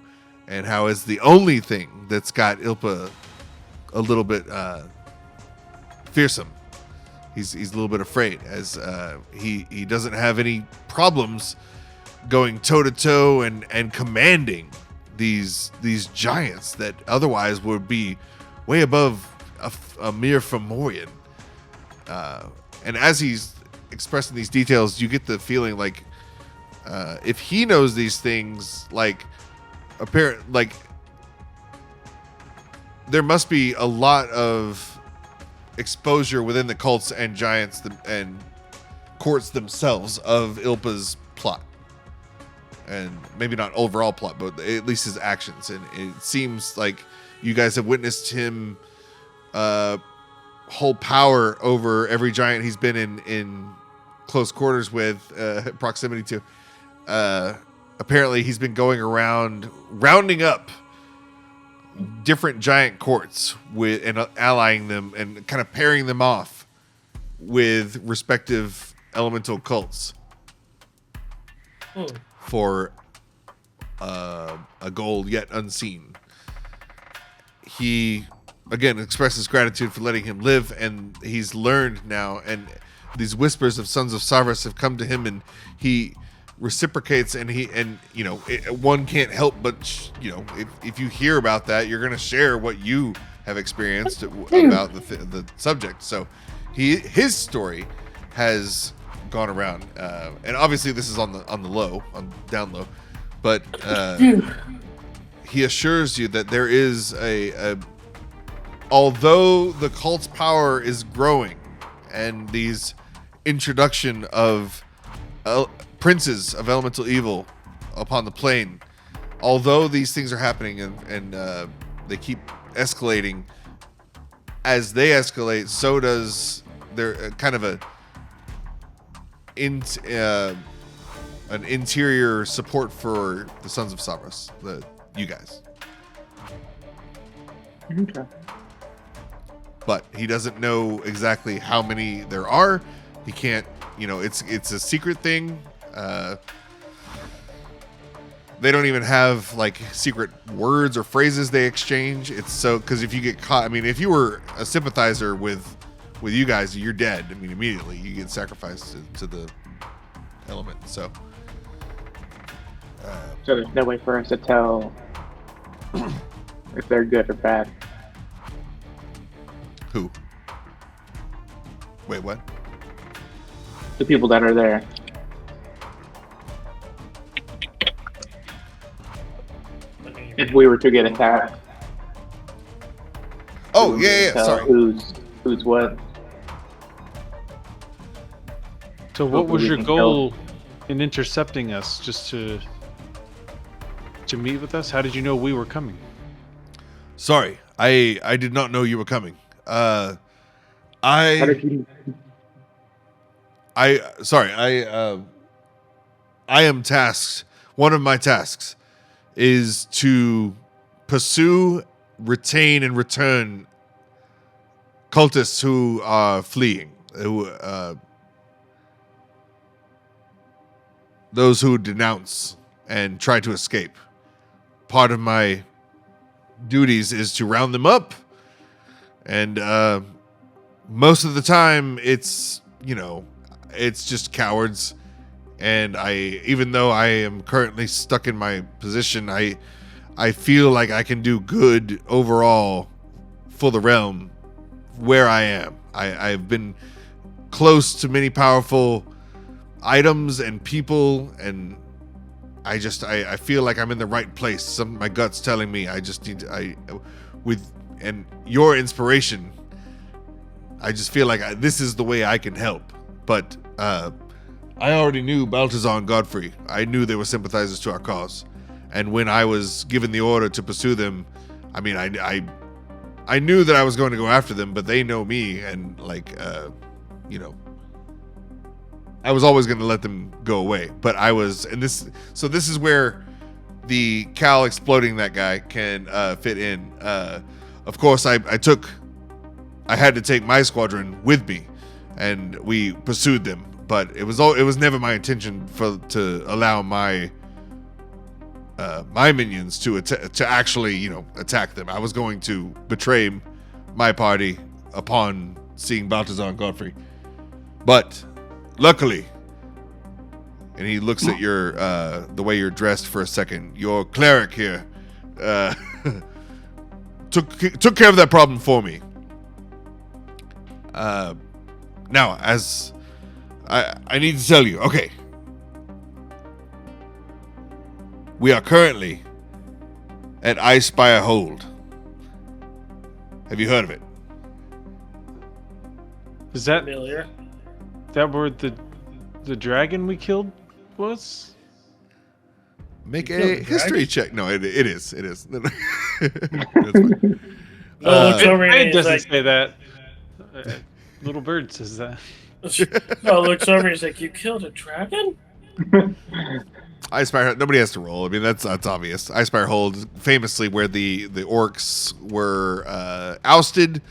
[SPEAKER 1] and how it's the only thing that's got Ilpa a little bit fearsome. He's a little bit afraid, as he doesn't have any problems going toe to toe and commanding these giants that otherwise would be way above a mere Phandalorian. And as he's expressing these details, you get the feeling like if he knows these things, like, there must be a lot of exposure within the cults and giants and courts themselves of Ilpa's plot, and maybe not overall plot, but at least his actions. And it seems like you guys have witnessed him hold power over every giant he's been in close quarters with, proximity to. Apparently he's been going around rounding up different giant courts with and allying them and kind of pairing them off with respective elemental cults for a goal yet unseen. He again expresses gratitude for letting him live, and he's learned now, and these whispers of Sons of Savras have come to him, and he reciprocates, and you know, one can't help but, you know, if you hear about that, you're going to share what you have experienced about the subject. So his story has gone around, and obviously this is on the low, on down low, but he assures you that there is although the cult's power is growing, and these introduction of princes of elemental evil upon the plane, although these things are happening and they keep escalating, as they escalate, so does there kind of an interior support for the Sons of Savras, you guys.
[SPEAKER 4] Okay.
[SPEAKER 1] But he doesn't know exactly how many there are. He can't, you know, it's a secret thing. They don't even have like secret words or phrases they exchange. It's so, because if you get caught, I mean, if you were a sympathizer with you guys, you're dead. I mean, immediately you get sacrificed to the element. So
[SPEAKER 4] there's no way for us to tell if they're good or bad.
[SPEAKER 1] Who? Wait, what?
[SPEAKER 4] The people that are there. If we were to get attacked.
[SPEAKER 1] Oh, yeah. Sorry.
[SPEAKER 4] Who's what?
[SPEAKER 3] So what was your goal in intercepting us? Just to meet with us? How did you know we were coming?
[SPEAKER 1] Sorry, I did not know you were coming. I am tasked. One of my tasks is to pursue, retain, and return cultists who are fleeing. Those who denounce and try to escape. Part of my duties is to round them up, and most of the time it's just cowards. And even though I am currently stuck in my position, I feel like I can do good overall for the realm where I am. I've been close to many powerful items and people, and I feel like I'm in the right place. My gut's telling me I just need to, and your inspiration, I just feel like this is the way I can help. But I already knew Balthazar and Godfrey. I knew they were sympathizers to our cause. And when I was given the order to pursue them, I mean, I knew that I was going to go after them, but they know me, and I was always going to let them go away. But this is where the Cal exploding that guy can fit in. Of course, I had to take my squadron with me, and we pursued them. But it was never my intention to allow my minions to actually attack them. I was going to betray my party upon seeing Balthazar and Godfrey. But luckily, and he looks at your the way you're dressed for a second. Your cleric here took care of that problem for me. Now, as I need to tell you, okay, we are currently at Icespire Hold. Have you heard of it?
[SPEAKER 3] Is that
[SPEAKER 5] Familiar.
[SPEAKER 3] where the dragon we killed was?
[SPEAKER 1] Make
[SPEAKER 5] killed
[SPEAKER 1] a
[SPEAKER 5] the
[SPEAKER 1] history
[SPEAKER 5] dragon?
[SPEAKER 1] check. No, it is. That's fine.
[SPEAKER 5] Looks over and
[SPEAKER 3] It
[SPEAKER 5] he's
[SPEAKER 3] doesn't
[SPEAKER 5] like,
[SPEAKER 3] say that. Little Bird says that.
[SPEAKER 5] looks over and he's like, you killed a dragon?
[SPEAKER 1] Icespire. Nobody has to roll. I mean, that's obvious. Icespire Hold, famously where the orcs were ousted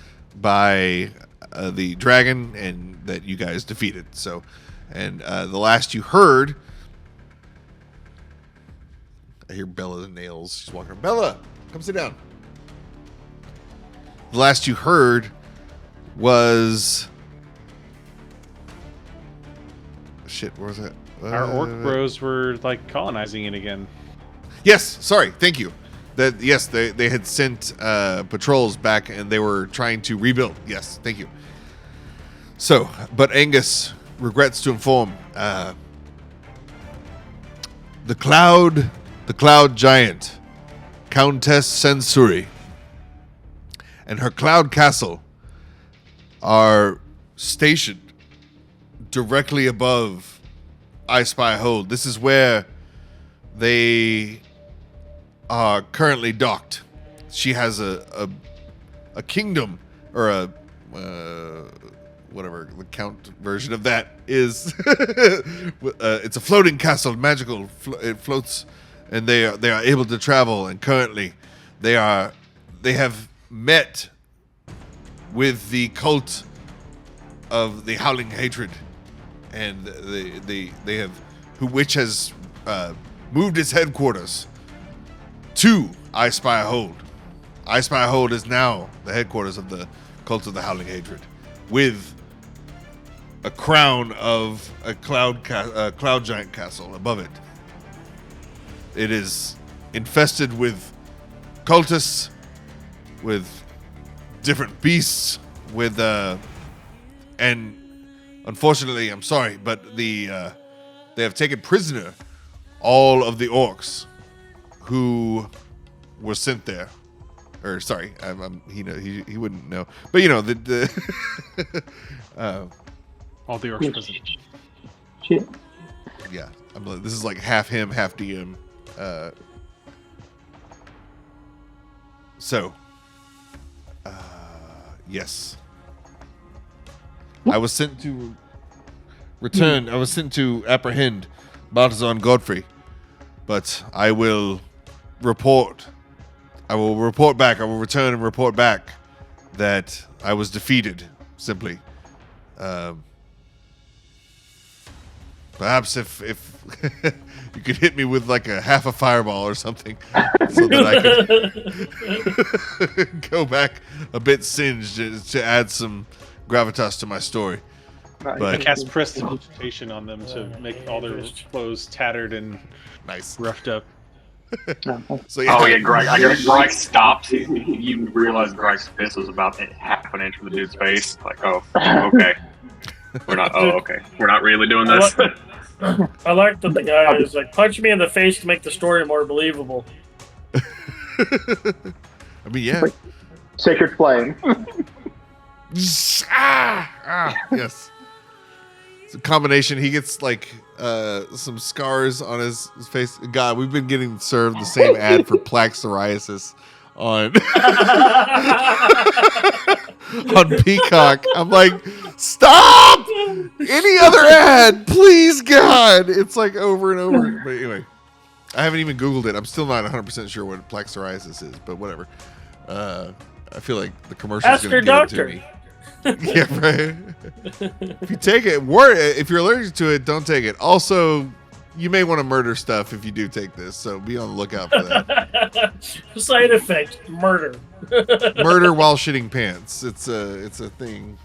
[SPEAKER 1] by the dragon, and that you guys defeated. So, and the last you heard, I hear Bella the nails. She's walking around. Bella, come sit down. The last you heard was shit. Where was it?
[SPEAKER 3] Our orc bros were like colonizing it again.
[SPEAKER 1] Yes, sorry, thank you. Yes, they had sent patrols back, and they were trying to rebuild. Yes, thank you. So, but Angus regrets to inform the cloud giant, Countess Sensuri, and her cloud castle are stationed directly above Icespire Hold. This is where they are currently docked. She has a kingdom, or a whatever the count version of that is. It's a floating castle, magical. It floats, and they are able to travel. And currently, they have met with the cult of the Howling Hatred, and they have which has moved its headquarters to Icespire Hold. Icespire Hold is now the headquarters of the cult of the Howling Hatred, with a crown of a cloud giant castle above it. It is infested with cultists, with different beasts, with and unfortunately, I'm sorry, but they have taken prisoner all of the orcs who were sent there. Or sorry, he wouldn't know, but the
[SPEAKER 3] All the orcs present.
[SPEAKER 4] Shit.
[SPEAKER 1] yeah, this is like half him, half DM. Yes, I was sent to return. I was sent to apprehend Balthazar and Godfrey, but I will report. I will report back. I will return and report back that I was defeated. Simply, perhaps if you could hit me with like a half a fireball or something, so that I could go back a bit singed to add some gravitas to my story.
[SPEAKER 4] Right.
[SPEAKER 1] But-
[SPEAKER 3] I cast prestidigitation on them to make all their clothes tattered and
[SPEAKER 1] Nice.
[SPEAKER 3] roughed up.
[SPEAKER 1] So yeah.
[SPEAKER 2] Oh yeah, Gryke. I guess Gryke stops. You realize Gryke's fist was about half an inch from the dude's face. Like, oh, okay. We're not. Oh, okay. We're not really doing this.
[SPEAKER 5] I like that the guy is like, punch me in the face to make the story more believable.
[SPEAKER 1] I mean, yeah.
[SPEAKER 4] Sacred flame.
[SPEAKER 1] Yes. It's a combination. He gets like some scars on his face. God, we've been getting served the same ad for plaque psoriasis on on Peacock. I'm like, stop! Any other ad, please, God! It's like over and over. But anyway, I haven't even Googled it. I'm still not 100% sure what plaque psoriasis is, but whatever. I feel like the commercial is going to give it to me. Yeah, right. If you take it, if you're allergic to it, don't take it. Also, you may want to murder stuff if you do take this, so be on the lookout for that.
[SPEAKER 5] Side effect: murder.
[SPEAKER 1] Murder while shitting pants. It's a thing.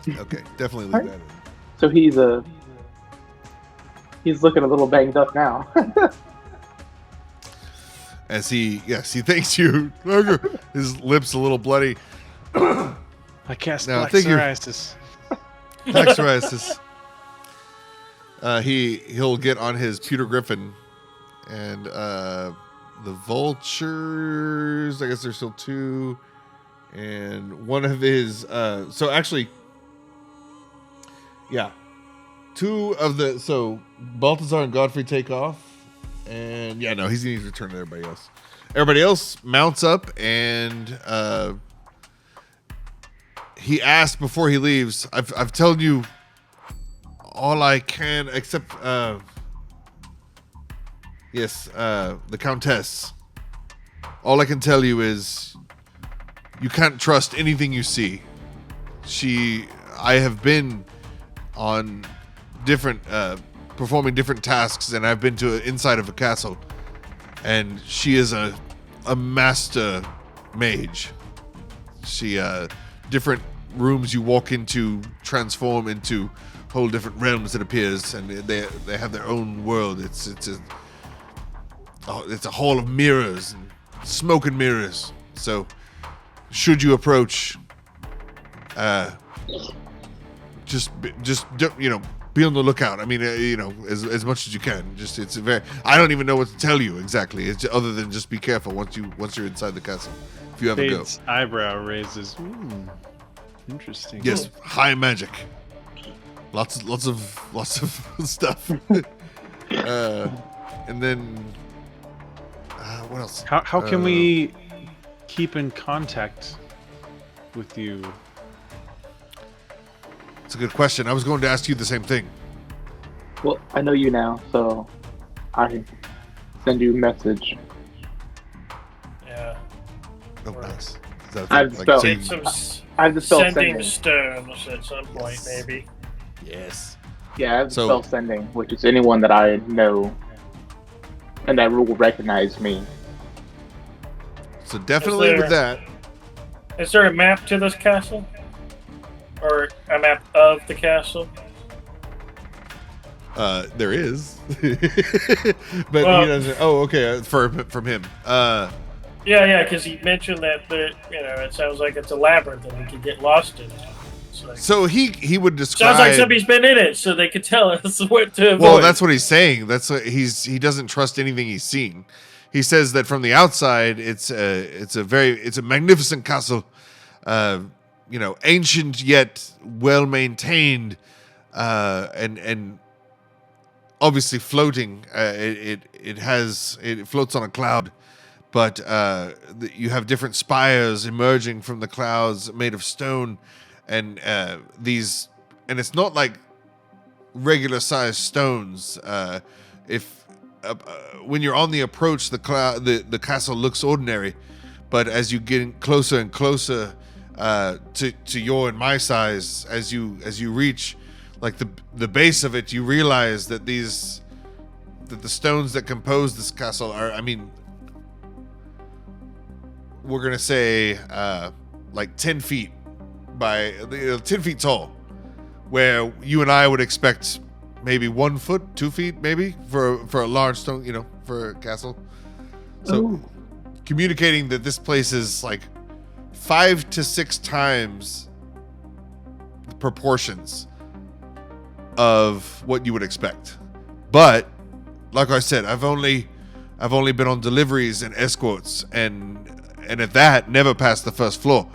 [SPEAKER 1] Okay, definitely leave that in.
[SPEAKER 4] So he's looking a little banged up now.
[SPEAKER 1] As he thanks you. His lips a little bloody.
[SPEAKER 3] I cast
[SPEAKER 1] Now,
[SPEAKER 3] black
[SPEAKER 1] thank you.
[SPEAKER 3] psoriasis.
[SPEAKER 1] Black psoriasis. He'll get on his Pewter Griffin, and the vultures. I guess there's still two, and one of his. So actually, yeah, two of the. So Balthazar and Godfrey take off, and yeah, no, he's gonna need to return to everybody else. Everybody else mounts up, and he asked before he leaves. I've told you all I can, except the Countess. All I can tell you is you can't trust anything you see. I have been on different performing different tasks, and I've been to inside of a castle, and she is a master mage. She different rooms you walk into transform into whole different realms, it appears, and they have their own world. It's a hall of mirrors and smoke and mirrors. So should you approach, just be on the lookout. I mean, as much as you can. I don't even know what to tell you exactly. It's other than just be careful once you're inside the castle. If you ever go.
[SPEAKER 3] Fade's eyebrow raises. Interesting.
[SPEAKER 1] Yes, high magic. Lots of stuff. And then what else?
[SPEAKER 3] How can we keep in contact with you?
[SPEAKER 1] It's a good question. I was going to ask you the same thing.
[SPEAKER 4] Well, I know you now, so I can send you a message.
[SPEAKER 5] Yeah.
[SPEAKER 1] Oh, nice. Is that
[SPEAKER 4] I've spelled-
[SPEAKER 5] Take some
[SPEAKER 4] I have the spell
[SPEAKER 5] sending
[SPEAKER 4] sending.
[SPEAKER 5] stones at some point, maybe.
[SPEAKER 1] Yes.
[SPEAKER 4] Yeah, I have the
[SPEAKER 1] So-
[SPEAKER 4] spell sending, which is anyone that I know and that will recognize me.
[SPEAKER 1] So definitely with that.
[SPEAKER 5] Is there a map to this castle? Or a map of the castle?
[SPEAKER 1] There is. But
[SPEAKER 5] Well-
[SPEAKER 1] he doesn't. Oh, okay. From him.
[SPEAKER 5] Yeah, because he mentioned that it sounds like it's a labyrinth and we could get lost in it. It's like,
[SPEAKER 1] So he would describe.
[SPEAKER 5] sounds like somebody's been in it, so they could tell us what to avoid.
[SPEAKER 1] Well, that's what he's saying. That's what he doesn't trust anything he's seen. He says that from the outside, it's a magnificent castle, ancient yet well maintained, and obviously floating. It floats on a cloud, but you have different spires emerging from the clouds made of stone, and it's not like regular sized stones. When you're on the approach, the castle looks ordinary, but as you get closer and closer to your and my size, as you reach like the base of it, you realize that the stones that compose this castle are, I mean, we're gonna say like 10 feet by 10 feet tall, where you and I would expect maybe 1 foot, 2 feet, maybe for a large stone, for a castle. So
[SPEAKER 4] Ooh.
[SPEAKER 1] communicating that this place is like 5 to 6 times the proportions of what you would expect. But like I said, I've only been on deliveries and escorts, and at that never past the first floor.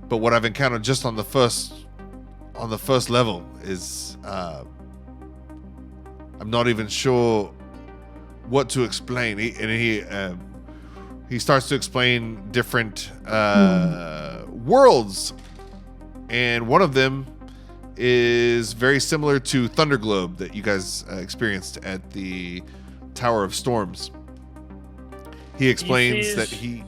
[SPEAKER 1] But what I've encountered just on the first level is I'm not even sure what to explain. He starts to explain different worlds, and one of them is very similar to Thunderglobe that you guys experienced at the Tower of Storms. He explains that he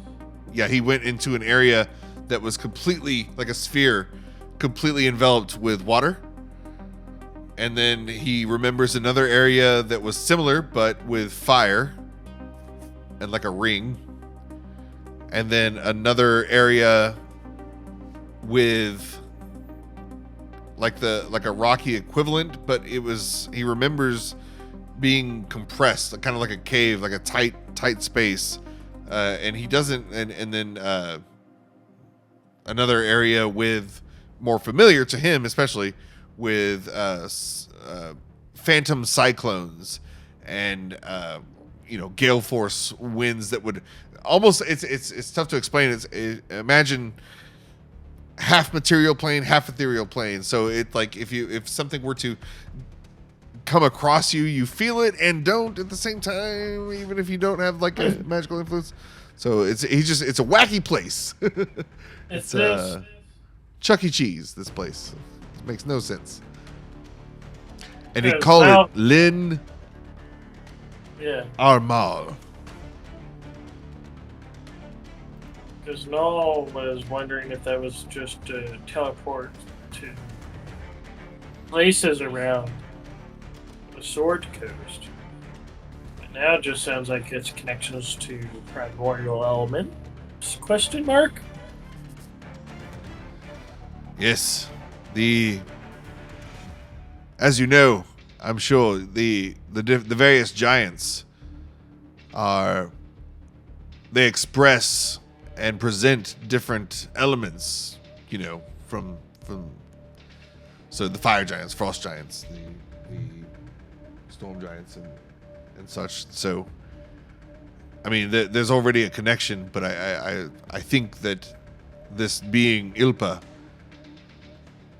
[SPEAKER 1] went into an area that was completely like a sphere, completely enveloped with water. And then he remembers another area that was similar, but with fire and like a ring. And then another area with like a rocky equivalent, but he remembers being compressed, kind of like a cave, like a tight space. And he doesn't, and then another area with more familiar to him, especially with phantom cyclones and gale force winds that would almost it's tough to explain. Imagine half material plane, half ethereal plane. So it's like if something were to come across you, you feel it and don't at the same time, even if you don't have like a magical influence. So it's a wacky place. It's Chuck E. Cheese, this place. It makes no sense. And they call it Lynn Armal.
[SPEAKER 5] Because Null was wondering if that was just a teleport to places around the Sword Coast. But now it just sounds like it's connections to primordial elements? Question mark?
[SPEAKER 1] Yes. As you know, I'm sure the various giants they express and present different elements, from so the fire giants, frost giants, the storm giants and such. So I mean, there's already a connection, but I think that this being Ilpa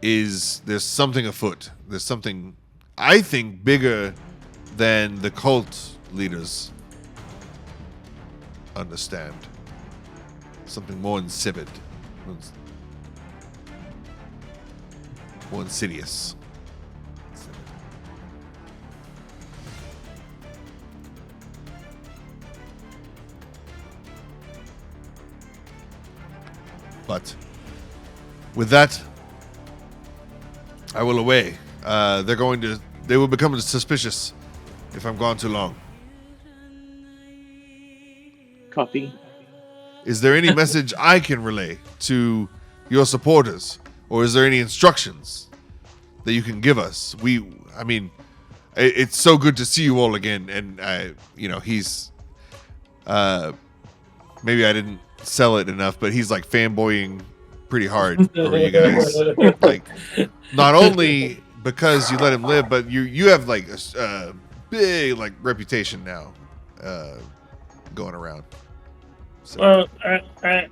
[SPEAKER 1] there's something afoot. There's something, I think, bigger than the cult leaders understand. Something more insipid, more insidious. But with that, I will away. They will become suspicious if I'm gone too long.
[SPEAKER 4] Copy.
[SPEAKER 1] Is there any message I can relay to your supporters, or is there any instructions that you can give us? It's so good to see you all again, and he's maybe I didn't sell it enough, but he's like fanboying pretty hard over you guys. Like, not only because you let him live, but you have like a big like reputation now going around. So.
[SPEAKER 5] Well, I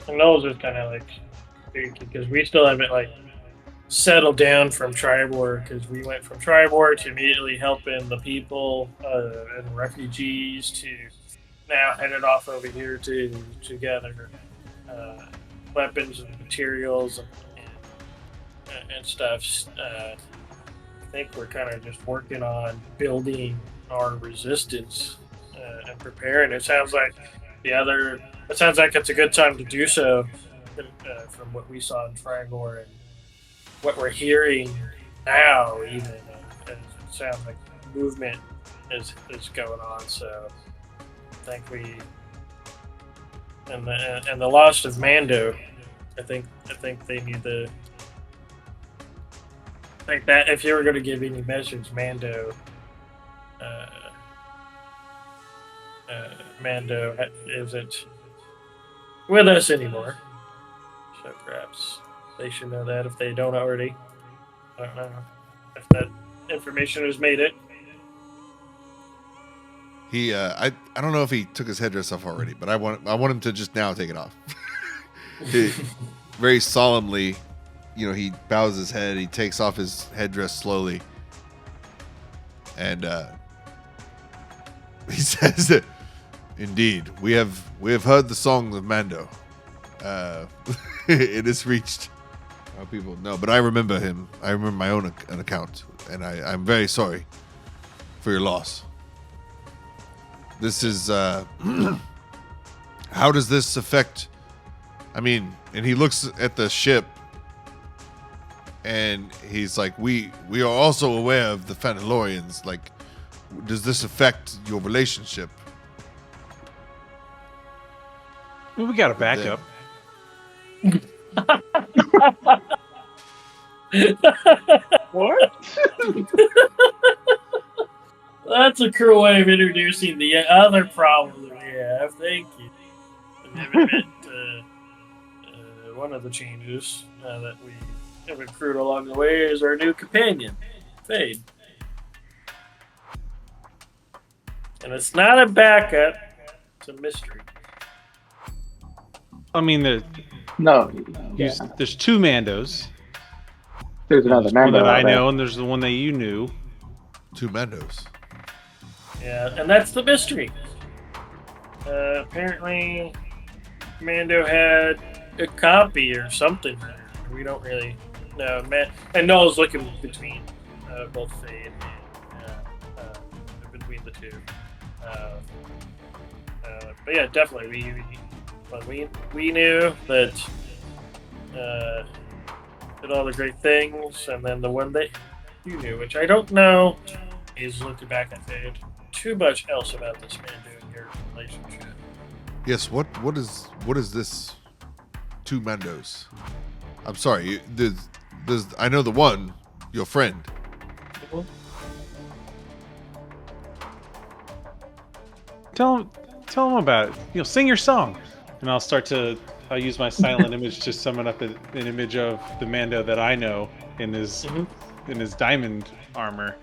[SPEAKER 5] know it's kind of like because we still haven't like settled down from Tribor, because we went from Tribor to immediately helping the people and refugees to now headed off over here to gather weapons and materials and stuff. I think we're kind of just working on building our resistance and preparing. It sounds like it's a good time to do so from what we saw in Frangor and what we're hearing now. Even it sounds like movement is going on. So I think we and the loss of Mando. I think they need to think that if you were going to give any message, Mando isn't with us anymore. So perhaps they should know that if they don't already. I don't know if that information has made it.
[SPEAKER 1] He, I don't know if he took his headdress off already, but I want him to just now take it off. He, very solemnly, he bows his head. He takes off his headdress slowly, and he says that, "Indeed, we have heard the songs of Mando. It has reached our people. No, but I remember him. I remember my own account, and I'm very sorry for your loss. This is how does this affect? I mean," and he looks at the ship, and he's like, "We are also aware of the Phandalorians. Like, does this affect your relationship?"
[SPEAKER 3] Well, we got a backup.
[SPEAKER 4] What?
[SPEAKER 5] That's a cruel way of introducing the other problem that we have. Thank you. One of the changes that we have accrued along the way is our new companion, Fade. And it's not a backup, it's a mystery.
[SPEAKER 3] I mean,
[SPEAKER 4] No.
[SPEAKER 3] there's two Mandos.
[SPEAKER 4] There's another
[SPEAKER 3] There's one
[SPEAKER 4] Mando
[SPEAKER 3] that I
[SPEAKER 4] out there.
[SPEAKER 3] know, and there's the one that you knew.
[SPEAKER 1] Two Mandos.
[SPEAKER 5] Yeah, and that's the mystery. Apparently, Mando had a copy or something. We don't really know. And Null's looking between both Fade and between the two. But yeah, definitely, we knew that did all the great things, and then the one that you knew, which I don't know, is looking back at Fade. Too much else about this Mando and your relationship.
[SPEAKER 1] Yes. What is this? Two Mandos. I'm sorry. There's I know the one, your friend.
[SPEAKER 3] Tell him about it. Sing your song, and I'll use my silent image to summon up an image of the Mando that I know in his diamond armor.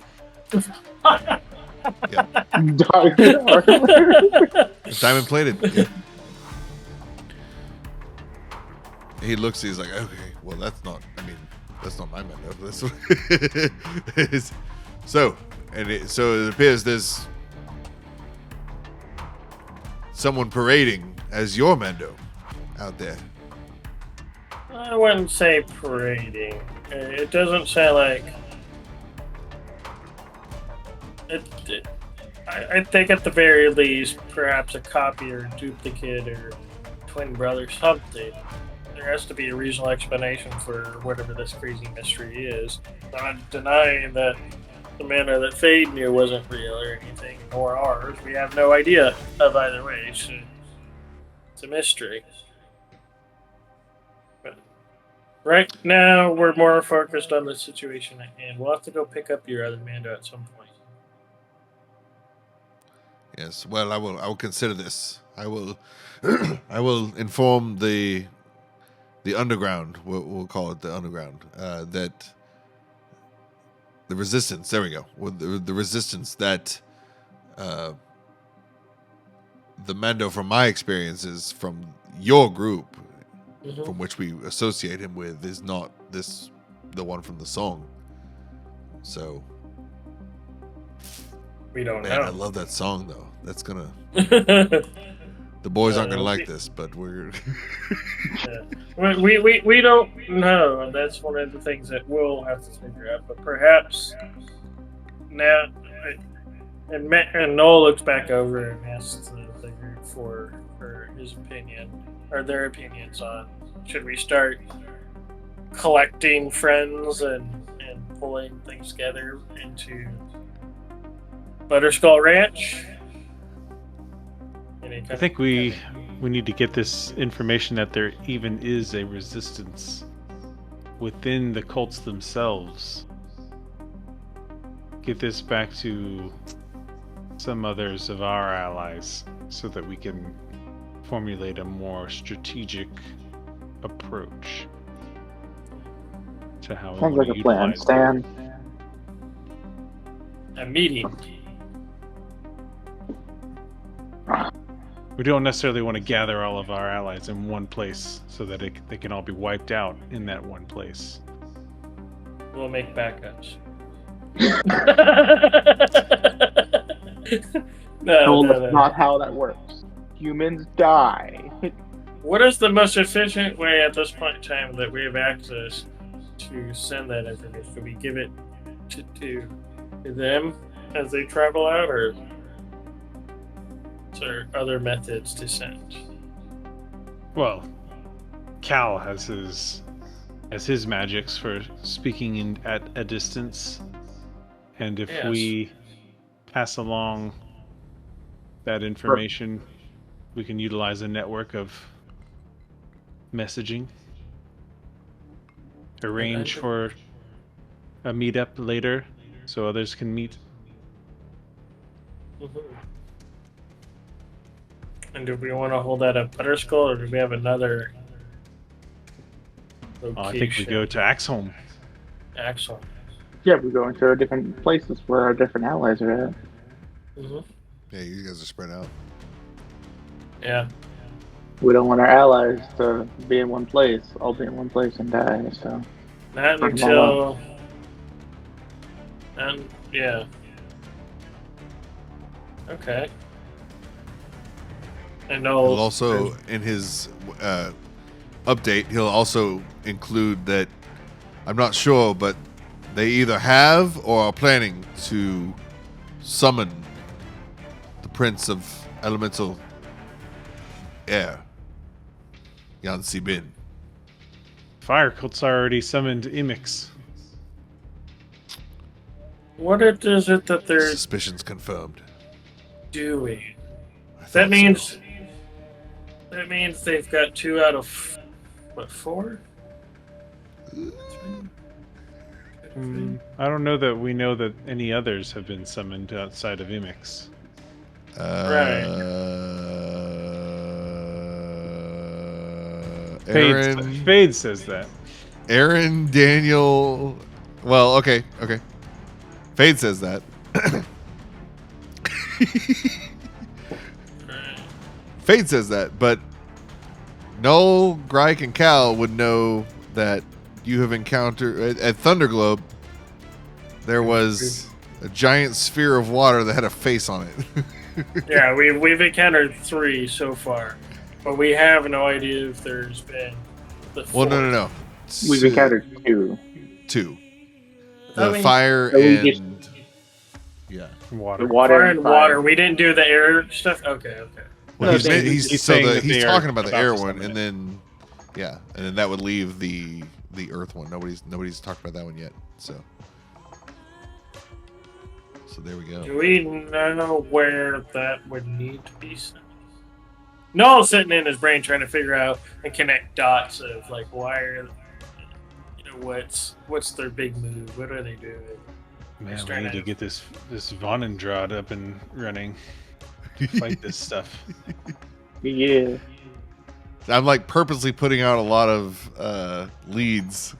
[SPEAKER 1] Yeah. Diamond plated. Yeah. He looks. He's like, okay, well, that's not my Mando. So it appears there's someone parading as your Mando out there.
[SPEAKER 5] I wouldn't say parading. It doesn't sound like. I think at the very least, perhaps a copy or duplicate or twin brother, something. There has to be a reasonable explanation for whatever this crazy mystery is. I'm not denying that the Mando that Fade knew wasn't real or anything, nor ours. We have no idea of either way. So it's a mystery. But right now, we're more focused on the situation at hand. We'll have to go pick up your other Mando at some point.
[SPEAKER 1] Yes. Well, I will consider this. I will inform the underground. We'll call it the underground. That the resistance. There we go. With the resistance that the Mando, from my experiences from your group, from which we associate him with, is not the one from the song. So.
[SPEAKER 5] We don't
[SPEAKER 1] Man,
[SPEAKER 5] know.
[SPEAKER 1] I love that song though. That's gonna. The boys aren't gonna like this, but we're.
[SPEAKER 5] Yeah. We don't know, and that's one of the things that we'll have to figure out. But perhaps now, and Null looks back over and asks the group for his opinion or their opinions on should we start collecting friends and pulling things together into Butterskull Ranch.
[SPEAKER 3] I think we need to get this information that there even is a resistance within the cults themselves. get this back to some others of our allies so that we can formulate a more strategic approach to how
[SPEAKER 4] Sounds
[SPEAKER 3] we
[SPEAKER 4] like a plan,
[SPEAKER 3] utilize
[SPEAKER 4] Stan.
[SPEAKER 5] A meeting.
[SPEAKER 3] We don't necessarily want to gather all of our allies in one place so that they can all be wiped out in that one place.
[SPEAKER 5] We'll make backups.
[SPEAKER 4] No,
[SPEAKER 5] no.
[SPEAKER 4] that's not how that works. Humans die.
[SPEAKER 5] What is the most efficient way at this point in time that we have access to send that information? Do we give it to them as they travel out, or is there other methods to send?
[SPEAKER 3] Well, Cal has his magics for speaking at a distance, and if
[SPEAKER 5] Yes.
[SPEAKER 3] we pass along that information, we can utilize a network of messaging. Arrange for a meetup later so others can meet.
[SPEAKER 5] Mhm. And do we want to hold that at Butterskull, or do we have another location?
[SPEAKER 3] I think we go to Axholm.
[SPEAKER 5] Axel.
[SPEAKER 4] Yeah, we're going to different places where our different allies are at.
[SPEAKER 5] Mm-hmm.
[SPEAKER 1] Yeah, you guys are spread out.
[SPEAKER 5] Yeah.
[SPEAKER 4] We don't want our allies to be in one place, all be in one place and die, so.
[SPEAKER 5] Not until. Yeah. Okay. And
[SPEAKER 1] He'll
[SPEAKER 5] Null.
[SPEAKER 1] also, in his update, he'll also include that, I'm not sure, but they either have or are planning to summon the Prince of Elemental Air, Yansi Bin.
[SPEAKER 3] Fire cults already summoned Imix.
[SPEAKER 5] What is it that they're
[SPEAKER 1] Suspicions confirmed.
[SPEAKER 5] doing?
[SPEAKER 1] I thought
[SPEAKER 5] That means.
[SPEAKER 1] so.
[SPEAKER 5] That means they've got 2 out of 4?
[SPEAKER 3] I don't know that we know that any others have been summoned outside of Imix.
[SPEAKER 1] Aaron.
[SPEAKER 3] Fade says that.
[SPEAKER 1] Aaron, Daniel. Well, okay. Fade says that. Fade says that, but Null, Gryke, and Cal would know that you have encountered at Thunderglobe. There was a giant sphere of water that had a face on it.
[SPEAKER 5] Yeah, we've encountered 3 so far, but we have no idea if there's been the 4th.
[SPEAKER 1] Well, no.
[SPEAKER 4] We've encountered 2.
[SPEAKER 1] 2.
[SPEAKER 5] I
[SPEAKER 1] The
[SPEAKER 5] mean-
[SPEAKER 1] fire
[SPEAKER 4] So we just-
[SPEAKER 1] and yeah.
[SPEAKER 3] Water.
[SPEAKER 4] The water
[SPEAKER 5] Fire and
[SPEAKER 4] fire.
[SPEAKER 5] water. We didn't do the air stuff. Okay.
[SPEAKER 1] Well,
[SPEAKER 4] No,
[SPEAKER 1] he's
[SPEAKER 3] saying that
[SPEAKER 1] he's
[SPEAKER 3] they are
[SPEAKER 1] talking about the
[SPEAKER 3] about
[SPEAKER 1] air
[SPEAKER 3] to
[SPEAKER 1] one,
[SPEAKER 3] summon
[SPEAKER 1] and
[SPEAKER 3] it.
[SPEAKER 1] then and then that would leave the earth one. Nobody's talked about that one yet. So there we go.
[SPEAKER 5] Do we know where that would need to be sent? Null's sitting in his brain trying to figure out and connect dots of like why are what's their big move? What are they doing?
[SPEAKER 3] Man,
[SPEAKER 5] Just
[SPEAKER 3] we
[SPEAKER 5] trying
[SPEAKER 3] need to
[SPEAKER 5] to-
[SPEAKER 3] get this Vonendrad up and running to fight this stuff.
[SPEAKER 4] Yeah.
[SPEAKER 1] I'm like purposely putting out a lot of leads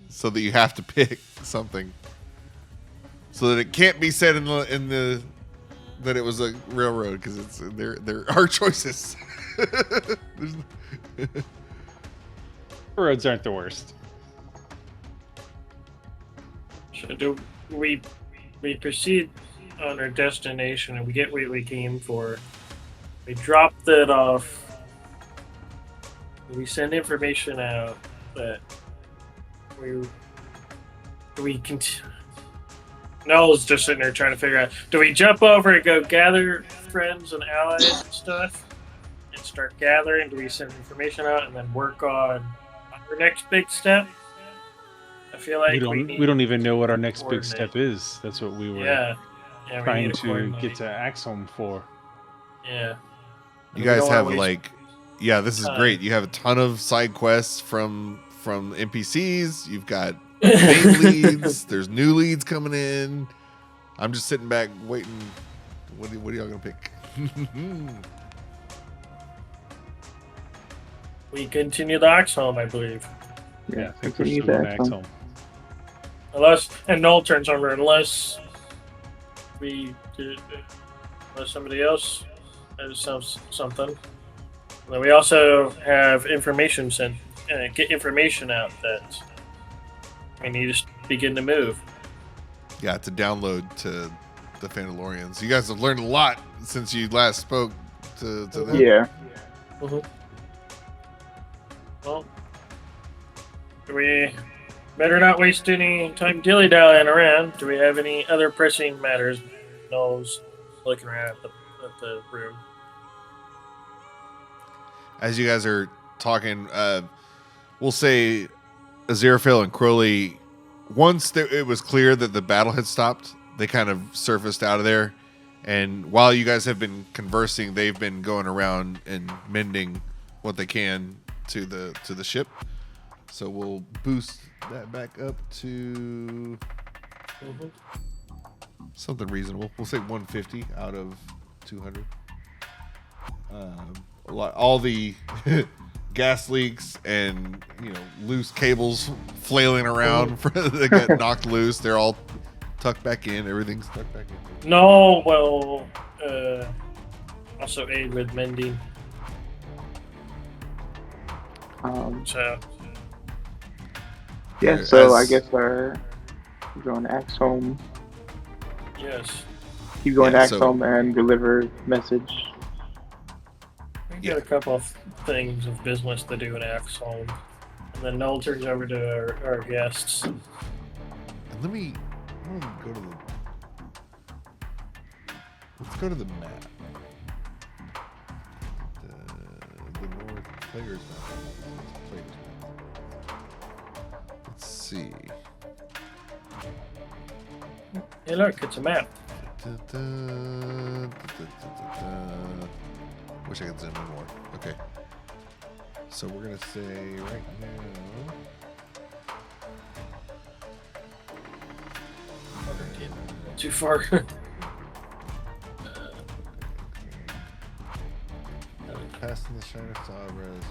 [SPEAKER 1] so that you have to pick something, so that it can't be said in the that it was a railroad, because it's there are choices.
[SPEAKER 3] Roads aren't the worst.
[SPEAKER 5] So do we proceed on our destination and we get what we came for? We drop that off. We send information out that we continue. Noel's just sitting there trying to figure out: do we jump over and go gather friends and allies and stuff, and start gathering? Do we send information out and then work on our next big step? I feel like
[SPEAKER 3] we don't even know what our next big
[SPEAKER 5] coordinate.
[SPEAKER 3] step is. That's what we were
[SPEAKER 5] Yeah, we
[SPEAKER 3] trying
[SPEAKER 5] need
[SPEAKER 3] to
[SPEAKER 5] coordinate.
[SPEAKER 3] get to Axholm for.
[SPEAKER 5] Yeah.
[SPEAKER 1] You
[SPEAKER 5] We
[SPEAKER 1] guys
[SPEAKER 5] don't wanna
[SPEAKER 1] have
[SPEAKER 5] waste
[SPEAKER 1] like, yeah, this is
[SPEAKER 5] time.
[SPEAKER 1] great. You have a ton of side quests from NPCs. You've got main leads. There's new leads coming in. I'm just sitting back waiting. What are y'all gonna pick?
[SPEAKER 5] We continue the Axholm, I believe.
[SPEAKER 3] Yeah, I think we're
[SPEAKER 4] continue
[SPEAKER 3] still in
[SPEAKER 4] that.
[SPEAKER 3] Axholm.
[SPEAKER 5] And Null turns over unless somebody else has something. Then we also have information get information out that we need to begin to move.
[SPEAKER 1] Yeah, to download to the Phandalorians. You guys have learned a lot since you last spoke to them.
[SPEAKER 4] Yeah.
[SPEAKER 5] Mm-hmm. Well, we better not waste any time dilly-dallying around. Do we have any other pressing matters? Null's looking around at the room.
[SPEAKER 1] As you guys are talking, we'll say Aziraphale and Crowley, once it was clear that the battle had stopped, they kind of surfaced out of there. And while you guys have been conversing, they've been going around and mending what they can to the ship. So we'll boost that back up to something reasonable. We'll say 150 out of 200. All the gas leaks and loose cables flailing around that got knocked loose. They're all tucked back in. Everything's tucked back in.
[SPEAKER 5] Null will also aid with mending. So
[SPEAKER 4] Yeah, so I guess we're going to Axholm.
[SPEAKER 5] yes,
[SPEAKER 4] Keep going
[SPEAKER 1] Yeah,
[SPEAKER 4] to Axholm and deliver message.
[SPEAKER 5] we got a couple of things of business to do in Axholm, and then Null turns over to our guests.
[SPEAKER 1] And I want to go to let's go to the map. The North players map. Let's see.
[SPEAKER 5] Hey, look, it's a map.
[SPEAKER 1] Wish I could zoom in more. Okay. So we're gonna say right now.
[SPEAKER 5] Too far.
[SPEAKER 1] Passing the Shiner Sabras.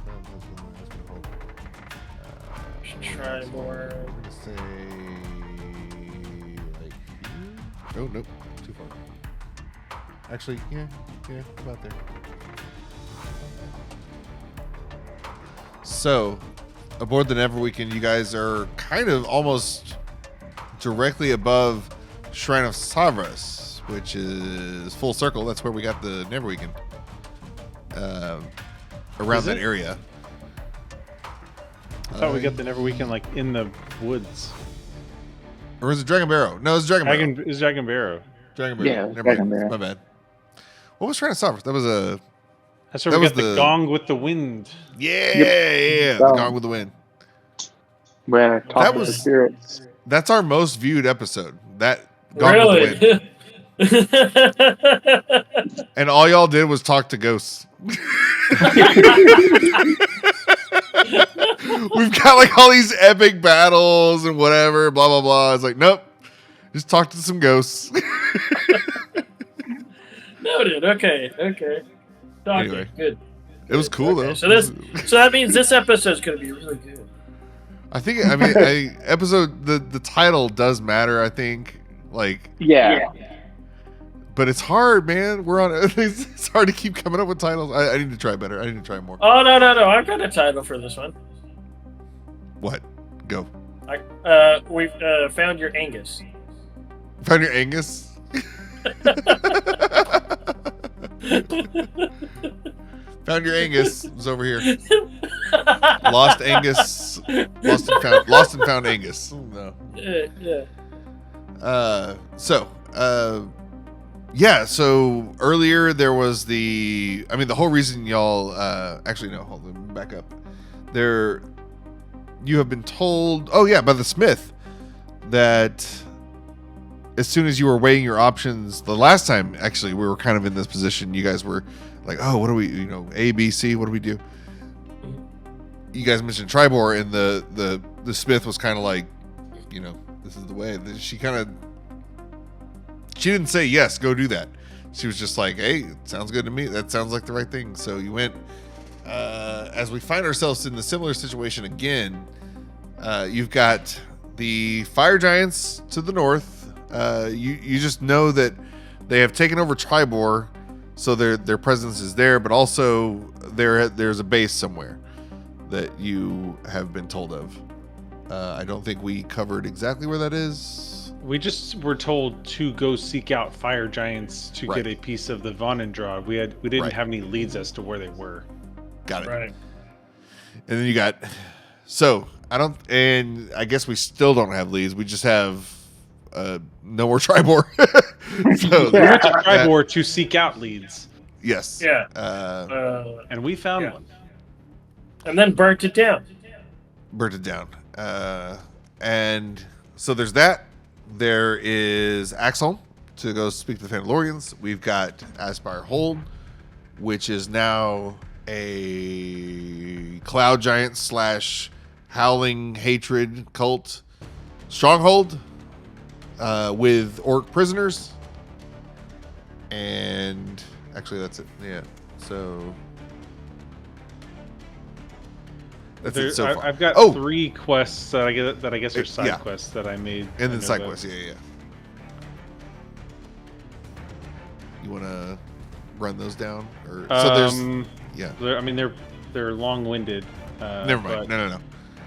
[SPEAKER 5] Should try more.
[SPEAKER 1] We're gonna say like here. Oh nope, too far. Actually, yeah, about there. So, aboard the Neverweakened, you guys are kind of almost directly above Shrine of Savras, which is full circle. That's where we got the Neverweakened. Around that area.
[SPEAKER 3] I thought we got the Neverweakened like in the woods.
[SPEAKER 1] Or is it Dragon Barrow? No, it's Dragon Barrow.
[SPEAKER 3] It's Dragon Barrow.
[SPEAKER 1] Dragon Barrow.
[SPEAKER 4] Yeah,
[SPEAKER 1] Never
[SPEAKER 4] Dragon
[SPEAKER 1] mind.
[SPEAKER 4] Barrow.
[SPEAKER 1] My bad. What was Shrine of Savras? That was a...
[SPEAKER 3] That's where
[SPEAKER 1] That
[SPEAKER 3] we
[SPEAKER 1] was
[SPEAKER 3] got the
[SPEAKER 1] the-
[SPEAKER 3] gong with the wind.
[SPEAKER 1] Yeah, the Gong with the Wind.
[SPEAKER 4] Where
[SPEAKER 1] That
[SPEAKER 4] talk with
[SPEAKER 1] was-
[SPEAKER 4] the spirits.
[SPEAKER 1] That's our most viewed episode. That Gong with the Wind.
[SPEAKER 5] Really?
[SPEAKER 1] And all y'all did was talk to ghosts. We've got like all these epic battles and whatever, blah blah blah. It's like, nope, just talk to some ghosts.
[SPEAKER 5] Noted. Okay. Talking.
[SPEAKER 1] Anyway.
[SPEAKER 5] Good.
[SPEAKER 1] It was cool
[SPEAKER 5] Okay,
[SPEAKER 1] though.
[SPEAKER 5] So that means this episode's going to be really good.
[SPEAKER 1] I think. Episode the title does matter. I think like,
[SPEAKER 4] Yeah.
[SPEAKER 1] but it's hard, man. We're on. It's hard to keep coming up with titles. I need to try better. I need to try more.
[SPEAKER 5] Oh no! I've got a title for this one.
[SPEAKER 1] What? Go.
[SPEAKER 5] We've found your Angus.
[SPEAKER 1] Found your Angus. Found your Angus. It was over here. Lost Angus. Lost and found Angus. Oh, no.
[SPEAKER 5] Yeah.
[SPEAKER 1] So earlier there was the whole reason y'all actually no, hold on, back up. You have been told by the smith that as soon as you were weighing your options the last time, actually we were kind of in this position, you guys were like, oh, what do we, A, B, C, what do we do? You guys mentioned Tribor, and the smith was kind of like, this is the way. She didn't say, yes, go do that. She was just like, hey, it sounds good to me. That sounds like the right thing. So you went. As we find ourselves in the similar situation again, you've got the fire giants to the north. You just know that they have taken over Tribor, so their presence is there, but also there's a base somewhere that you have been told of. I don't think we covered exactly where that is.
[SPEAKER 3] We just were told to go seek out fire giants to
[SPEAKER 1] Right.
[SPEAKER 3] get a piece of the Vonendraw. We didn't
[SPEAKER 1] Right.
[SPEAKER 3] have any leads as to where they were.
[SPEAKER 1] Got it.
[SPEAKER 5] Right.
[SPEAKER 1] And then you got, I guess we still don't have leads. We just have no more Tribor. So
[SPEAKER 3] We went to Tribor to seek out leads,
[SPEAKER 1] yes.
[SPEAKER 5] Yeah.
[SPEAKER 3] and we found
[SPEAKER 5] Yeah.
[SPEAKER 3] one.
[SPEAKER 5] And then burnt it down.
[SPEAKER 1] Burnt it down. And so there's that. There is Axholm to go speak to the Phandalorians. We've got Aspire Hold, which is now a cloud giant / howling hatred cult stronghold with orc prisoners. And actually, that's it. Yeah. So that's it so far.
[SPEAKER 3] I've got
[SPEAKER 1] Oh!
[SPEAKER 3] 3 quests that I guess are side
[SPEAKER 1] Yeah.
[SPEAKER 3] quests that I made.
[SPEAKER 1] And
[SPEAKER 3] I
[SPEAKER 1] then
[SPEAKER 3] know
[SPEAKER 1] side
[SPEAKER 3] that-
[SPEAKER 1] quests, yeah. You want to run those down, or so there's yeah.
[SPEAKER 3] They're long-winded.
[SPEAKER 1] Never mind.
[SPEAKER 3] but
[SPEAKER 1] No.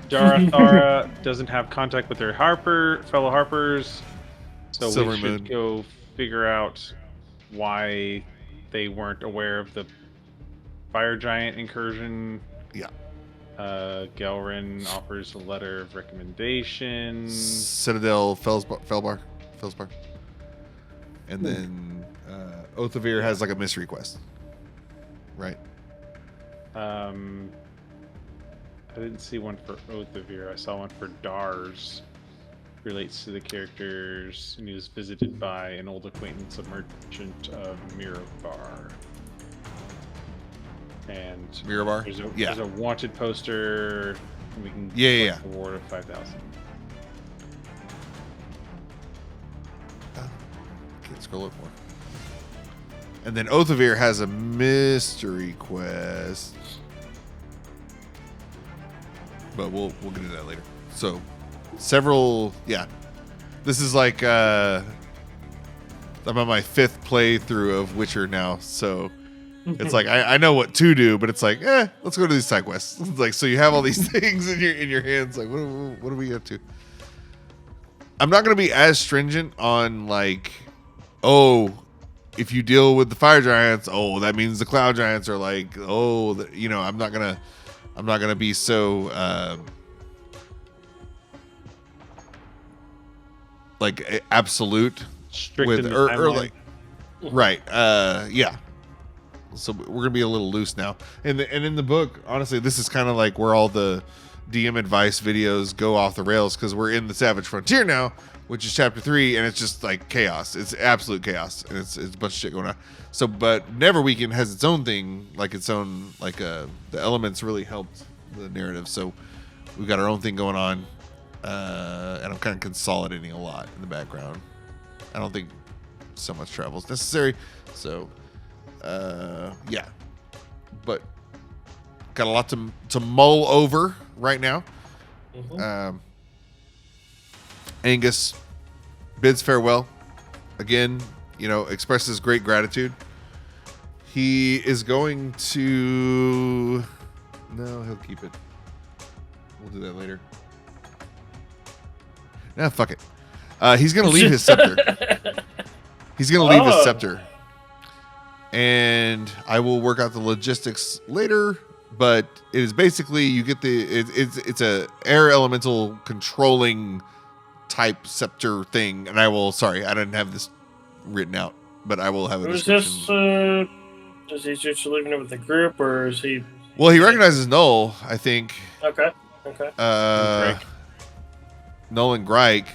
[SPEAKER 3] Darathara doesn't have contact with her fellow harpers, so
[SPEAKER 1] Silver
[SPEAKER 3] we should
[SPEAKER 1] Moon.
[SPEAKER 3] go figure out why they weren't aware of the fire giant incursion.
[SPEAKER 1] Yeah.
[SPEAKER 3] Gelrin offers a letter of recommendation.
[SPEAKER 1] Citadel, Felspar, and then Othavir has like a mystery quest, right?
[SPEAKER 3] I didn't see one for Othavir. I saw one for Dars. Relates to the characters, and he was visited by an old acquaintance, a merchant of Mirabar. And
[SPEAKER 1] Mirabar?
[SPEAKER 3] there's a wanted poster. And we can
[SPEAKER 1] Yeah.
[SPEAKER 3] collect a reward of 5,000.
[SPEAKER 1] Can't scroll up more. And then Othavir has a mystery quest, but we'll get into that later. So several, yeah. This is like I'm on my 5th playthrough of Witcher now, so it's like I know what to do, but it's like, let's go to these side quests. It's like, so you have all these things in your hands. Like, what do we up to? I'm not gonna be as stringent on like, if you deal with the fire giants, that means the cloud giants are like, I'm not gonna be so like absolute
[SPEAKER 3] Strict
[SPEAKER 1] with
[SPEAKER 3] in the
[SPEAKER 1] or
[SPEAKER 3] timeline.
[SPEAKER 1] like right yeah. So we're gonna be a little loose now, and in the book, honestly, this is kind of like where all the DM advice videos go off the rails, because we're in the Savage Frontier now, which is chapter 3, and it's just like chaos. It's absolute chaos, and it's a bunch of shit going on. So, but Neverweakened has its own thing, like its own the elements really helped the narrative. So we've got our own thing going on, and I'm kind of consolidating a lot in the background. I don't think so much travel is necessary. So. Yeah, but got a lot to mull over right now.
[SPEAKER 5] Mm-hmm.
[SPEAKER 1] Angus bids farewell again, expresses great gratitude. He is going to he'll keep it. We'll do that later. Nah, fuck it. He's gonna leave his scepter. He's gonna leave his scepter. And I will work out the logistics later, but it is basically you get it's a air elemental controlling type scepter thing, and I didn't have this written out, but I will have a description.
[SPEAKER 5] Is he just leaving it with the group, or is he?
[SPEAKER 1] Well, he recognizes Null, I think.
[SPEAKER 5] Okay.
[SPEAKER 1] Null and Gryke.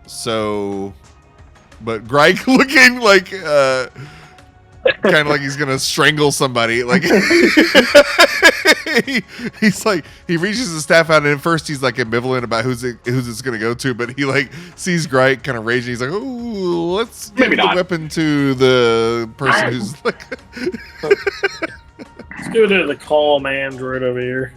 [SPEAKER 1] So, but Gryke looking like kind of like he's gonna strangle somebody. Like he's like he reaches his staff out, and at first he's like ambivalent about who's it's gonna go to, but he like sees Gryke kind of raging. He's like, "Oh, let's give
[SPEAKER 2] Maybe
[SPEAKER 1] the
[SPEAKER 2] not.
[SPEAKER 1] weapon to the person who's like."
[SPEAKER 5] Let's go to the calm android over here.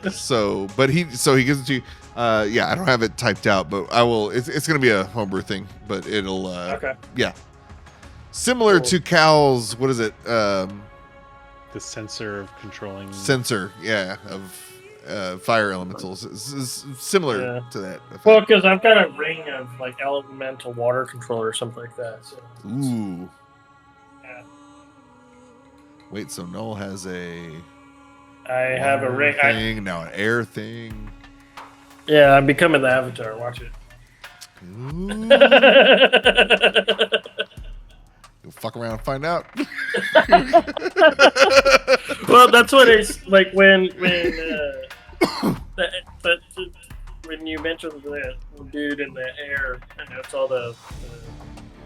[SPEAKER 1] Yeah. So he gives it to you. Yeah, I don't have it typed out, but I will. It's going to be a homebrew thing, but it'll.
[SPEAKER 5] Okay.
[SPEAKER 1] Yeah. Similar to Cal's, what is it?
[SPEAKER 3] The sensor of controlling.
[SPEAKER 1] Sensor, yeah, of fire elementals. It's similar to that. effect.
[SPEAKER 5] Well, because I've got a ring of like elemental water controller or something like that. So.
[SPEAKER 1] Ooh.
[SPEAKER 5] Yeah.
[SPEAKER 1] Wait, so Null has a.
[SPEAKER 5] I have a ring.
[SPEAKER 1] thing, now an air thing.
[SPEAKER 5] Yeah, I'm becoming the Avatar. Watch it.
[SPEAKER 1] Ooh. You'll fuck around and find out.
[SPEAKER 5] Well, that's what it's like when you mentioned the dude in the air, and that's all the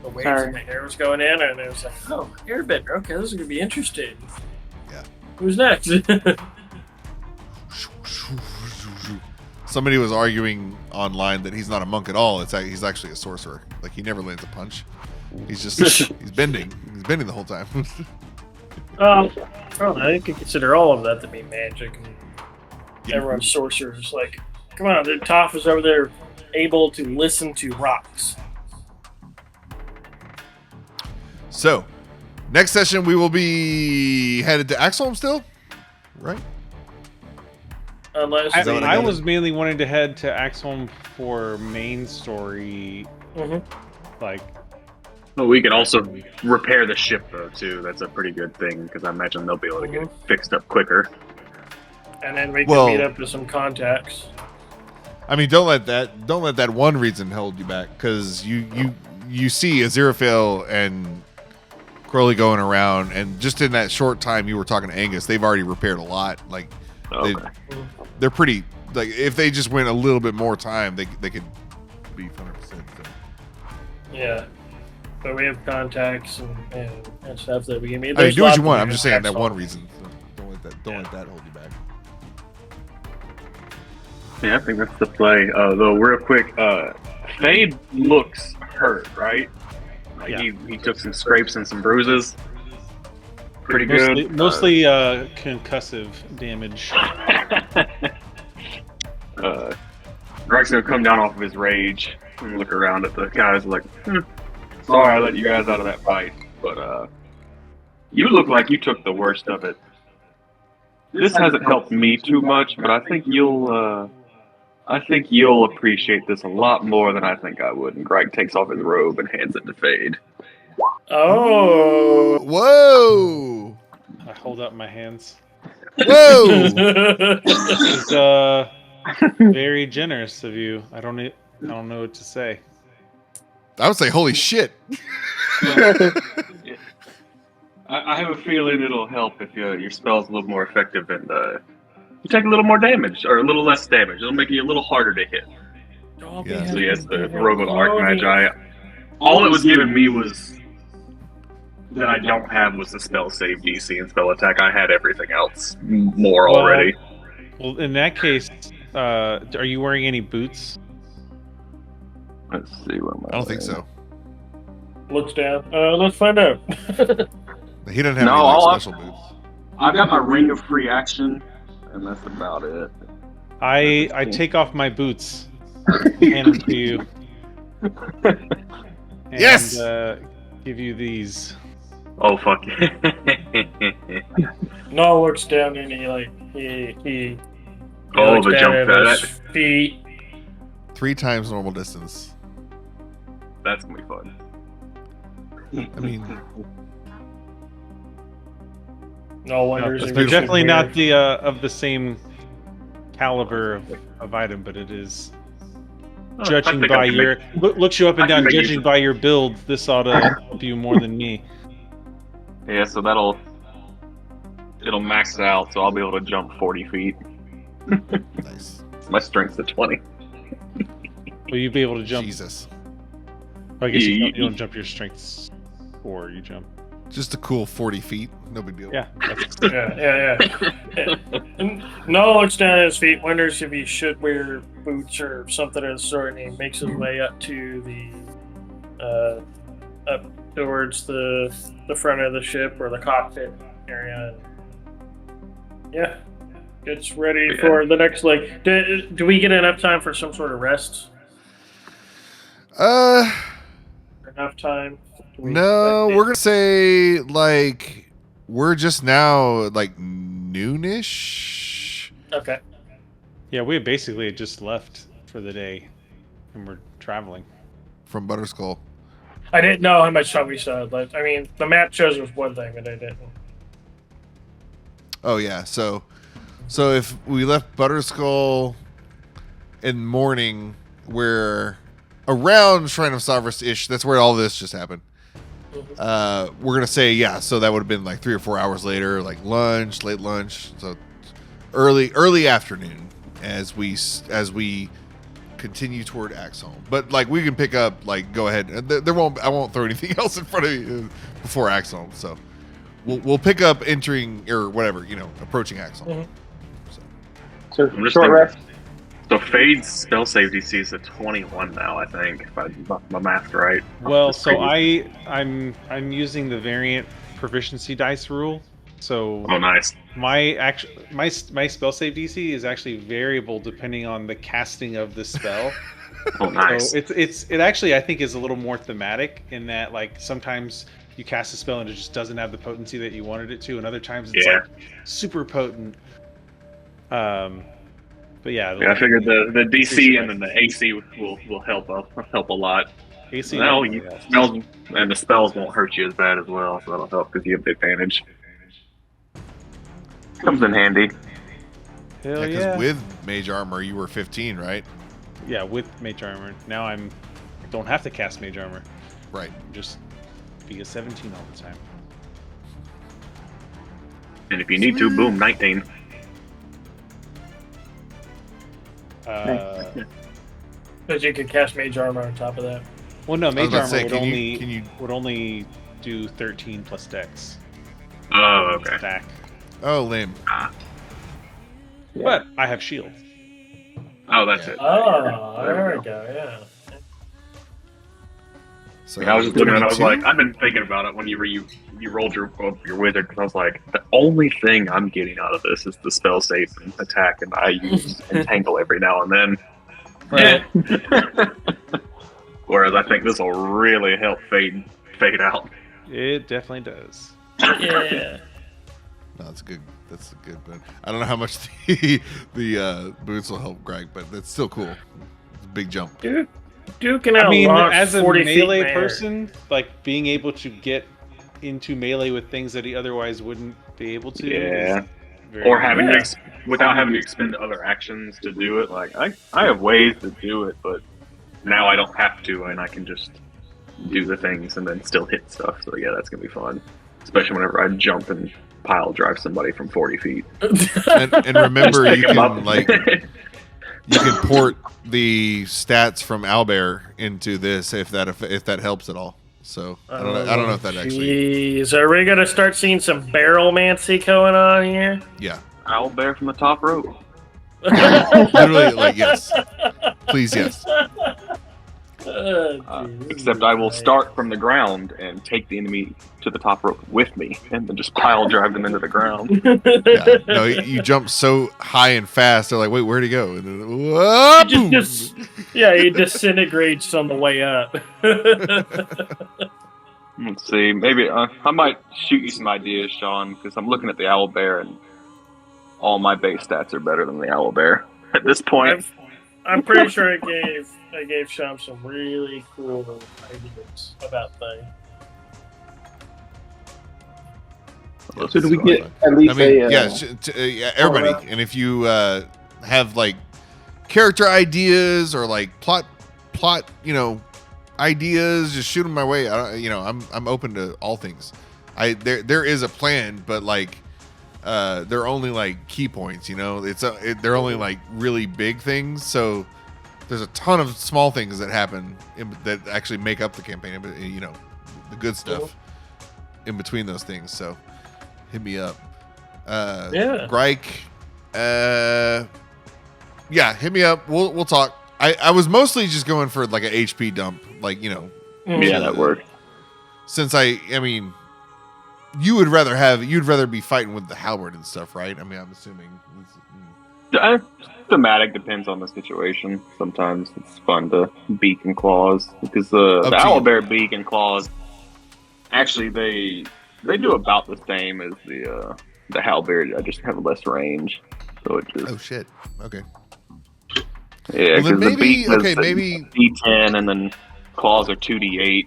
[SPEAKER 5] waves in the air was going in, and it was like, oh, airbender. Okay, this is gonna be interesting.
[SPEAKER 1] Yeah.
[SPEAKER 5] Who's next?
[SPEAKER 1] Somebody was arguing online that he's not a monk at all. He's actually a sorcerer. Like he never lands a punch. He's just he's bending. He's bending the whole time.
[SPEAKER 5] I don't know. You could consider all of that to be magic. And everyone's sorcerers. Like, come on, the Toph is over there able to listen to rocks.
[SPEAKER 1] So, next session we will be headed to Axholm still, right?
[SPEAKER 5] Unless
[SPEAKER 3] I was mainly wanting to head to Axholm for main story. Like,
[SPEAKER 2] Well, we could also repair the ship though too. That's a pretty good thing because I imagine they'll be able to get it fixed up quicker.
[SPEAKER 5] and then we can meet up with some contacts.
[SPEAKER 1] I mean, don't let that one reason hold you back, because you see Aziraphale and Crowley going around, and just in that short time you were talking to Angus, they've already repaired a lot. Like, they're pretty. Like, if they just went a little bit more time, they could be 100%. So.
[SPEAKER 5] Yeah, but we have contacts and stuff that we can meet.
[SPEAKER 1] I mean, do what you want. I'm just saying that one reason. So don't let that hold you back.
[SPEAKER 2] Yeah, I think that's the play. Though, real quick, Fade looks hurt, right? Like
[SPEAKER 3] Yeah.
[SPEAKER 2] he took some scrapes and some bruises. Pretty good.
[SPEAKER 3] Mostly concussive damage.
[SPEAKER 2] Greg's gonna come down off of his rage and look around at the guys like, sorry I let you guys out of that fight, but you look like you took the worst of it. This hasn't helped me too much, but I think you'll appreciate this a lot more than I think I would. And Gryke takes off his robe and hands it to Fade.
[SPEAKER 5] Oh!
[SPEAKER 1] Whoa!
[SPEAKER 3] I hold up my hands.
[SPEAKER 1] Whoa!
[SPEAKER 3] This is very generous of you. I don't know what to say.
[SPEAKER 1] I would say, holy shit.
[SPEAKER 2] I have a feeling it'll help if your spell's a little more effective and you take a little more damage, or a little less damage. It'll make you a little harder to hit.
[SPEAKER 1] Yeah.
[SPEAKER 2] So yes, the robe of Archmagi. All it was giving me was that I don't have was the spell save DC and spell attack. I had everything else more already.
[SPEAKER 3] Well, in that case, are you wearing any boots?
[SPEAKER 2] Let's see what am
[SPEAKER 1] I don't think so.
[SPEAKER 5] Looks down. Let's find out.
[SPEAKER 1] He doesn't have
[SPEAKER 2] No,
[SPEAKER 1] any
[SPEAKER 2] I'll-
[SPEAKER 1] special boots.
[SPEAKER 2] I've got my ring of free action, and that's about it.
[SPEAKER 3] I take off my boots, hand them to you, and
[SPEAKER 1] Yes!
[SPEAKER 3] give you these.
[SPEAKER 2] Oh fuck!
[SPEAKER 5] Null looks down and he
[SPEAKER 2] Oh,
[SPEAKER 5] looks
[SPEAKER 2] the
[SPEAKER 5] down
[SPEAKER 2] jump
[SPEAKER 5] at
[SPEAKER 2] pad.
[SPEAKER 5] his feet.
[SPEAKER 1] 3 times normal distance.
[SPEAKER 2] That's gonna be fun.
[SPEAKER 1] I mean,
[SPEAKER 5] Null wonders.
[SPEAKER 1] that's
[SPEAKER 5] if
[SPEAKER 3] They're
[SPEAKER 5] we should
[SPEAKER 3] definitely
[SPEAKER 5] wear-
[SPEAKER 3] not the of the same caliber of item, but it is.
[SPEAKER 2] I
[SPEAKER 3] Judging
[SPEAKER 2] think
[SPEAKER 3] by
[SPEAKER 2] I can
[SPEAKER 3] your looks you up and
[SPEAKER 2] I can
[SPEAKER 3] down.
[SPEAKER 2] make
[SPEAKER 3] Judging
[SPEAKER 2] use-
[SPEAKER 3] by your build, this ought to help you more than me.
[SPEAKER 2] Yeah, so it'll max out, so I'll be able to jump 40 feet.
[SPEAKER 1] nice.
[SPEAKER 2] My strength's at 20.
[SPEAKER 3] Will you be able to jump?
[SPEAKER 1] Jesus.
[SPEAKER 3] I guess
[SPEAKER 2] Yeah,
[SPEAKER 3] you don't jump your strengths, or you jump.
[SPEAKER 1] Just a cool 40 feet. No big deal.
[SPEAKER 3] Yeah.
[SPEAKER 5] Yeah. Null looks down at his feet, wonders if he should wear boots or something of the sort, and he makes his way up to the up towards the front of the ship or the cockpit area. And gets ready for the next leg. Do we get enough time for some sort of rest? Enough time?
[SPEAKER 1] No, we're gonna say like we're just now like noonish.
[SPEAKER 5] Okay.
[SPEAKER 3] Yeah, we basically had just left for the day, and we're traveling
[SPEAKER 1] From Butterskull.
[SPEAKER 5] I didn't know how much time we still had left. I mean, the map shows us one thing, but I didn't.
[SPEAKER 1] Oh yeah, so if we left Butterskull in morning, we're around Shrine of Sovereigns-ish. That's where all this just happened. We're gonna say so that would have been like 3 or 4 hours later, like lunch, late lunch, so early afternoon as we continue toward Axholm. But like we can pick up, like go ahead. I won't throw anything else in front of you before Axholm. So we'll pick up entering or whatever, approaching Axholm.
[SPEAKER 4] So
[SPEAKER 2] I'm just
[SPEAKER 4] short
[SPEAKER 2] thinking-
[SPEAKER 4] rest.
[SPEAKER 2] So Fade's spell save DC is at 21 now, I think, if my math's right.
[SPEAKER 3] Well,
[SPEAKER 2] That's
[SPEAKER 3] so
[SPEAKER 2] crazy.
[SPEAKER 3] I'm using the variant proficiency dice rule. So
[SPEAKER 2] Oh, nice.
[SPEAKER 3] my spell save DC is actually variable depending on the casting of the spell.
[SPEAKER 2] Oh, nice.
[SPEAKER 3] So it actually I think is a little more thematic in that like sometimes you cast a spell and it just doesn't have the potency that you wanted it to, and other times it's like super potent. But yeah,
[SPEAKER 2] I figured the DC and then the AC will help a lot.
[SPEAKER 3] AC
[SPEAKER 2] No, spells and the spells won't hurt you as bad as well, so that'll help because you have the advantage. Comes in handy.
[SPEAKER 3] Hell
[SPEAKER 1] Because
[SPEAKER 3] yeah.
[SPEAKER 1] with mage armor, you were 15, right?
[SPEAKER 3] Yeah, with mage armor. Now I don't have to cast mage armor.
[SPEAKER 1] Right.
[SPEAKER 3] Just be a 17 all the time.
[SPEAKER 2] And if you need to, boom, 19.
[SPEAKER 5] But you could cast Mage Armor on top of that.
[SPEAKER 3] Well, no, mage
[SPEAKER 1] about to
[SPEAKER 3] armor
[SPEAKER 1] say,
[SPEAKER 3] would
[SPEAKER 1] can you-
[SPEAKER 3] only do 13 plus dex.
[SPEAKER 2] Oh, okay.
[SPEAKER 3] Stack.
[SPEAKER 1] Oh, lame.
[SPEAKER 3] But I have shield.
[SPEAKER 2] Oh, that's
[SPEAKER 1] Yeah.
[SPEAKER 2] it.
[SPEAKER 5] Oh, there we go, yeah.
[SPEAKER 1] So
[SPEAKER 2] I was just looking at it, I was
[SPEAKER 1] 22?
[SPEAKER 2] like, I've been thinking about it when you rolled your wizard, because I was like, the only thing I'm getting out of this is the spell save and attack, and I use entangle every now and then.
[SPEAKER 5] Right.
[SPEAKER 2] Whereas I think this will really help fade out.
[SPEAKER 3] It definitely does.
[SPEAKER 5] Yeah.
[SPEAKER 1] No, that's good. That's a good boon. I don't know how much the boots will help Gryke, but that's still cool. It's a big jump.
[SPEAKER 5] Duke can
[SPEAKER 3] I mean,
[SPEAKER 5] launch
[SPEAKER 3] as a
[SPEAKER 5] 40 feet
[SPEAKER 3] melee
[SPEAKER 5] in the air.
[SPEAKER 3] person, like being able to get into melee with things that he otherwise wouldn't be able to.
[SPEAKER 2] Yeah.
[SPEAKER 3] is very
[SPEAKER 2] Or having
[SPEAKER 5] Yeah.
[SPEAKER 2] without having to expend other actions to do it. Like I have ways to do it, but now I don't have to, and I can just do the things and then still hit stuff. So yeah, that's gonna be fun. Especially whenever I jump and pile drive somebody from 40 feet.
[SPEAKER 1] And remember,
[SPEAKER 2] Pick
[SPEAKER 1] you
[SPEAKER 2] 'em
[SPEAKER 1] can
[SPEAKER 2] up.
[SPEAKER 1] like you can port the stats from Owlbear into this if that helps at all. So I don't know if that actually.
[SPEAKER 5] Jeez, are we gonna start seeing some barrelmancy going on here?
[SPEAKER 1] Yeah,
[SPEAKER 2] Owl bear from the top rope.
[SPEAKER 1] literally, like yes, please yes.
[SPEAKER 2] Except I will start from the ground and take the enemy to the top rope with me, and then just pile drive them into the ground.
[SPEAKER 1] Yeah, no, you jump so high and fast. They're like, wait, where'd he go? And then, whoa, boom.
[SPEAKER 5] He disintegrates on the way up.
[SPEAKER 2] Let's see, maybe I might shoot you some ideas, Sean, because I'm looking at the owl bear, and all my base stats are better than the owl bear at this point.
[SPEAKER 5] I'm pretty sure I gave Sean some really cool ideas about things.
[SPEAKER 4] So do we get at least
[SPEAKER 1] everybody. And if you have like character ideas or like plot, ideas, just shoot them my way. I'm open to all things. There is a plan, but like they're only like key points. They're only like really big things. So there's a ton of small things that happen that actually make up the campaign. But the good stuff. in between those things. So hit me up.
[SPEAKER 5] Yeah.
[SPEAKER 1] Gryke. Yeah, hit me up. We'll talk. I was mostly just going for like an HP dump, like, you know.
[SPEAKER 2] Yeah, that worked.
[SPEAKER 1] Since I mean, you'd rather be fighting with the halberd and stuff, right? I mean, I'm assuming.
[SPEAKER 2] Thematic depends on the situation. Sometimes it's fun to beak and claws because the
[SPEAKER 1] Up to
[SPEAKER 2] owlbear beak and claws actually they do about the same as the halberd. I just have less range, so it just
[SPEAKER 1] Oh shit. Okay.
[SPEAKER 2] yeah.
[SPEAKER 1] Well, then
[SPEAKER 2] Because the beak is
[SPEAKER 1] maybe
[SPEAKER 2] D10 and then claws are 2D8.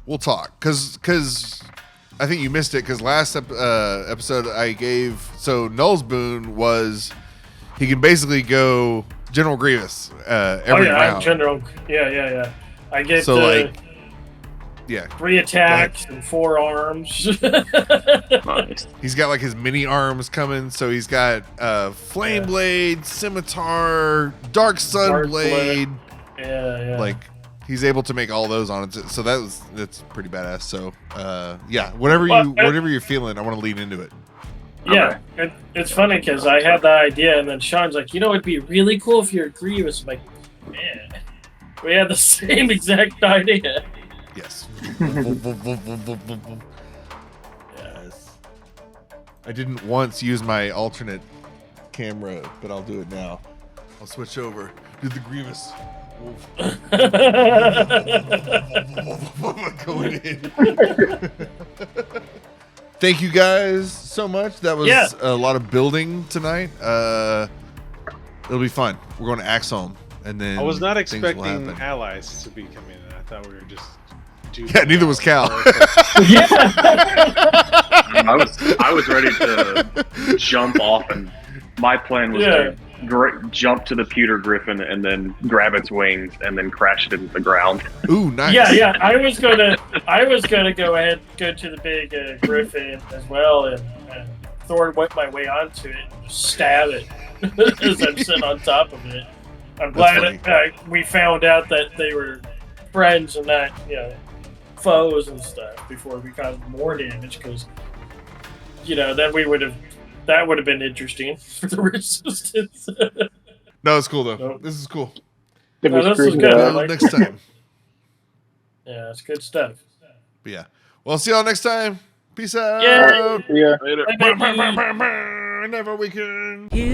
[SPEAKER 1] we'll talk because I think you missed it because last episode I gave Null's boon was he can basically go General Grievous every round.
[SPEAKER 5] General. Yeah. I get
[SPEAKER 1] So, like, yeah,
[SPEAKER 5] 3 attacks and 4 arms.
[SPEAKER 2] Nice.
[SPEAKER 1] he's got like his mini arms coming. So he's got flame blade, scimitar, dark sun
[SPEAKER 5] Dark
[SPEAKER 1] blade.
[SPEAKER 5] Yeah.
[SPEAKER 1] Like he's able to make all those on it. So that's pretty badass. So yeah, whatever you're feeling, I want to lean into it.
[SPEAKER 5] Yeah, it's funny because I had the idea, and then Sean's like, it'd be really cool if you're Grievous. I'm like, man, we had the same exact idea.
[SPEAKER 1] Yes. Yes. I didn't once use my alternate camera, but I'll do it now. I'll switch over. Do the Grievous. Going in. Thank you guys so much. That was a lot of building tonight. It'll be fun. We're going to Axholm, and then
[SPEAKER 3] I was not
[SPEAKER 1] things will
[SPEAKER 3] expecting
[SPEAKER 1] happen.
[SPEAKER 3] allies to be coming in. I thought we were just.
[SPEAKER 1] Yeah, neither was Cal.
[SPEAKER 2] I was ready to jump off, and my plan was to jump to the Pewter Griffin and then grab its wings and then crash it into the ground.
[SPEAKER 1] Ooh, nice.
[SPEAKER 5] Yeah. I was gonna go ahead, go to the big Griffin as well, and work my way onto it and just stab it as I'm sitting on top of it. I'm glad we found out that they were friends and not foes and stuff before we caused more damage, because then that would have been interesting for the resistance.
[SPEAKER 1] No, it's cool though.
[SPEAKER 5] Nope.
[SPEAKER 1] This is cool.
[SPEAKER 4] Give
[SPEAKER 5] No,
[SPEAKER 4] me
[SPEAKER 5] this was
[SPEAKER 4] screen
[SPEAKER 5] good.
[SPEAKER 4] grab.
[SPEAKER 5] I
[SPEAKER 1] Well,
[SPEAKER 5] like
[SPEAKER 1] next time.
[SPEAKER 5] Yeah, it's good stuff.
[SPEAKER 1] But yeah. Well, see y'all next time. Peace out.
[SPEAKER 5] Yay!
[SPEAKER 4] Yeah.
[SPEAKER 2] Later.
[SPEAKER 5] Bye, baby.
[SPEAKER 1] Never weakened.
[SPEAKER 7] You